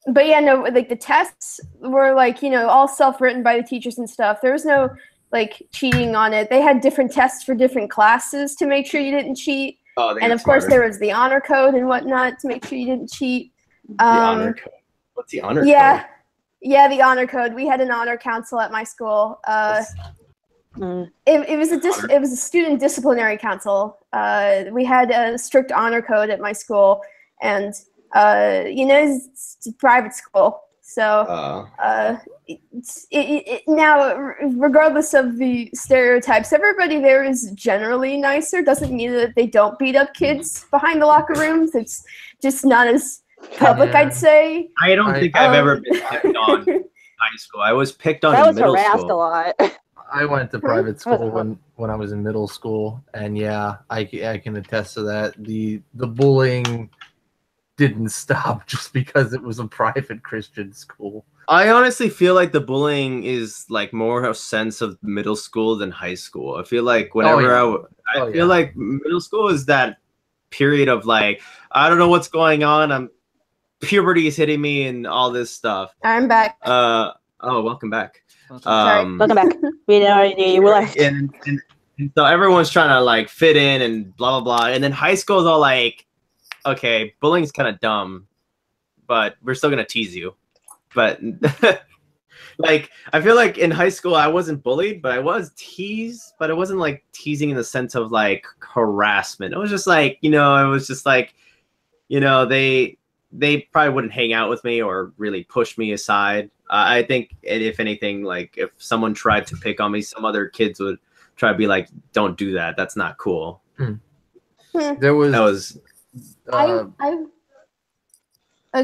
But yeah, no, like the tests were like, all self-written by the teachers and stuff. There was no like cheating on it. They had different tests for different classes to make sure you didn't cheat. And of course there was the honor code and whatnot to make sure you didn't cheat. The honor code. What's the honor code? Yeah, the honor code. We had an honor council at my school. It was a student disciplinary council. We had a strict honor code at my school, and it's a private school, so now regardless of the stereotypes, everybody there is generally nicer. Doesn't mean that they don't beat up kids behind the locker rooms. It's just not as public, I'd say. I don't think I've ever been picked on in high school. I was picked on in middle harassed school. a lot. I went to private school when I was in middle school, and yeah, I can attest to that. The bullying didn't stop just because it was a private Christian school. I honestly feel like the bullying is like more a sense of middle school than high school. I feel like whenever I feel like middle school is that period of like, I don't know what's going on. Puberty is hitting me and all this stuff. I'm back. Welcome back. Welcome back. We know you were left. And so everyone's trying to like fit in and blah blah blah. And then high school is all like, okay, bullying's kind of dumb, but we're still gonna tease you. But like, I feel like in high school I wasn't bullied, but I was teased. But it wasn't like teasing in the sense of like harassment. It was just like, they probably wouldn't hang out with me or really push me aside. I think if anything, like if someone tried to pick on me, some other kids would try to be like, "Don't do that. That's not cool." There was.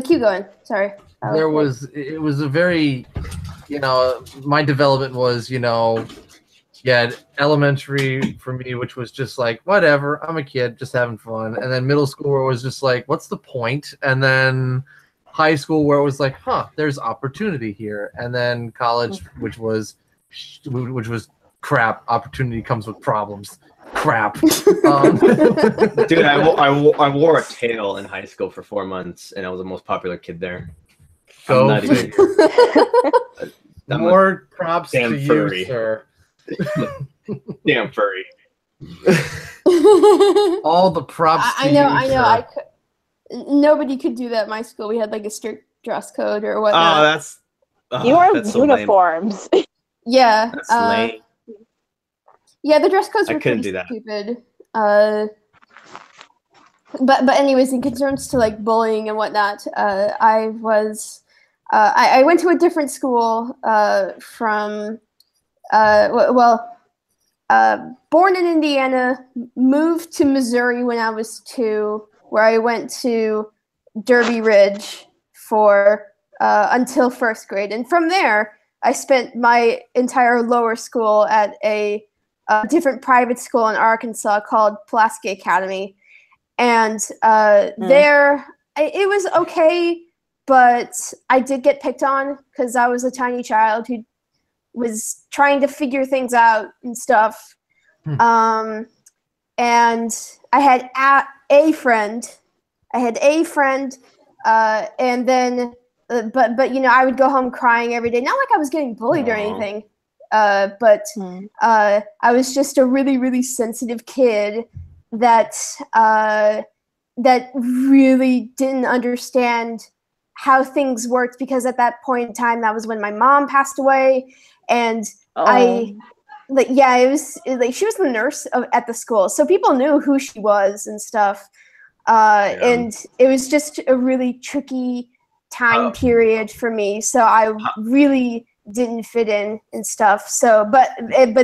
Keep going. Sorry. It was a very, my development was, elementary for me, which was just like, whatever, I'm a kid, just having fun. And then middle school where it was just like, what's the point? And then high school where it was like, there's opportunity here. And then college, which was crap. Opportunity comes with problems. Crap. Dude, I wore a tail in high school for 4 months, and I was the most popular kid there. More props to furry. you, sir. Damn furry. All the props to you, I know. Nobody could do that at my school. We had like a strict dress code or whatnot. You wore uniforms. Yeah. That's lame. Yeah, the dress codes were pretty stupid. But anyways, in concerns to like bullying and whatnot, I went to a different school from born in Indiana, moved to Missouri when I was 2, where I went to Derby Ridge for until 1st grade, and from there I spent my entire lower school at a a different private school in Arkansas called Pulaski Academy, and there it was okay, but I did get picked on because I was a tiny child who was trying to figure things out and stuff. And I had a friend. And then, but you know, I would go home crying every day. Not like I was getting bullied or anything, but I was just a really, really sensitive kid that that really didn't understand how things worked, because at that point in time, that was when my mom passed away, and it was like she was the nurse at the school, so people knew who she was and stuff. And it was just a really tricky time period for me, so I really didn't fit in and stuff. So, but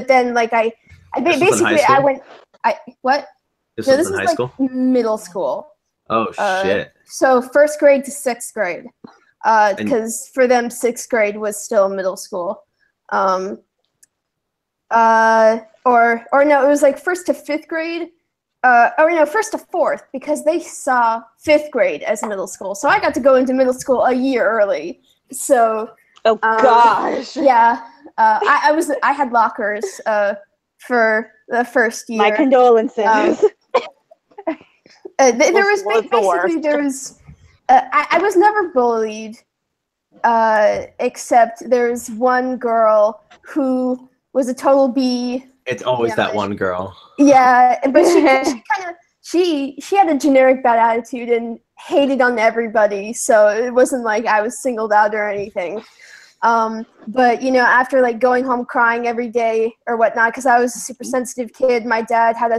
then like I basically I went what? This No, was this in was high like school? middle school. Oh shit! So 1st grade to 6th grade, because for them 6th grade was still middle school. Or no, it was like 1st to 5th grade. Or no, 1st to 4th, because they saw 5th grade as middle school. So I got to go into middle school a year early. So gosh, yeah, I had lockers for the first year. My condolences. There was basically there was I was never bullied, except there's one girl who was a total B. It's always that one girl. Yeah, but she had a generic bad attitude and hated on everybody, so it wasn't like I was singled out or anything. But you know, after like going home crying every day or whatnot, because I was a super sensitive kid, my dad had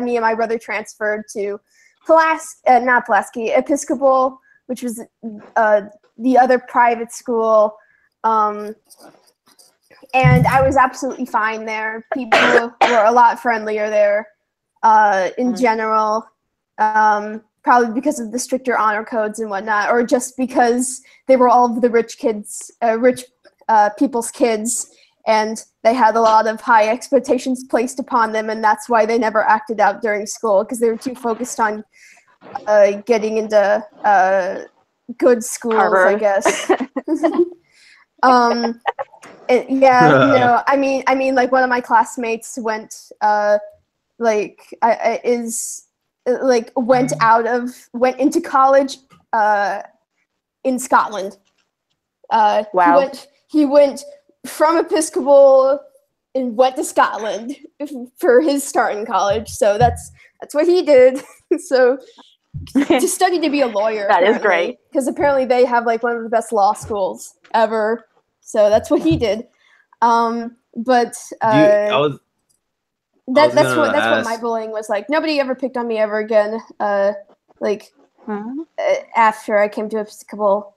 me and my brother transferred to not Pulaski, Episcopal, which was the other private school. And I was absolutely fine there. People were a lot friendlier there in general, probably because of the stricter honor codes and whatnot, or just because they were all of the rich people's kids, and they had a lot of high expectations placed upon them, and that's why they never acted out during school, because they were too focused on getting into good schools, Harvard. I guess. No, I mean, like one of my classmates went, went into college, in Scotland. Wow. He went from Episcopal and went to Scotland for his start in college. So that's what he did. So to study to be a lawyer. That is great. Because apparently they have like one of the best law schools ever. So that's what he did. That's what my bullying was like. Nobody ever picked on me ever again. After I came to Episcopal.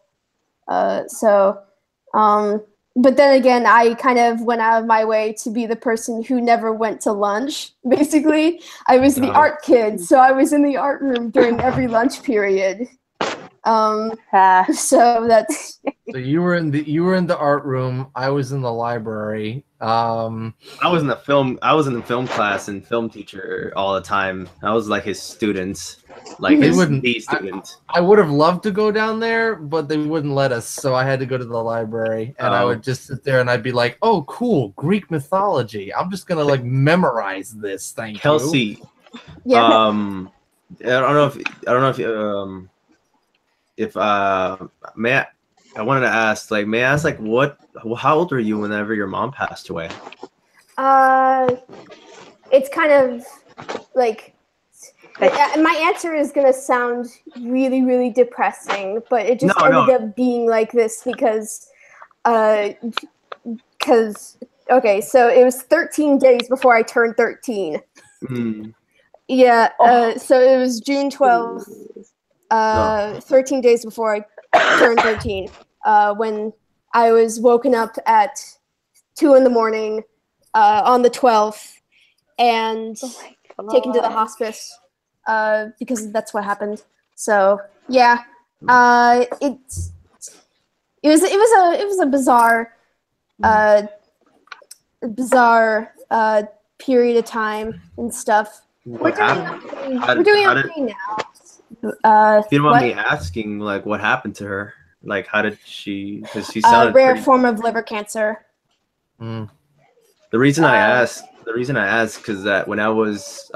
But then again, I kind of went out of my way to be the person who never went to lunch. Basically, I was the art kid, so I was in the art room during every lunch period. So that's. So you were in the art room. I was in the library. I was in the film class and film teacher all the time. I was like his students, like the student. I would have loved to go down there, but they wouldn't let us, so I had to go to the library, and I would just sit there and I'd be like, "Oh, cool, Greek mythology. I'm just gonna like memorize this." Thank Kelsey, you. Yeah. I don't know if I wanted to ask, like, may I ask, like, how old were you whenever your mom passed away? It's kind of like, my answer is gonna sound really, really depressing, but it just ended up being like this because okay, so it was 13 days before I turned 13. Yeah, so it was June 12th, 13 days before I turned 13, when I was woken up at 2 in the morning on the 12th and taken to the hospice because that's what happened. So yeah, it was a bizarre period of time and stuff. What happened? We're doing okay now. If you don't mind what? me asking, like, what happened to her? Like, how did she? Because she sounded rare pretty... form of liver cancer. The reason I asked, because that when I was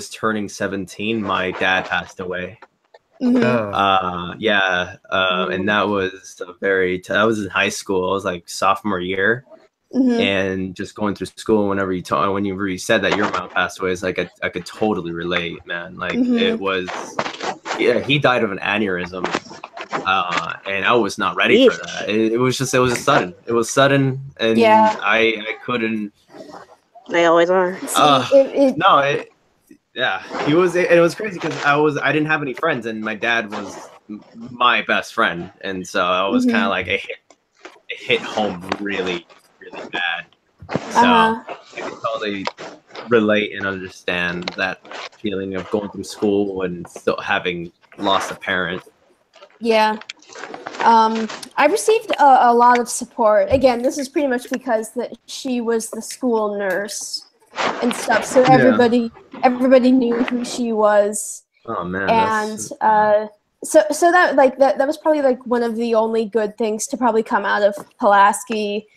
turning 17, my dad passed away. And that was that was in high school. I was like sophomore year, and just going through school. Whenever you said that your mom passed away, it's like I could totally relate, man. Like it was, yeah, he died of an aneurysm, and I was not ready for that. It was sudden. It was sudden, and I couldn't. They always are. Yeah, he was, and it was crazy because I didn't have any friends, and my dad was my best friend, and so I was kind of like it hit home really, really bad. So I can totally relate and understand that feeling of going through school and still having lost a parent. Yeah. I received a lot of support. Again, this is pretty much because that she was the school nurse and stuff, so everybody knew who she was. Oh man. And so that was probably like one of the only good things to probably come out of Pulaski,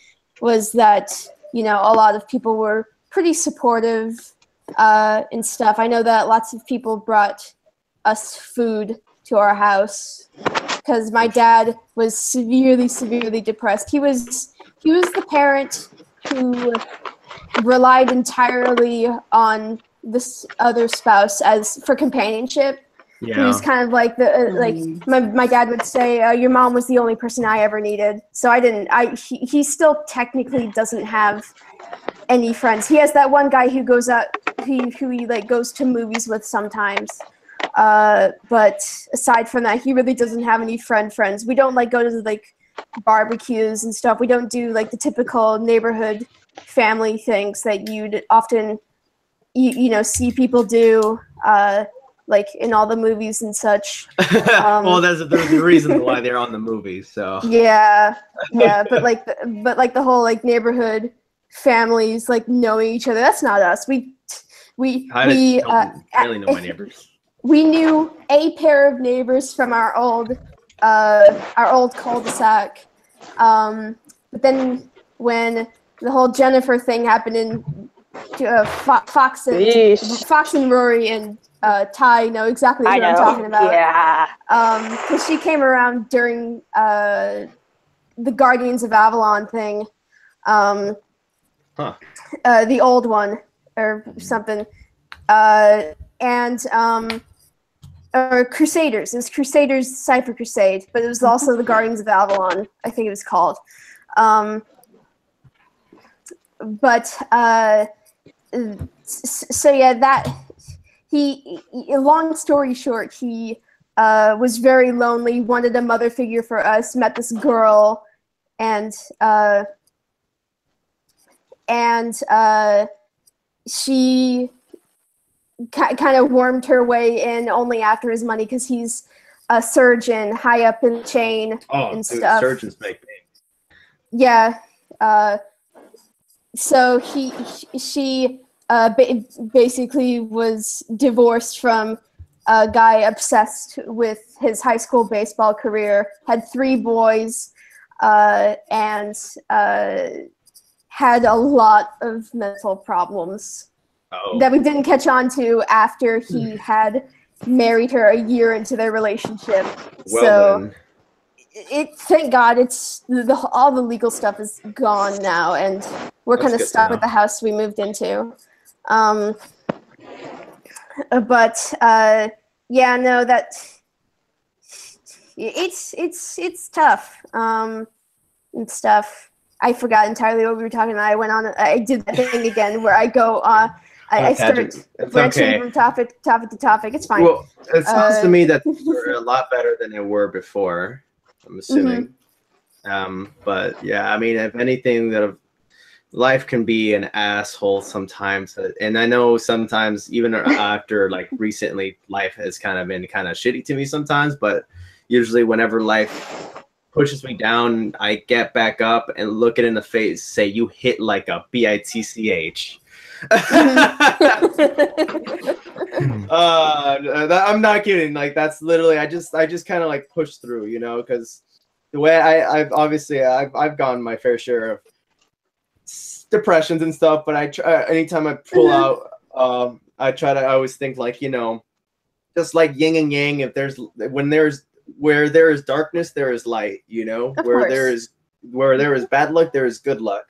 was that, you know, a lot of people were pretty supportive and stuff. I know that lots of people brought us food to our house because my dad was severely depressed. He was the parent who relied entirely on this other spouse for companionship. Yeah. He was kind of like my dad would say, your mom was the only person I ever needed. So he still technically doesn't have any friends. He has that one guy who goes out, who he like goes to movies with sometimes. But aside from that, he really doesn't have any friends. We don't like go to like barbecues and stuff. We don't do like the typical neighborhood family things that you'd often see people do like in all the movies and such. Well, there's a reason why they're on the movies, so yeah, but the whole like neighborhood families like knowing each other, that's not us. We really know my neighbors. We knew a pair of neighbors from our old cul-de-sac, but then when the whole Jennifer thing happened in Fox and Rory and Ty know exactly what I'm talking about. Yeah. Because she came around during the Guardians of Avalon thing, the old one or something, or Crusaders. It was Crusaders Cypher Crusade, but it was also the Guardians of Avalon, I think it was called. So yeah, that long story short, he was very lonely, wanted a mother figure for us, met this girl, and she kind of wormed her way in only after his money, because he's a surgeon high up in the chain and stuff. Surgeons make names. Yeah. So she basically was divorced from a guy obsessed with his high school baseball career, had 3 boys, and had a lot of mental problems that we didn't catch on to after he had married her a year into their relationship. Well, Thank God all the legal stuff is gone now, and we're kind of stuck with the house we moved into. Yeah, no, that it's tough and stuff. I forgot entirely what we were talking about. I did that thing again where I go I start branching from topic to topic. It's fine. Well, it sounds to me that we're a lot better than they were before, I'm assuming. But yeah, I mean, if anything, that life can be an asshole sometimes, and I know sometimes even after like recently, life has been kind of shitty to me sometimes. But usually, whenever life pushes me down, I get back up and look it in the face, say, "You hit like a bitch." I'm not kidding. Like that's literally I just kind of like push through, you know, because the way I've obviously I've gone my fair share of depressions and stuff, but I try anytime I pull out, I always think like, you know, just like yin and yang. If where there is darkness, there is light. You know, Of where course. there is bad luck, there is good luck.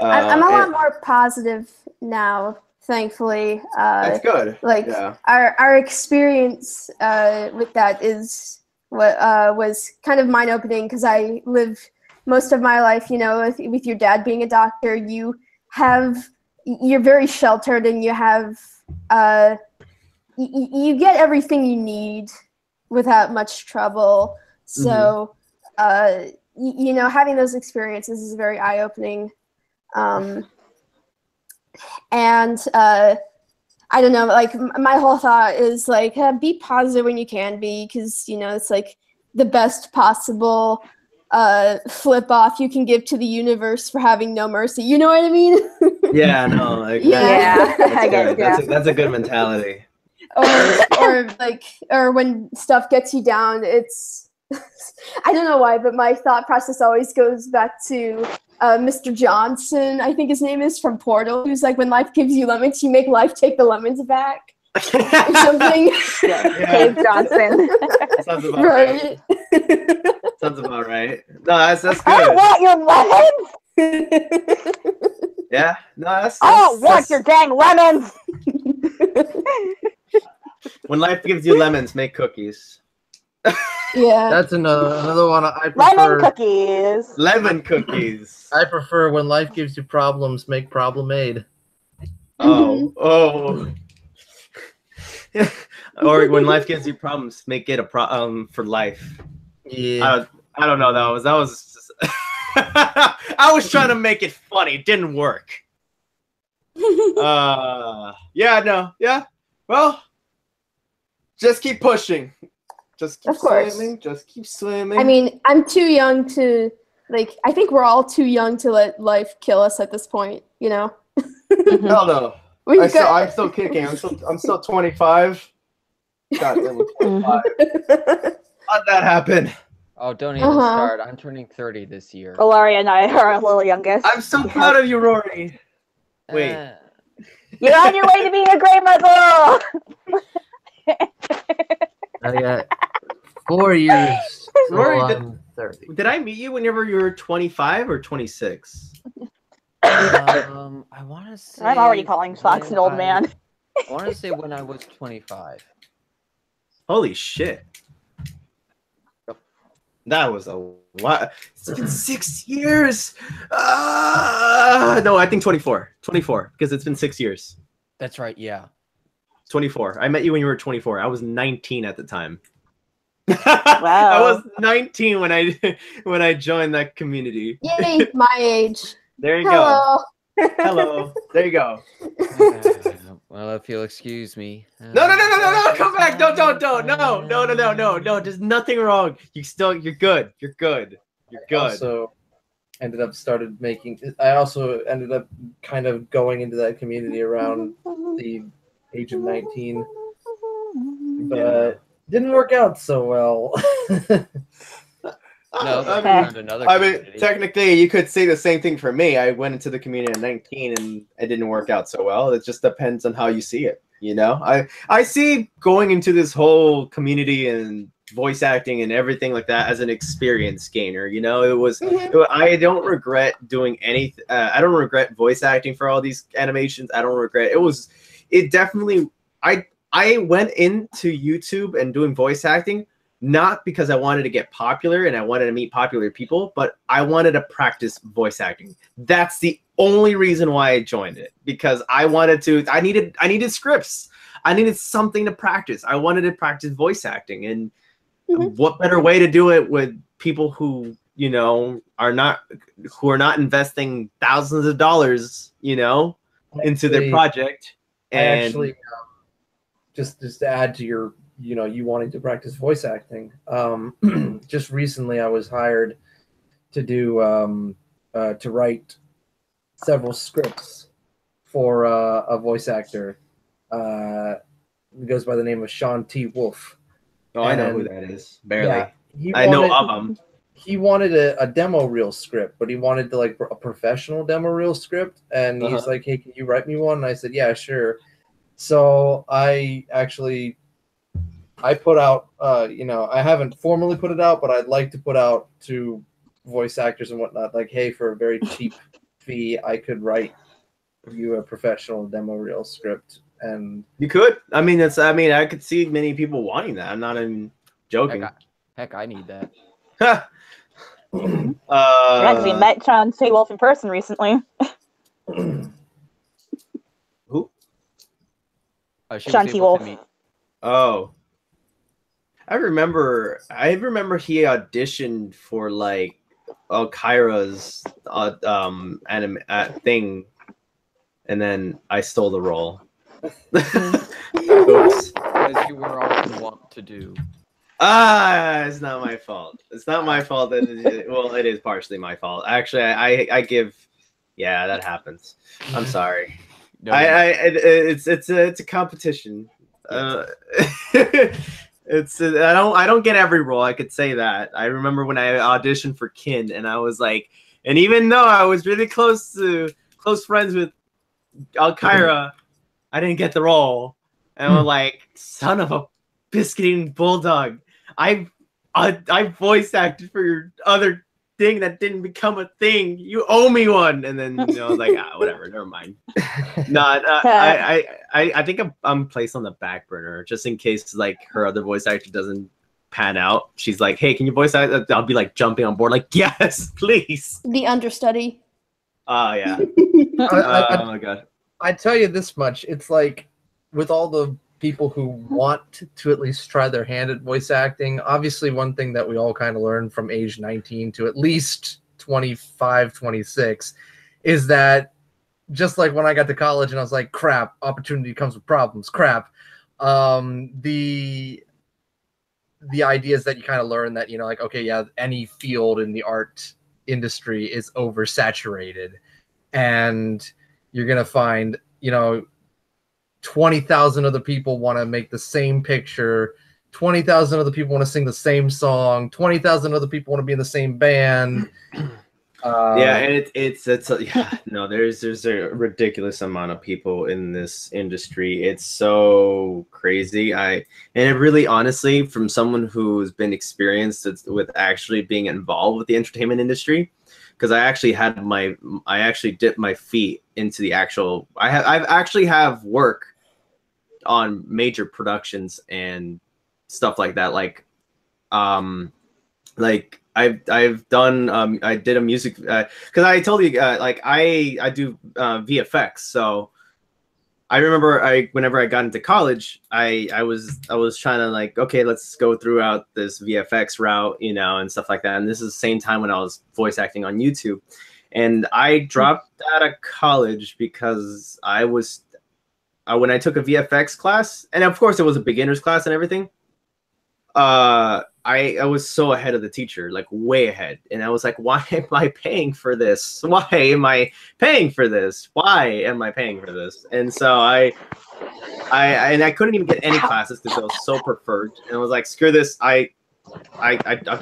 I'm a lot more positive now, thankfully. That's good. Like yeah. our experience with that is what was kind of mind opening, because I lived most of my life, you know, with your dad being a doctor. You're very sheltered, and you have you get everything you need without much trouble. So you know, having those experiences is very eye opening. And I don't know, like my whole thought is like, be positive when you can be, because, you know, it's like the best possible flip off you can give to the universe for having no mercy. You know what I mean? Yeah, no, like, Yeah, I that's guess, good. That's a good mentality. or when stuff gets you down, it's I don't know why, but my thought process always goes back to Mr. Johnson, I think his name is, from Portal, who's like, when life gives you lemons, you make life take the lemons back. Or something. Dave Johnson. Sounds about right. Sounds about right. No, that's good. I don't want your lemons. Yeah, no, that's I don't want your dang lemons. When life gives you lemons, make cookies. Yeah, That's another one I prefer. Lemon cookies. Lemon cookies. I prefer when life gives you problems, make problem-aid. Oh. Or when life gives you problems, make it a problem for life. Yeah. I don't know. That was just I was trying to make it funny. It didn't work. Yeah, no. Yeah. Well, just keep pushing. Just keep swimming. Just keep swimming. I mean, I'm too young to, like, I think we're all too young to let life kill us at this point, you know? Hell no. I'm still kicking. I'm still 25. God damn, I'm 25. How'd that happen? Oh, don't even start. I'm turning 30 this year. Valeria and I are a little youngest. I'm so proud of you, Rory. Wait. You're on your way to being a great muzzle! I got 4 years. Rory, I'm 30. Did I meet you whenever you were 25 or 26? I want to say. I'm already calling Fox an old man. I want to say when I was 25. Holy shit. That was a lot. It's been 6 years. No, I think 24. 24, because it's been 6 years. That's right, yeah. 24. I met you when you were 24. I was 19 at the time. Wow. I was 19 when I joined that community. Yay, my age. There you Hello. go. Hello. There you go. Well, if you'll excuse me. No, come back. Don't. No. There's nothing wrong. You're good. You're good. I also ended up kind of going into that community around the age of 19, but didn't work out so well. No, I mean, technically, you could say the same thing for me. I went into the community at 19, and it didn't work out so well. It just depends on how you see it. You know, I see going into this whole community and voice acting and everything like that as an experience gainer. You know, I don't regret doing anything. I don't regret voice acting for all these animations. I don't regret it definitely. I went into YouTube and doing voice acting not because I wanted to get popular and I wanted to meet popular people, but I wanted to practice voice acting. That's the only reason why I joined it, because I needed scripts. I needed something to practice. I wanted to practice voice acting, and what better way to do it with people who, you know, are not investing thousands of dollars, you know, into their project. And actually, just to add to your, you know, you wanting to practice voice acting. Just recently, I was hired to do to write several scripts for a voice actor. He goes by the name of Sean T. Wolf. Oh, I know who that is. Barely. Yeah, I know of him. He wanted a demo reel script, but he wanted to like a professional demo reel script, and he's like, "Hey, can you write me one?" And I said, "Yeah, sure." So I put out, I haven't formally put it out, but I'd like to put out to voice actors and whatnot, like, hey, for a very cheap fee, I could write you a professional demo reel script. And you could. I mean, I could see many people wanting that. I'm not even joking. Heck, I need that. Yeah, because we met TheTigerwolf in person recently. Who? Sean T. Wolf. Oh, I remember he auditioned for like Kyra's anime thing, and then I stole the role. Oops. As you were often wont to do. It's not my fault. It's not my fault. Well, it is partially my fault. Actually, I give. Yeah, that happens. I'm sorry. No, it's a competition. It's I don't get every role. I could say that. I remember when I auditioned for Kin, and I was like, and even though I was really close friends with Kyra, I didn't get the role, and I'm like, son of a biscuit-eating bulldog. I voice acted for your other thing that didn't become a thing. You owe me one. And then I was like, whatever, never mind. I think I'm placed on the back burner just in case like her other voice actor doesn't pan out. She's like, hey, can you voice act? I'll be like jumping on board, like, yes, please. The understudy. Oh yeah. Oh my god. I tell you this much, it's like with all the people who want to at least try their hand at voice acting, obviously one thing that we all kind of learned from age 19 to at least 25, 26 is that just like when I got to college and I was like, crap, opportunity comes with problems, crap. The ideas that you kind of learn that, like, okay, yeah, any field in the art industry is oversaturated, and you're going to find, 20,000 other people want to make the same picture, 20,000 other people want to sing the same song, 20,000 other people want to be in the same band. Yeah, and there's a ridiculous amount of people in this industry. It's so crazy. And it really, honestly, from someone who's been experienced with actually being involved with the entertainment industry, because I actually dipped my feet into the actual. I've actually have work on major productions and stuff like that. Like I've done. I did a music because I told you like I do VFX. So I remember whenever I got into college, I was trying to like, okay, let's go throughout this VFX route, and stuff like that. And this is the same time when I was voice acting on YouTube, and I dropped out of college because when I took a VFX class, and of course it was a beginner's class and everything. I was so ahead of the teacher, like way ahead. And I was like, why am I paying for this? Why am I paying for this? Why am I paying for this? And so I couldn't even get any classes because I was so preferred. And I was like, screw this. I'm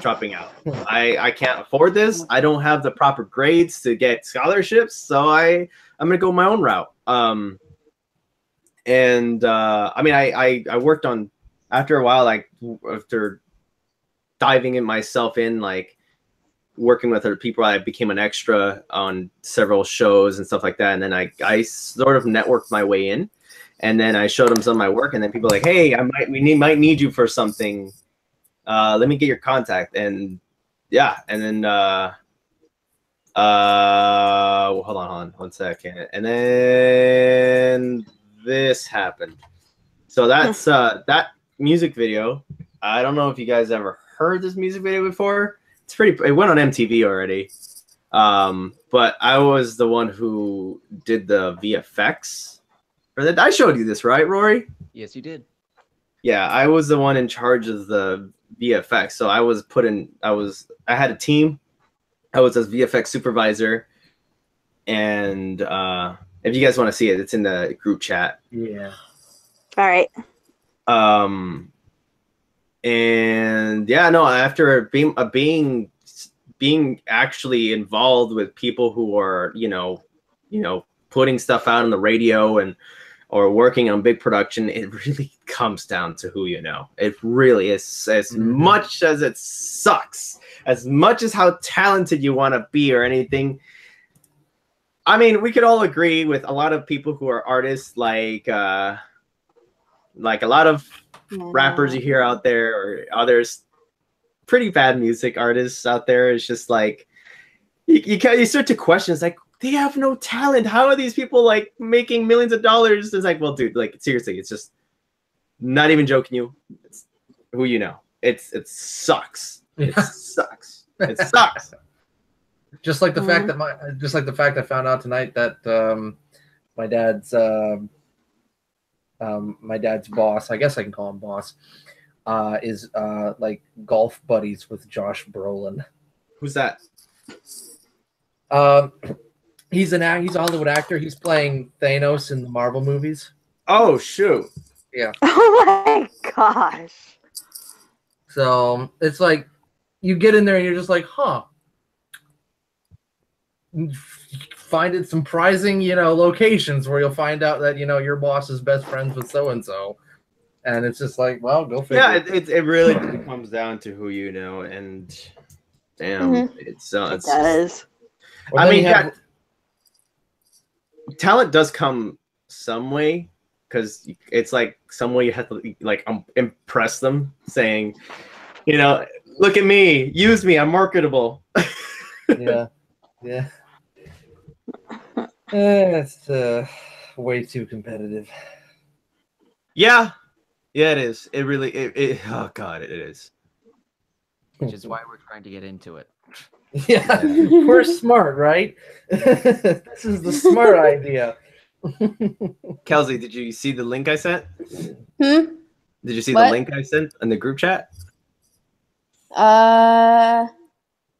dropping out. I can't afford this. I don't have the proper grades to get scholarships. So I'm going to go my own route. I worked on, after a while, like after diving in myself in, like working with other people, I became an extra on several shows and stuff like that. And then I sort of networked my way in, and then I showed them some of my work, and then people were like, hey, might need you for something. Let me get your contact. And yeah, and then hold on 1 second. And then this happened. So that's that music video. I don't know if you guys ever heard this music video before. It went on MTV already. But I was the one who did the VFX for that. I showed you this, right, Rory? Yes, you did. Yeah, I was the one in charge of the VFX. So I had a team. I was a VFX supervisor, and If you guys want to see it, it's in the group chat. Yeah. All right. And yeah, no, after being actually involved with people who are, putting stuff out on the radio or working on big production, it really comes down to who you know. It really is, as much as it sucks, as much as how talented you want to be or anything. I mean, we could all agree with a lot of people who are artists, like a lot of rappers you hear out there, or others pretty bad music artists out there. It's just like you start to question. It's like, they have no talent. How are these people like making millions of dollars? It's like, well, dude, like seriously, it's just not even joking you. It's who you know. It sucks. It sucks. It sucks. Just like the fact that I found out tonight that my dad's boss, I guess I can call him boss, is like golf buddies with Josh Brolin. Who's that? He's a Hollywood actor. He's playing Thanos in the Marvel movies. Oh shoot! Yeah. Oh my gosh. So it's like you get in there and you're just like, huh. Find it surprising, locations where you'll find out that your boss is best friends with so and so, and it's just like, well, go figure. Yeah, it really comes down to who you know, and damn, it does. I mean, talent does come some way, because it's like some way you have to like impress them, saying, look at me, use me, I'm marketable. Yeah. It's way too competitive. Yeah, it is. It really, oh god, it is. Which is why we're trying to get into it. Yeah, we're smart, right? This is the smart idea. Kelsey, did you see the link I sent? Did you see the link I sent in the group chat?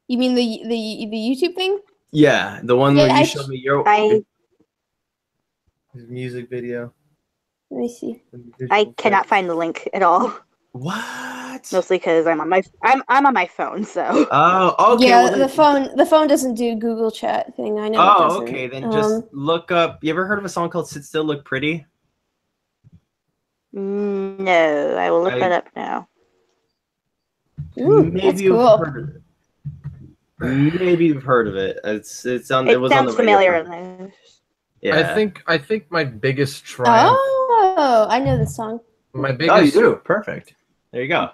You mean the YouTube thing? Yeah, the one where you showed me your music video. Let me see. I cannot find the link at all. What? Mostly because I'm on my phone, so. Oh, okay. Yeah, well, the phone doesn't do Google Chat thing. I know. Oh, okay. Then just look up. You ever heard of a song called "Sit Still, Look Pretty"? No, I will look that up now. Ooh, maybe you've heard of it. Maybe you've heard of it. It was on the familiar. Yeah. I think my biggest triumph. Oh, I know the song. My biggest. Oh, you do. Perfect. There you go.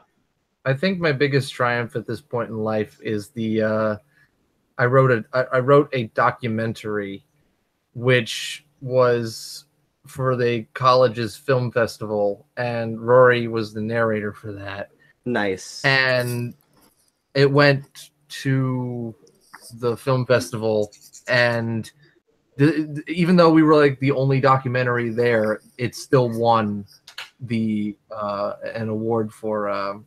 I think my biggest triumph at this point in life is I wrote a documentary, which was for the college's film festival, and Rory was the narrator for that. Nice. And it went to the film festival, and even though we were like the only documentary there, it still won an award for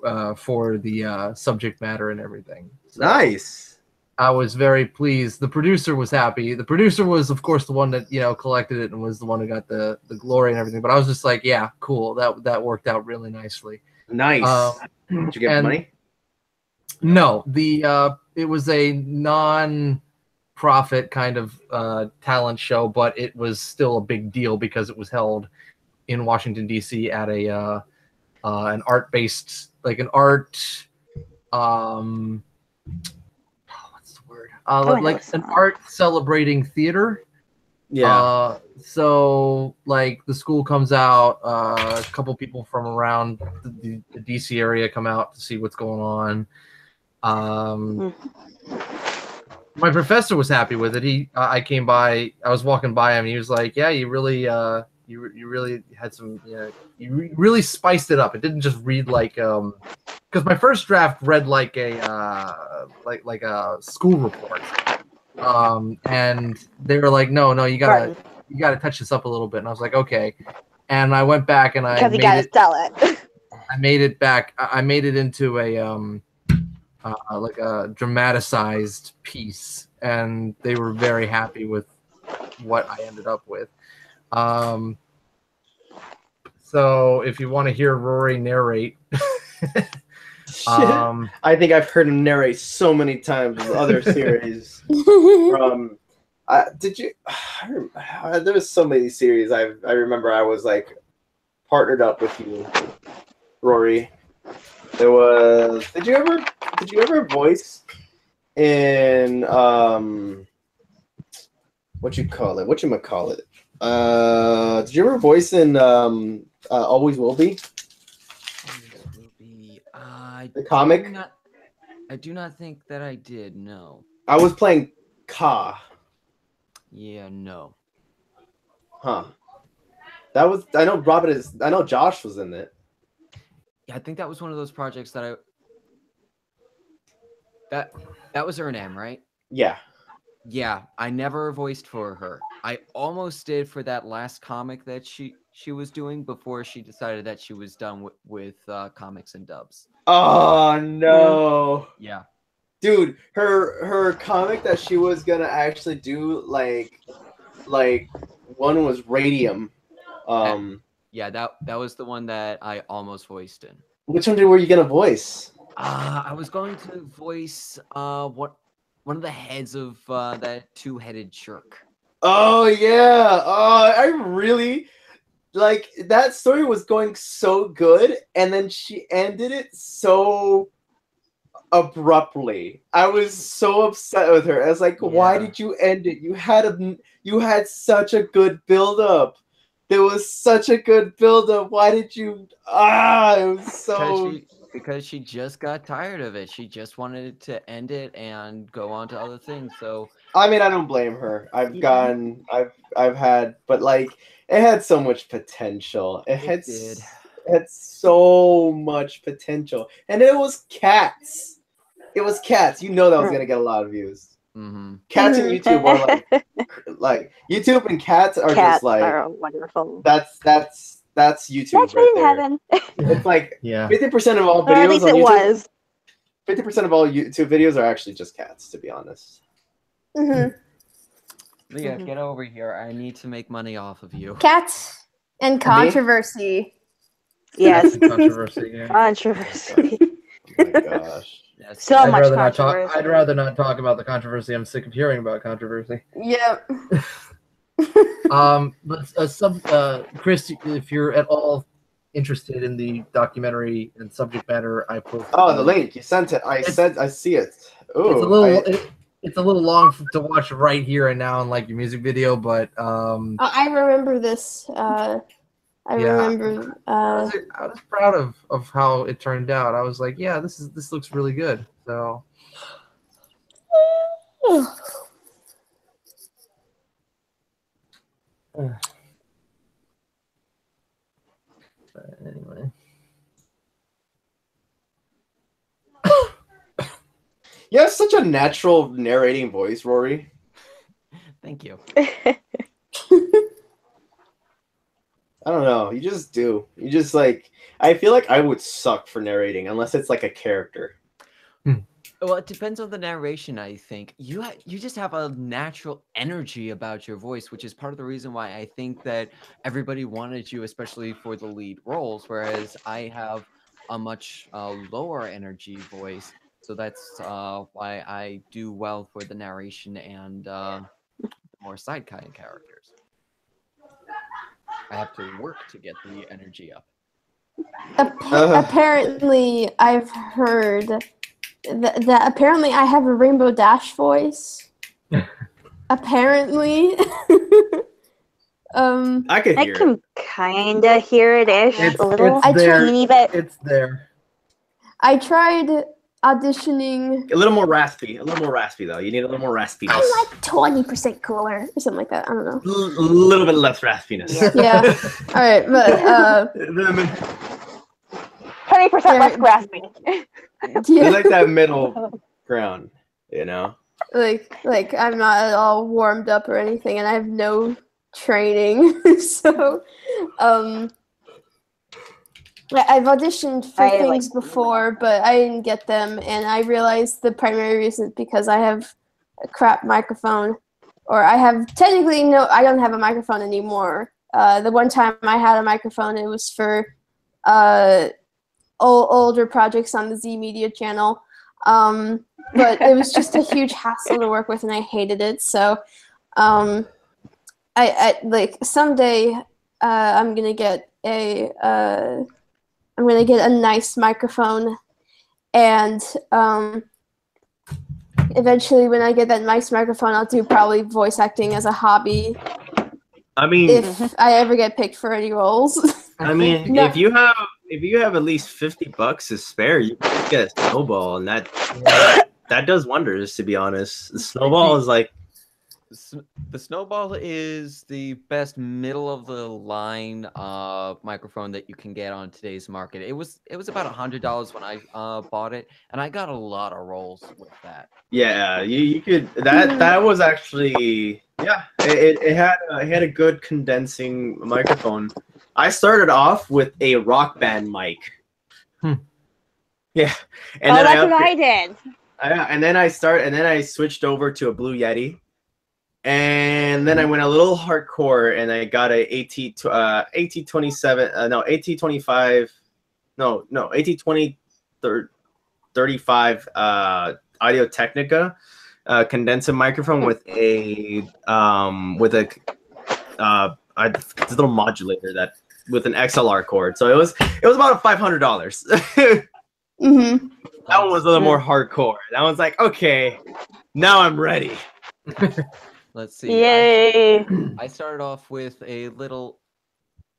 the subject matter and everything. So nice. I was very pleased. The producer was happy. The producer was, of course, the one that collected it and was the one who got the glory and everything. But I was just like, yeah, cool. That worked out really nicely. Nice. Did you get money? No, it was a non-profit kind of talent show, but it was still a big deal because it was held in Washington D.C. at an art-based, like an art, what's the word? Like an art celebrating theater. Yeah. So like the school comes out, a couple people from around the DC area come out to see what's going on. My professor was happy with it. I was walking by him and he was like, yeah, you really you really had some, you really spiced it up. It didn't just read like, because my first draft read like a like a school report. And they were like, no, you gotta touch this up a little bit. And I was like, okay. And I went back and because you gotta sell it. I made it back. I made it into a like a dramatized piece, and they were very happy with what I ended up with. So if you want to hear Rory narrate, I think I've heard him narrate so many times with other series. From did you? There was so many series. I remember I was like partnered up with you, Rory. There was. Did you ever voice in what you call it? Did you ever voice in Always Will Be? The comic? I do not think that I did, no. I was playing Ka. Yeah, no. Huh. That was I know Josh was in it. Yeah, I think that was one of those projects that that was her name, right? Yeah. Yeah, I never voiced for her. I almost did for that last comic that she was doing before she decided that she was done with comics and dubs. Oh no. Yeah. Dude, her comic that she was gonna actually do like one was Radium. Yeah, that was the one that I almost voiced in. Which one were you gonna voice? I was going to voice one of the heads of that two-headed shirk. Oh yeah. Oh, I really like that story was going so good, and then she ended it so abruptly. I was so upset with her. I was like, why did you end it? You had such a good build up. There was such a good build up. Why did you it was so because she just got tired of it. She just wanted to end it and go on to other things. So I mean, I don't blame her. I've had, but like it had so much potential. It had so much potential. And it was cats. It was cats. You know that was gonna get a lot of views. Mm-hmm. Cats and YouTube are like YouTube and cats are just like are wonderful. That's YouTube. That's right in there. heaven. It's like 50% of all videos. Or at least on it YouTube, was. 50% of all YouTube videos are actually just cats, to be honest. Leah, get over here. I need to make money off of you. Cats and controversy. Yes. Controversy. Yeah. Controversy. Oh my gosh. So much controversy. I'd rather not talk about the controversy. I'm sick of hearing about controversy. Yep. But Chris, if you're at all interested in the documentary and subject matter, I posted. Oh, the link you sent it. I see it. Ooh, it's a little long to watch right here and now in like your music video, but I remember this. I remember. I was proud of how it turned out. I was like, yeah, this looks really good. So. Anyway. You have such a natural narrating voice, Rory. Thank you. I don't know. You just do. You just like. I feel like I would suck for narrating unless it's like a character. Well, it depends on the narration, I think. You just have a natural energy about your voice, which is part of the reason why I think that everybody wanted you, especially for the lead roles, whereas I have a much lower energy voice. So that's why I do well for the narration and more side kind of characters. I have to work to get the energy up. Apparently, I've heard that apparently I have a Rainbow Dash voice. Apparently. I could hear I can kind of hear it-ish a little. It's there. Teeny bit. It's there. I tried auditioning. A little more raspy. A little more raspy, though. You need a little more raspiness. I'm like 20% cooler or something like that. I don't know. A little bit less raspiness. Yeah. All right, but 20% less raspy. Yeah. It's like that middle ground, you know? Like I'm not at all warmed up or anything, and I have no training. So, I've auditioned for things before, but I didn't get them, and I realized the primary reason is because I have a crap microphone. or I have technically no, I don't have a microphone anymore. The one time I had a microphone, it was for older projects on the Z Media channel. But it was just a huge hassle to work with, and I hated it. So I like someday I'm gonna get a nice microphone, and eventually when I get that nice microphone, I'll do probably voice acting as a hobby. I mean, if I ever get picked for any roles. I mean, if you have at least $50 to spare, you can just get a snowball, and that does wonders. To be honest, the snowball is like the snowball is the best middle of the line microphone that you can get on today's market. It was about $100 when I bought it, and I got a lot of rolls with that. Yeah, you could that was actually it had a good condensing microphone. I started off with a Rock Band mic. Yeah, and then that's what I did. And then I switched over to a Blue Yeti, and then I went a little hardcore, and I got a AT20 35 Audio Technica condenser microphone with a little modulator that with an XLR cord. So it was about $500. Mm-hmm. That one was a little more hardcore. That one's like, okay, now I'm ready. Let's see. Yay! I started off with a little.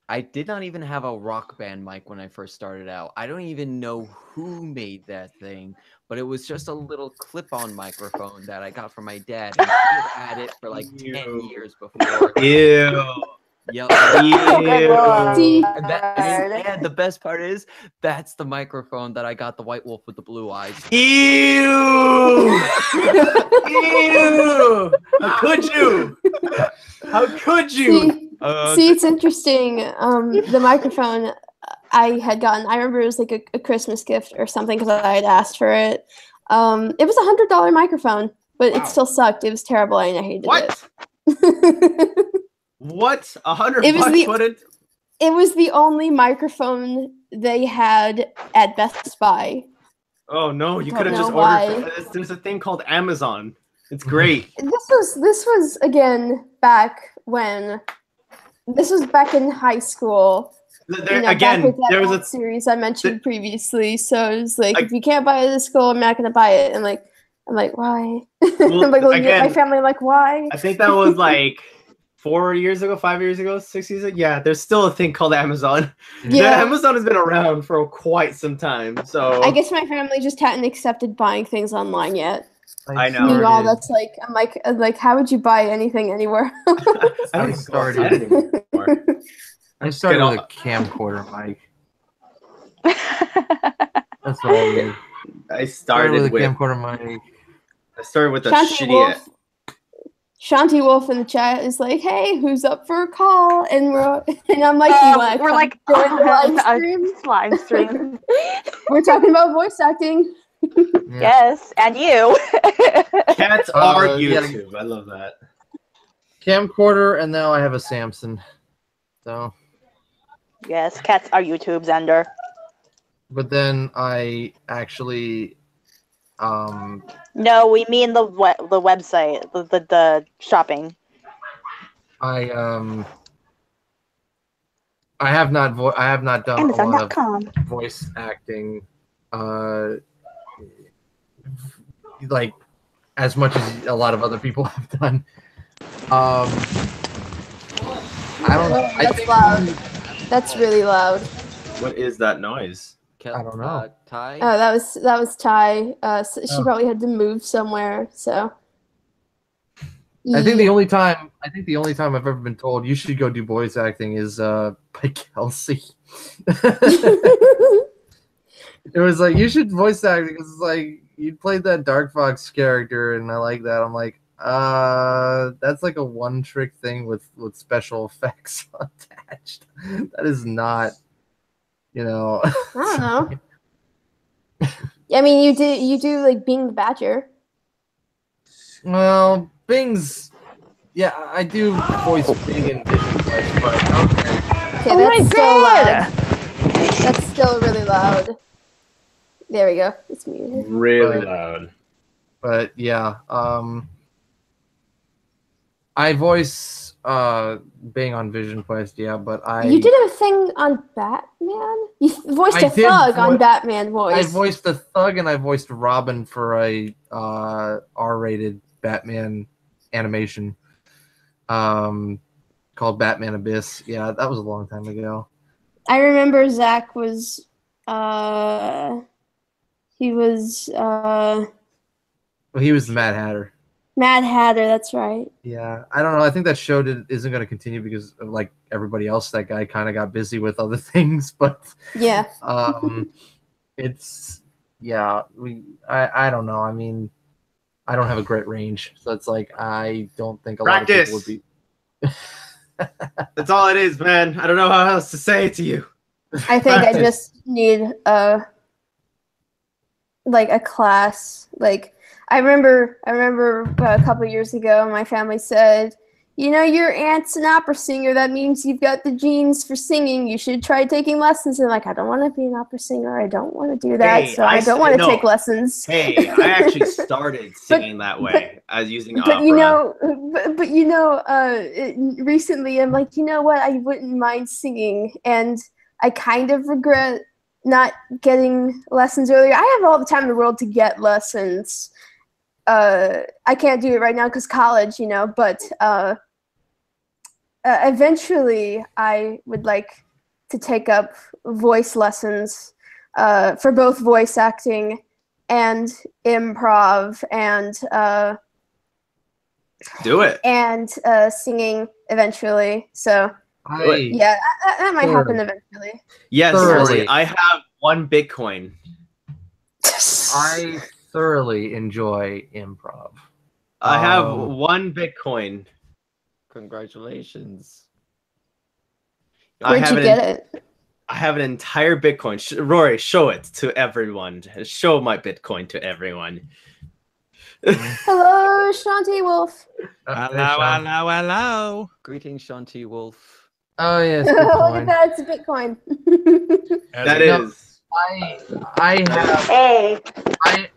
I did not even have a Rock Band mic when I first started out. I don't even know who made that thing, but it was just a little clip-on microphone that I got from my dad. And he had it for like 10 years before. Ew. Yep. See, And the best part is, that's the microphone that I got the White Wolf with the blue eyes. Ew! Ew! How could you? How could you? See, it's interesting. The microphone I had gotten, I remember it was like a Christmas gift or something because I had asked for it. It was $100 microphone, but it still sucked. It was terrible, and I hated it. What? $100 wouldn't? It was the only microphone they had at Best Buy. Oh no! You could have just ordered. There's a thing called Amazon. It's great. This was again back when. This was back in high school. Again, there was a series I mentioned previously. So it was like, if you can't buy it at school, I'm not going to buy it. And like, I'm like, why? Well, like, my family, like, why? I think that was like 4 years ago, 5 years ago, 6 years ago. Yeah, there's still a thing called Amazon. Yeah, Amazon has been around for quite some time. So I guess my family just hadn't accepted buying things online yet. I know. Meanwhile, that's like, I'm like, how would you buy anything anywhere? I started with a camcorder mic. That's what I did. I started with a camcorder mic. I started with a shitty. Shanti Wolf in the chat is like, "Hey, who's up for a call?" And I'm like, "We're like join the live stream. We're talking about voice acting." Yes, and you. Cats are YouTube. Yeah. I love that. Camcorder, and now I have a Samson. So. Yes, cats are YouTube, Xander. But then I actually. No, we mean the website, the shopping. I have not done Amazon.com. a lot of voice acting, like as much as a lot of other people have done. I don't know. That's loud. That's really loud. What is that noise? I don't know. Ty? Oh, that was Ty. So she probably had to move somewhere. So. I think the only time I've ever been told you should go do voice acting is by Kelsey. It was like, you should voice act because it's like you played that Dark Fox character and I like that. I'm like, that's like a one trick thing with special effects attached. That is not, you know. I don't know. I mean, you do like Bing the Badger. Well, Bing's Yeah, I do voice Bing and Vision Quest, but okay. Okay, that's so loud. That's still really loud. There we go. It's muted. Really loud. But yeah, I voice Bing on Vision Quest, yeah, but You did a thing on Batman? You voiced a did thug on Batman voice. I voiced a thug and I voiced Robin for a R-rated Batman animation called Batman Abyss. Yeah, that was a long time ago. I remember Zach was he was Well, he was the Mad Hatter. Mad Hatter, that's right. Yeah, I don't know. I think that show isn't going to continue because, like everybody else, that guy kind of got busy with other things. But yeah, it's I don't know. I mean, I don't have a great range, so it's like I don't think a lot of people would be. That's all it is, man. I don't know how else to say it to you. I think I just need like a class. Like I remember a couple years ago, my family said, "You know, your aunt's an opera singer. That means you've got the genes for singing. You should try taking lessons." And like, I don't want to be an opera singer. I don't want to do that. So I don't want to take lessons. Hey, I actually started singing that way. I was using opera. But recently I'm like, you know what? I wouldn't mind singing, and I kind of regret not getting lessons earlier. I have all the time in the world to get lessons. I can't do it right now because college, you know, but eventually I would like to take up voice lessons for both voice acting and improv and do it and singing eventually. So yeah, that might happen eventually. Yes, thoroughly. I have 1 Bitcoin. I thoroughly enjoy improv. I have 1 Bitcoin. Congratulations. Where'd you get it? I have an entire Bitcoin. Rory, show it to everyone. Show my Bitcoin to everyone. Hello, Shanti Wolf. Hello. Greetings, Shanti Wolf. Oh yes. Look at that! It's a Bitcoin. That is.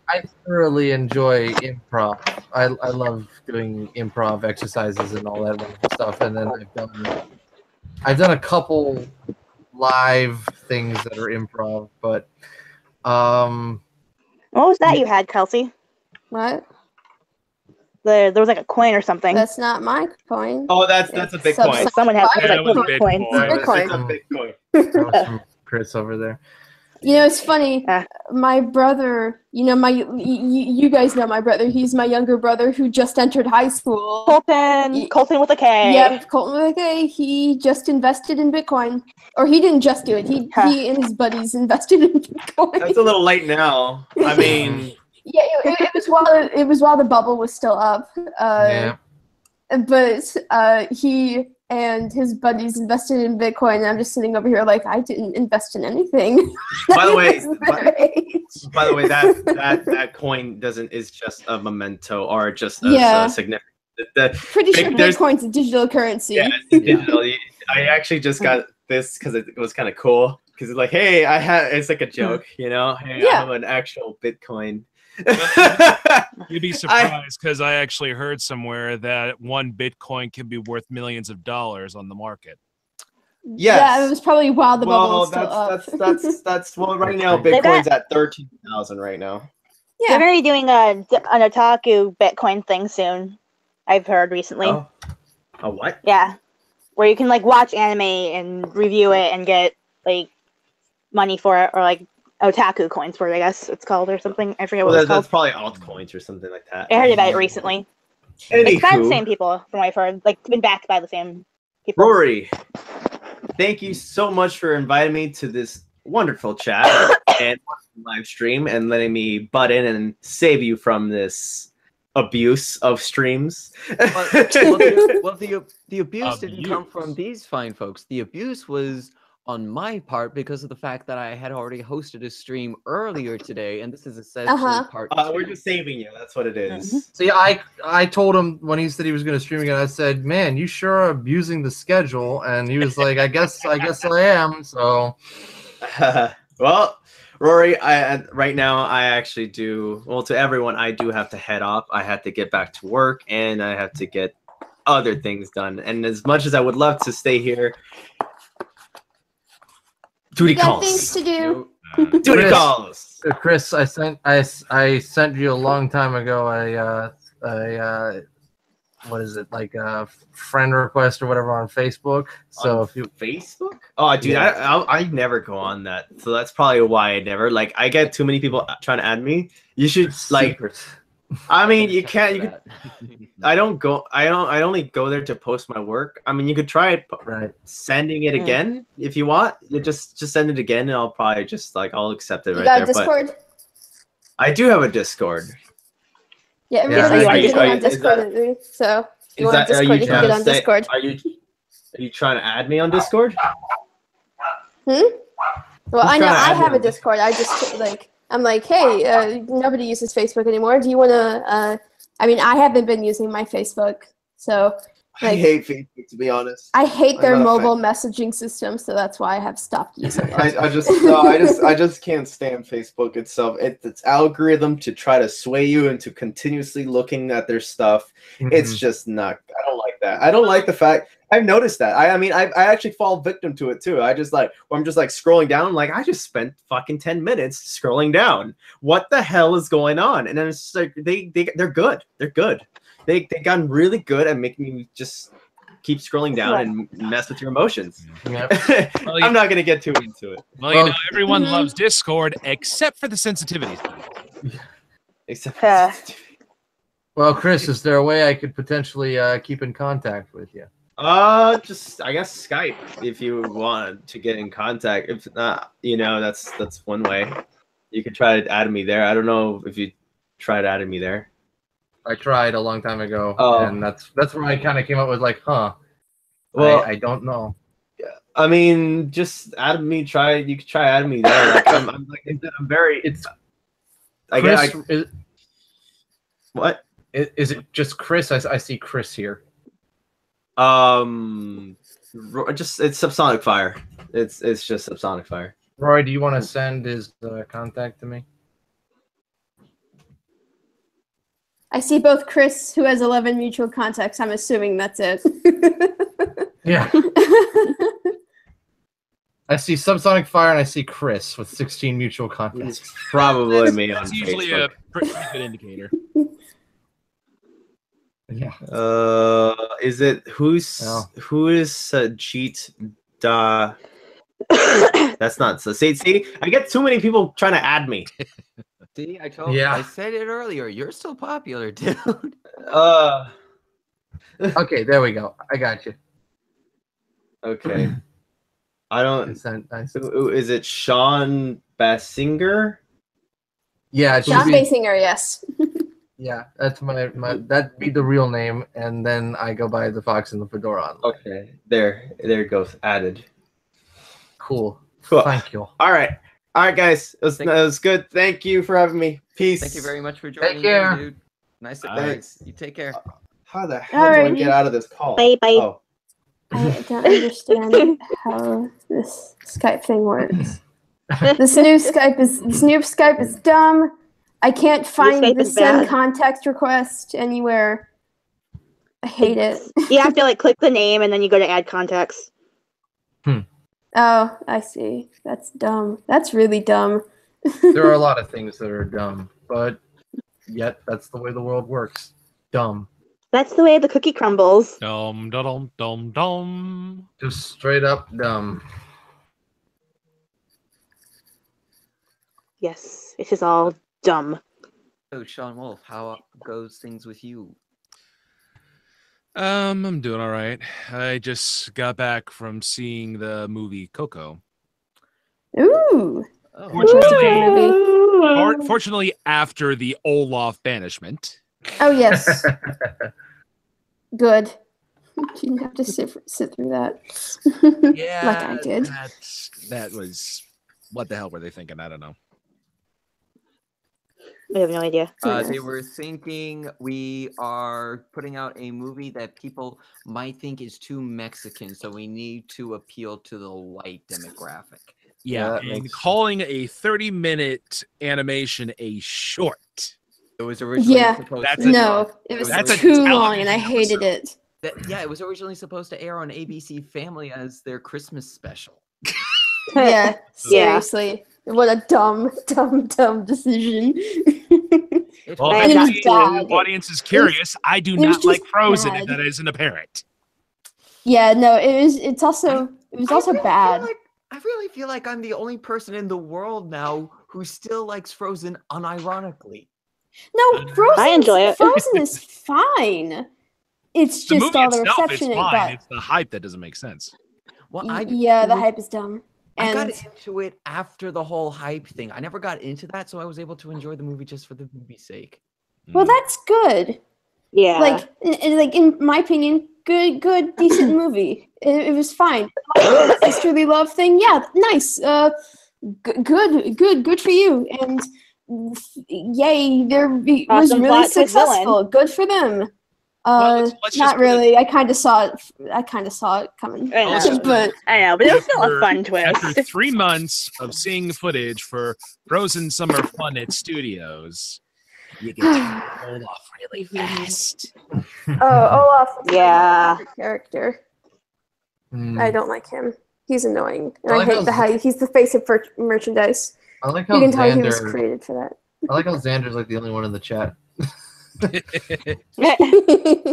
I thoroughly enjoy improv. I love doing improv exercises and all that wonderful stuff. And then I've done a couple live things that are improv, but what was that you had, Kelsey? What? There was like a coin or something. That's not my coin. Oh, that's a Bitcoin. Someone had Bitcoin. Bitcoin. That was from Chris over there. You know, it's funny. My brother, you know, you guys know my brother. He's my younger brother who just entered high school. Colton with a K. Yeah, Colton with a K. He just invested in Bitcoin, or he didn't just do it. He and his buddies invested in Bitcoin. That's a little late now. I mean. Yeah, it was while the bubble was still up. But he and his buddies invested in Bitcoin, and I'm just sitting over here like I didn't invest in anything. By the way, that coin is just a memento or just a significant. Pretty sure Bitcoin's a digital currency. Yeah, it's digital. I actually just got this because it was kind of cool. Because it's like, hey, it's like a joke, you know. Hey, I have an actual Bitcoin. You'd be surprised because I actually heard somewhere that 1 Bitcoin can be worth millions of dollars on the market. Yes. Yeah, it was probably while the bubble was still up. That's right now Bitcoin's at 13,000 right now. Yeah. They're gonna be doing an otaku Bitcoin thing soon. I've heard recently. Oh. A what? Yeah, where you can like watch anime and review it and get like money for it, or like otaku coins for it, I guess it's called, or something. I forget what it's called. That's probably altcoins or something like that. I heard about it recently. It's kind of the same people, from what I've heard. Like, been backed by the same people. Rory, thank you so much for inviting me to this wonderful chat and live stream and letting me butt in and save you from this abuse of streams. The abuse didn't come from these fine folks. The abuse was on my part because of the fact that I had already hosted a stream earlier today, and this is essentially part We're 2. just saving you. That's what it is. See, I told him when he said he was going to stream again. I said, "Man, you sure are abusing the schedule." And he was like, "I guess I am." So, well, Rory, right now I actually do. Well, to everyone, I do have to head off. I have to get back to work, and I have to get other things done. And as much as I would love to stay here, duty calls. Things to do. Duty calls. Chris, I sent you a long time ago a what is it, like a friend request or whatever on Facebook. So on Facebook? Oh, dude, yeah. I never go on that. So that's probably why I never I get too many people trying to add me. You should I mean, you can't. You could. I don't go. I only go there to post my work. I mean, you could try it. Right. Sending it again if you want. You just send it again, and I'll probably just I'll accept it You right got there. Discord? But I do have a Discord. Yeah, everybody's getting on Discord. So if you want Discord, you can get on Discord. Are you trying to add me on Discord? Well, I know I have a Discord. I just I'm like, hey, nobody uses Facebook anymore. Do you want to? I mean, I haven't been using my Facebook, so I hate Facebook, to be honest. I hate their mobile messaging system, so that's why I have stopped using it. I just can't stand Facebook itself. Its algorithm to try to sway you into continuously looking at their stuff. It's just not. I don't like that. I don't like the fact. I've noticed that. I mean, I actually fall victim to it too. I'm just scrolling down. I just spent fucking 10 minutes scrolling down. What the hell is going on? And then it's just they're good. They're good. They've gotten really good at making you just keep scrolling down and mess with your emotions. Yep. Well, I'm not gonna get too into it. Well, everyone loves Discord except for the sensitivities. Except. Well, Chris, is there a way I could potentially keep in contact with you? Just I guess Skype if you want to get in contact. If not, that's one way. You could try to add me there. I don't know if you tried adding me there. I tried a long time ago, and that's where I kind of came up with well, I don't know. Yeah, I mean, just add me. You could try adding me there. I'm very. It's. What? Is it just Chris? I see Chris here. Just it's Subsonic Fire. It's just Subsonic Fire. Roy, do you want to send his contact to me? I see both Chris, who has 11 mutual contacts. I'm assuming that's it. Yeah. I see Subsonic Fire and I see Chris with 16 mutual contacts. It's probably me on Facebook. That's usually a pretty good indicator. Yeah. Is it who is Jeet Da? That's not so. See, I get too many people trying to add me. See, I told you. I said it earlier. You're so popular, dude. Okay, there we go. I got you. Okay. I don't. Is it Sean Basinger? Yeah, Sean Basinger. Yes. Yeah, that's my that'd be the real name, and then I go by the Fox and the Fedora Online. Okay, there it goes. Added. Cool. Thank you. All right, guys. It was good. Thank you for having me. Peace. Thank you very much for joining me, dude. Nice surprise. You take care. How the hell do I get out of this call? Bye. Oh. I don't understand how this Skype thing works. This new Skype is dumb. I can't find the send context request anywhere. I hate it. You have to click the name and then you go to add contacts. Oh, I see. That's dumb. That's really dumb. There are a lot of things that are dumb, but yet that's the way the world works. Dumb. That's the way the cookie crumbles. Dum dum dum dum. Just straight up dumb. Yes, it is all dumb. So, Sean Wolf, how goes things with you? I'm doing all right. I just got back from seeing the movie Coco. Ooh. Fortunately, after the Olaf banishment. Oh, yes. Good. You didn't have to sit through that. Yeah, like I did. That was what the hell were they thinking? I don't know. I have no idea. They were thinking we are putting out a movie that people might think is too Mexican, so we need to appeal to the white demographic. Yeah, and calling a 30-minute animation a short. It was originally it was too long, and I hated it. It was originally supposed to air on ABC Family as their Christmas special. Yeah, seriously. What a dumb decision. Well, if the audience is curious, I do not like Frozen, if that isn't apparent. Yeah, no, it was also bad. I really feel like I'm the only person in the world now who still likes Frozen unironically. No, Frozen. I enjoy it. Frozen is fine. It's The just movie all the itself reception is it fine. got. It's the hype that doesn't make sense. Well, the hype is dumb. I got into it after the whole hype thing. I never got into that, so I was able to enjoy the movie just for the movie's sake. Well, that's good. Yeah. Like in my opinion, good, decent movie. It was fine. Sisterly love thing, yeah, nice. Good for you. And yay, was Awesome really plot twist successful. Good for them. let's Not really. I kind of saw it coming. I know, but it was still a fun twist. After 3 months of seeing footage for Frozen Summer Fun at studios, you get to Olaf really fast. Olaf. Yeah. Character. Mm. I don't like him. He's annoying, and I hate how he's the face of merchandise. I like how you can tell he was Xander- created for that. I like how Xander's like the only one in the chat. Can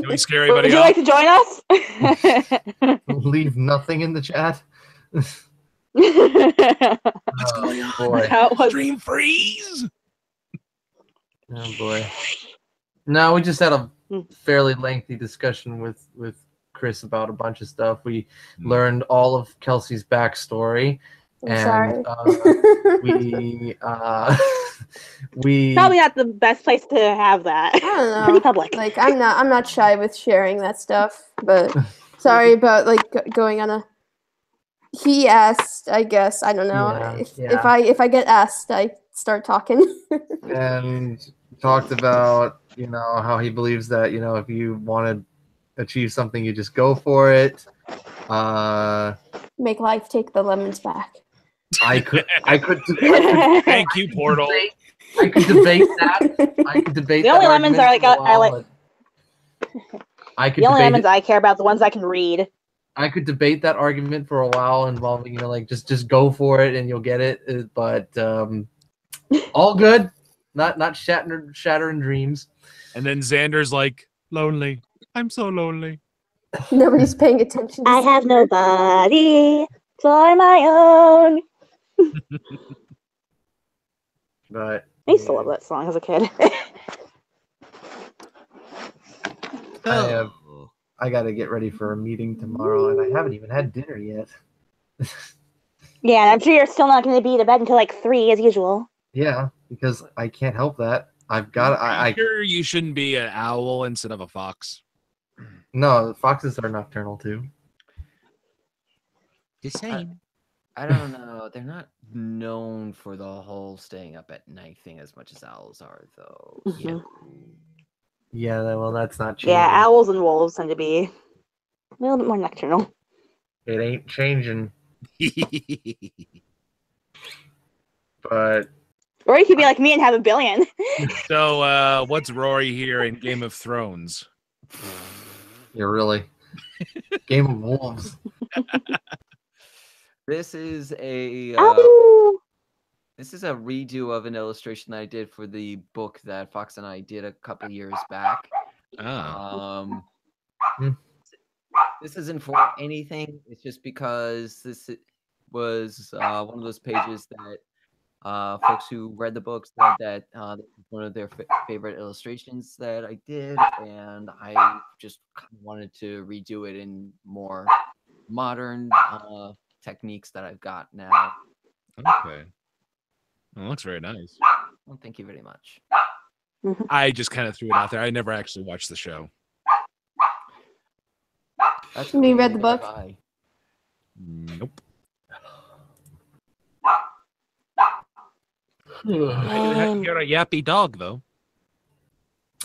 we scare anybody Would you like to join us? Leave nothing in the chat. What's going on? Boy. Stream freeze. Oh boy. No, we just had a fairly lengthy discussion with Chris about a bunch of stuff. We learned all of Kelsey's backstory. I'm sorry. we probably not the best place to have that. I don't know. Pretty public. Like I'm not shy with sharing that stuff, but sorry about going on a. He asked, I guess. I don't know. If I get asked, I start talking. And talked about how he believes that if you want to achieve something, you just go for it. Make life take the lemons back. I could Thank you, Portal. I could debate that. I could debate the that. only lemons are like I like. The only lemons I care about the ones I can read. I could debate that argument for a while, involving just go for it and you'll get it. But all good, not shattering dreams. And then Xander's like, lonely. I'm so lonely. Nobody's paying attention. I have nobody for my own. But I used to love that song as a kid. I got to get ready for a meeting tomorrow, and I haven't even had dinner yet. Yeah, I'm sure you're still not going to be to bed until like 3 as usual. Yeah, because I can't help that. I've got. I sure you shouldn't be an owl instead of a fox. No, foxes are nocturnal too. The same. I don't know. They're not known for the whole staying up at night thing as much as owls are, though. Mm-hmm. Yeah, well, that's not changing. Yeah, owls and wolves tend to be a little bit more nocturnal. It ain't changing. But Rory could be like me and have a billion. So, what's Rory here in Game of Thrones? You're really Game of Wolves. This is a redo of an illustration I did for the book that Fox and I did a couple years back. This isn't for anything. It's just because this was one of those pages that folks who read the book said that this was one of their favorite illustrations that I did, and I just wanted to redo it in more modern techniques that I've got now. Okay. Well, it looks very nice. Well, thank you very much. I just kind of threw it out there. I never actually watched the show. That's Have you okay, read the neither have book? I. Nope. You're a yappy dog, though.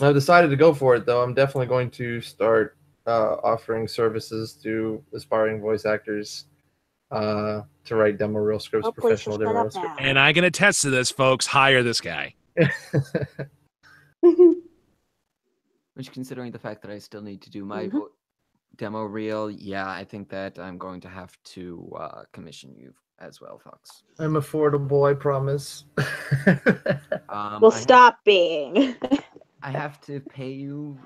I've decided to go for it, though. I'm definitely going to start offering services to aspiring voice actors to write demo reel scripts, Oh, please professional shut demo up reel scripts. now. And I can attest to this, folks. Hire this guy. Which, considering the fact that I still need to do my Mhm. demo reel, yeah, I think that I'm going to have to commission you as well, Fox. I'm affordable, I promise. Well, I stop being. I have to pay you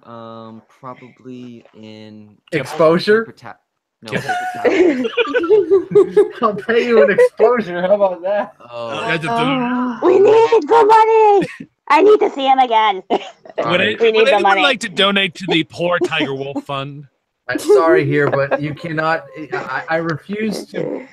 probably in Exposure? paper no, Yep. paper towels. I'll pay you an exposure. How about that? Oh, We need the money. I need to see him again. Would We need anyone the money. like to donate to the Poor Tiger Wolf Fund? I'm sorry here, but you cannot. I refuse to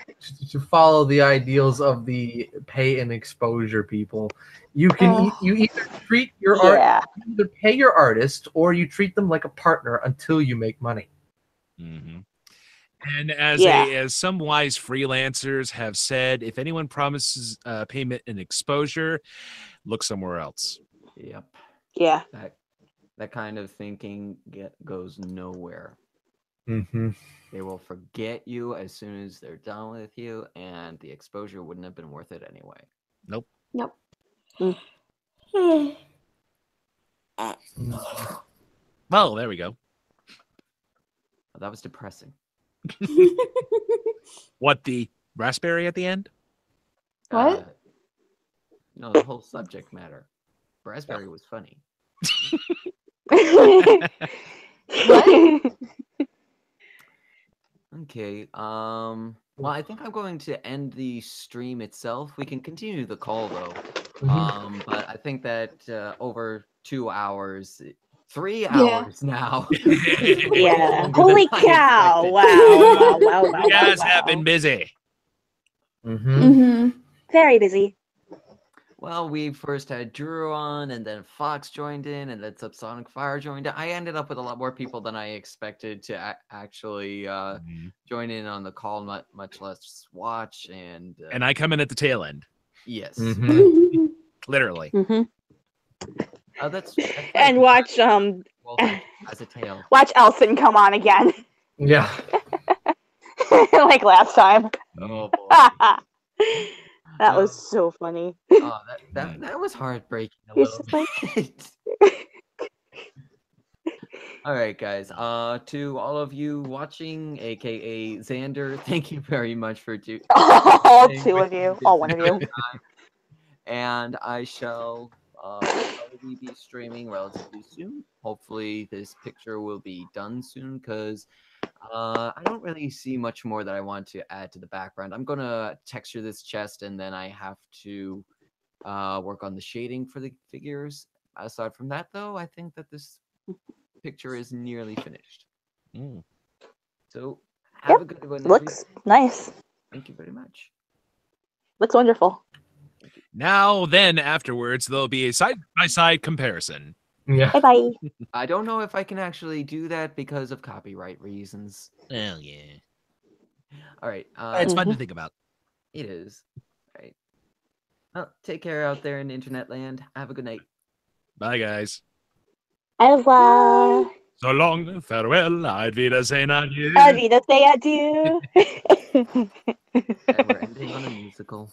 follow the ideals of the pay and exposure people. You can you either treat your art, you either pay your artist, or you treat them like a partner until you make money. Mm-hmm. And as some wise freelancers have said, if anyone promises payment and exposure, look somewhere else. Yep. Yeah. That kind of thinking goes nowhere. Mm-hmm. They will forget you as soon as they're done with you, and the exposure wouldn't have been worth it anyway. Nope. Nope. Well, there we go. Oh, that was depressing. What, the raspberry at the end? What? No, the whole subject matter. Raspberry was funny. What? Okay. Well, I think I'm going to end the stream itself. We can continue the call though. But I think that over 2 hours, 3 hours now. Yeah. Holy cow! Wow! You guys have been busy. Very busy. Well, we first had Drew on, and then Fox joined in, and then Subsonic Fire joined in. I ended up with a lot more people than I expected to actually join in on the call, much less watch. And I come in at the tail end. Yes. Literally. Oh, that's and watch as a tail. Watch Elson come on again. Yeah. Like last time. Oh boy. That was so funny. Oh, that was heartbreaking a little bit. All right, guys. To all of you watching, aka Xander, thank you very much for all two of you, all one of you. And I shall probably be streaming relatively soon. Hopefully, this picture will be done soon because I don't really see much more that I want to add to the background. I'm gonna texture this chest, and then I have to work on the shading for the figures. Aside from that, though, I think that this picture is nearly finished. So have a good one. Looks nice. Thank you very much. Looks wonderful. Now, then, afterwards, there'll be a side-by-side comparison. Yeah. Bye-bye. I don't know if I can actually do that because of copyright reasons. Hell yeah. All right. It's fun to think about. It is. All right. Well, take care out there in internet land. Have a good night. Bye, guys. Au revoir. So long, farewell, I'd Wiedersehen, adieu. Auf Wiedersehen, adieu. And we're ending on a musical.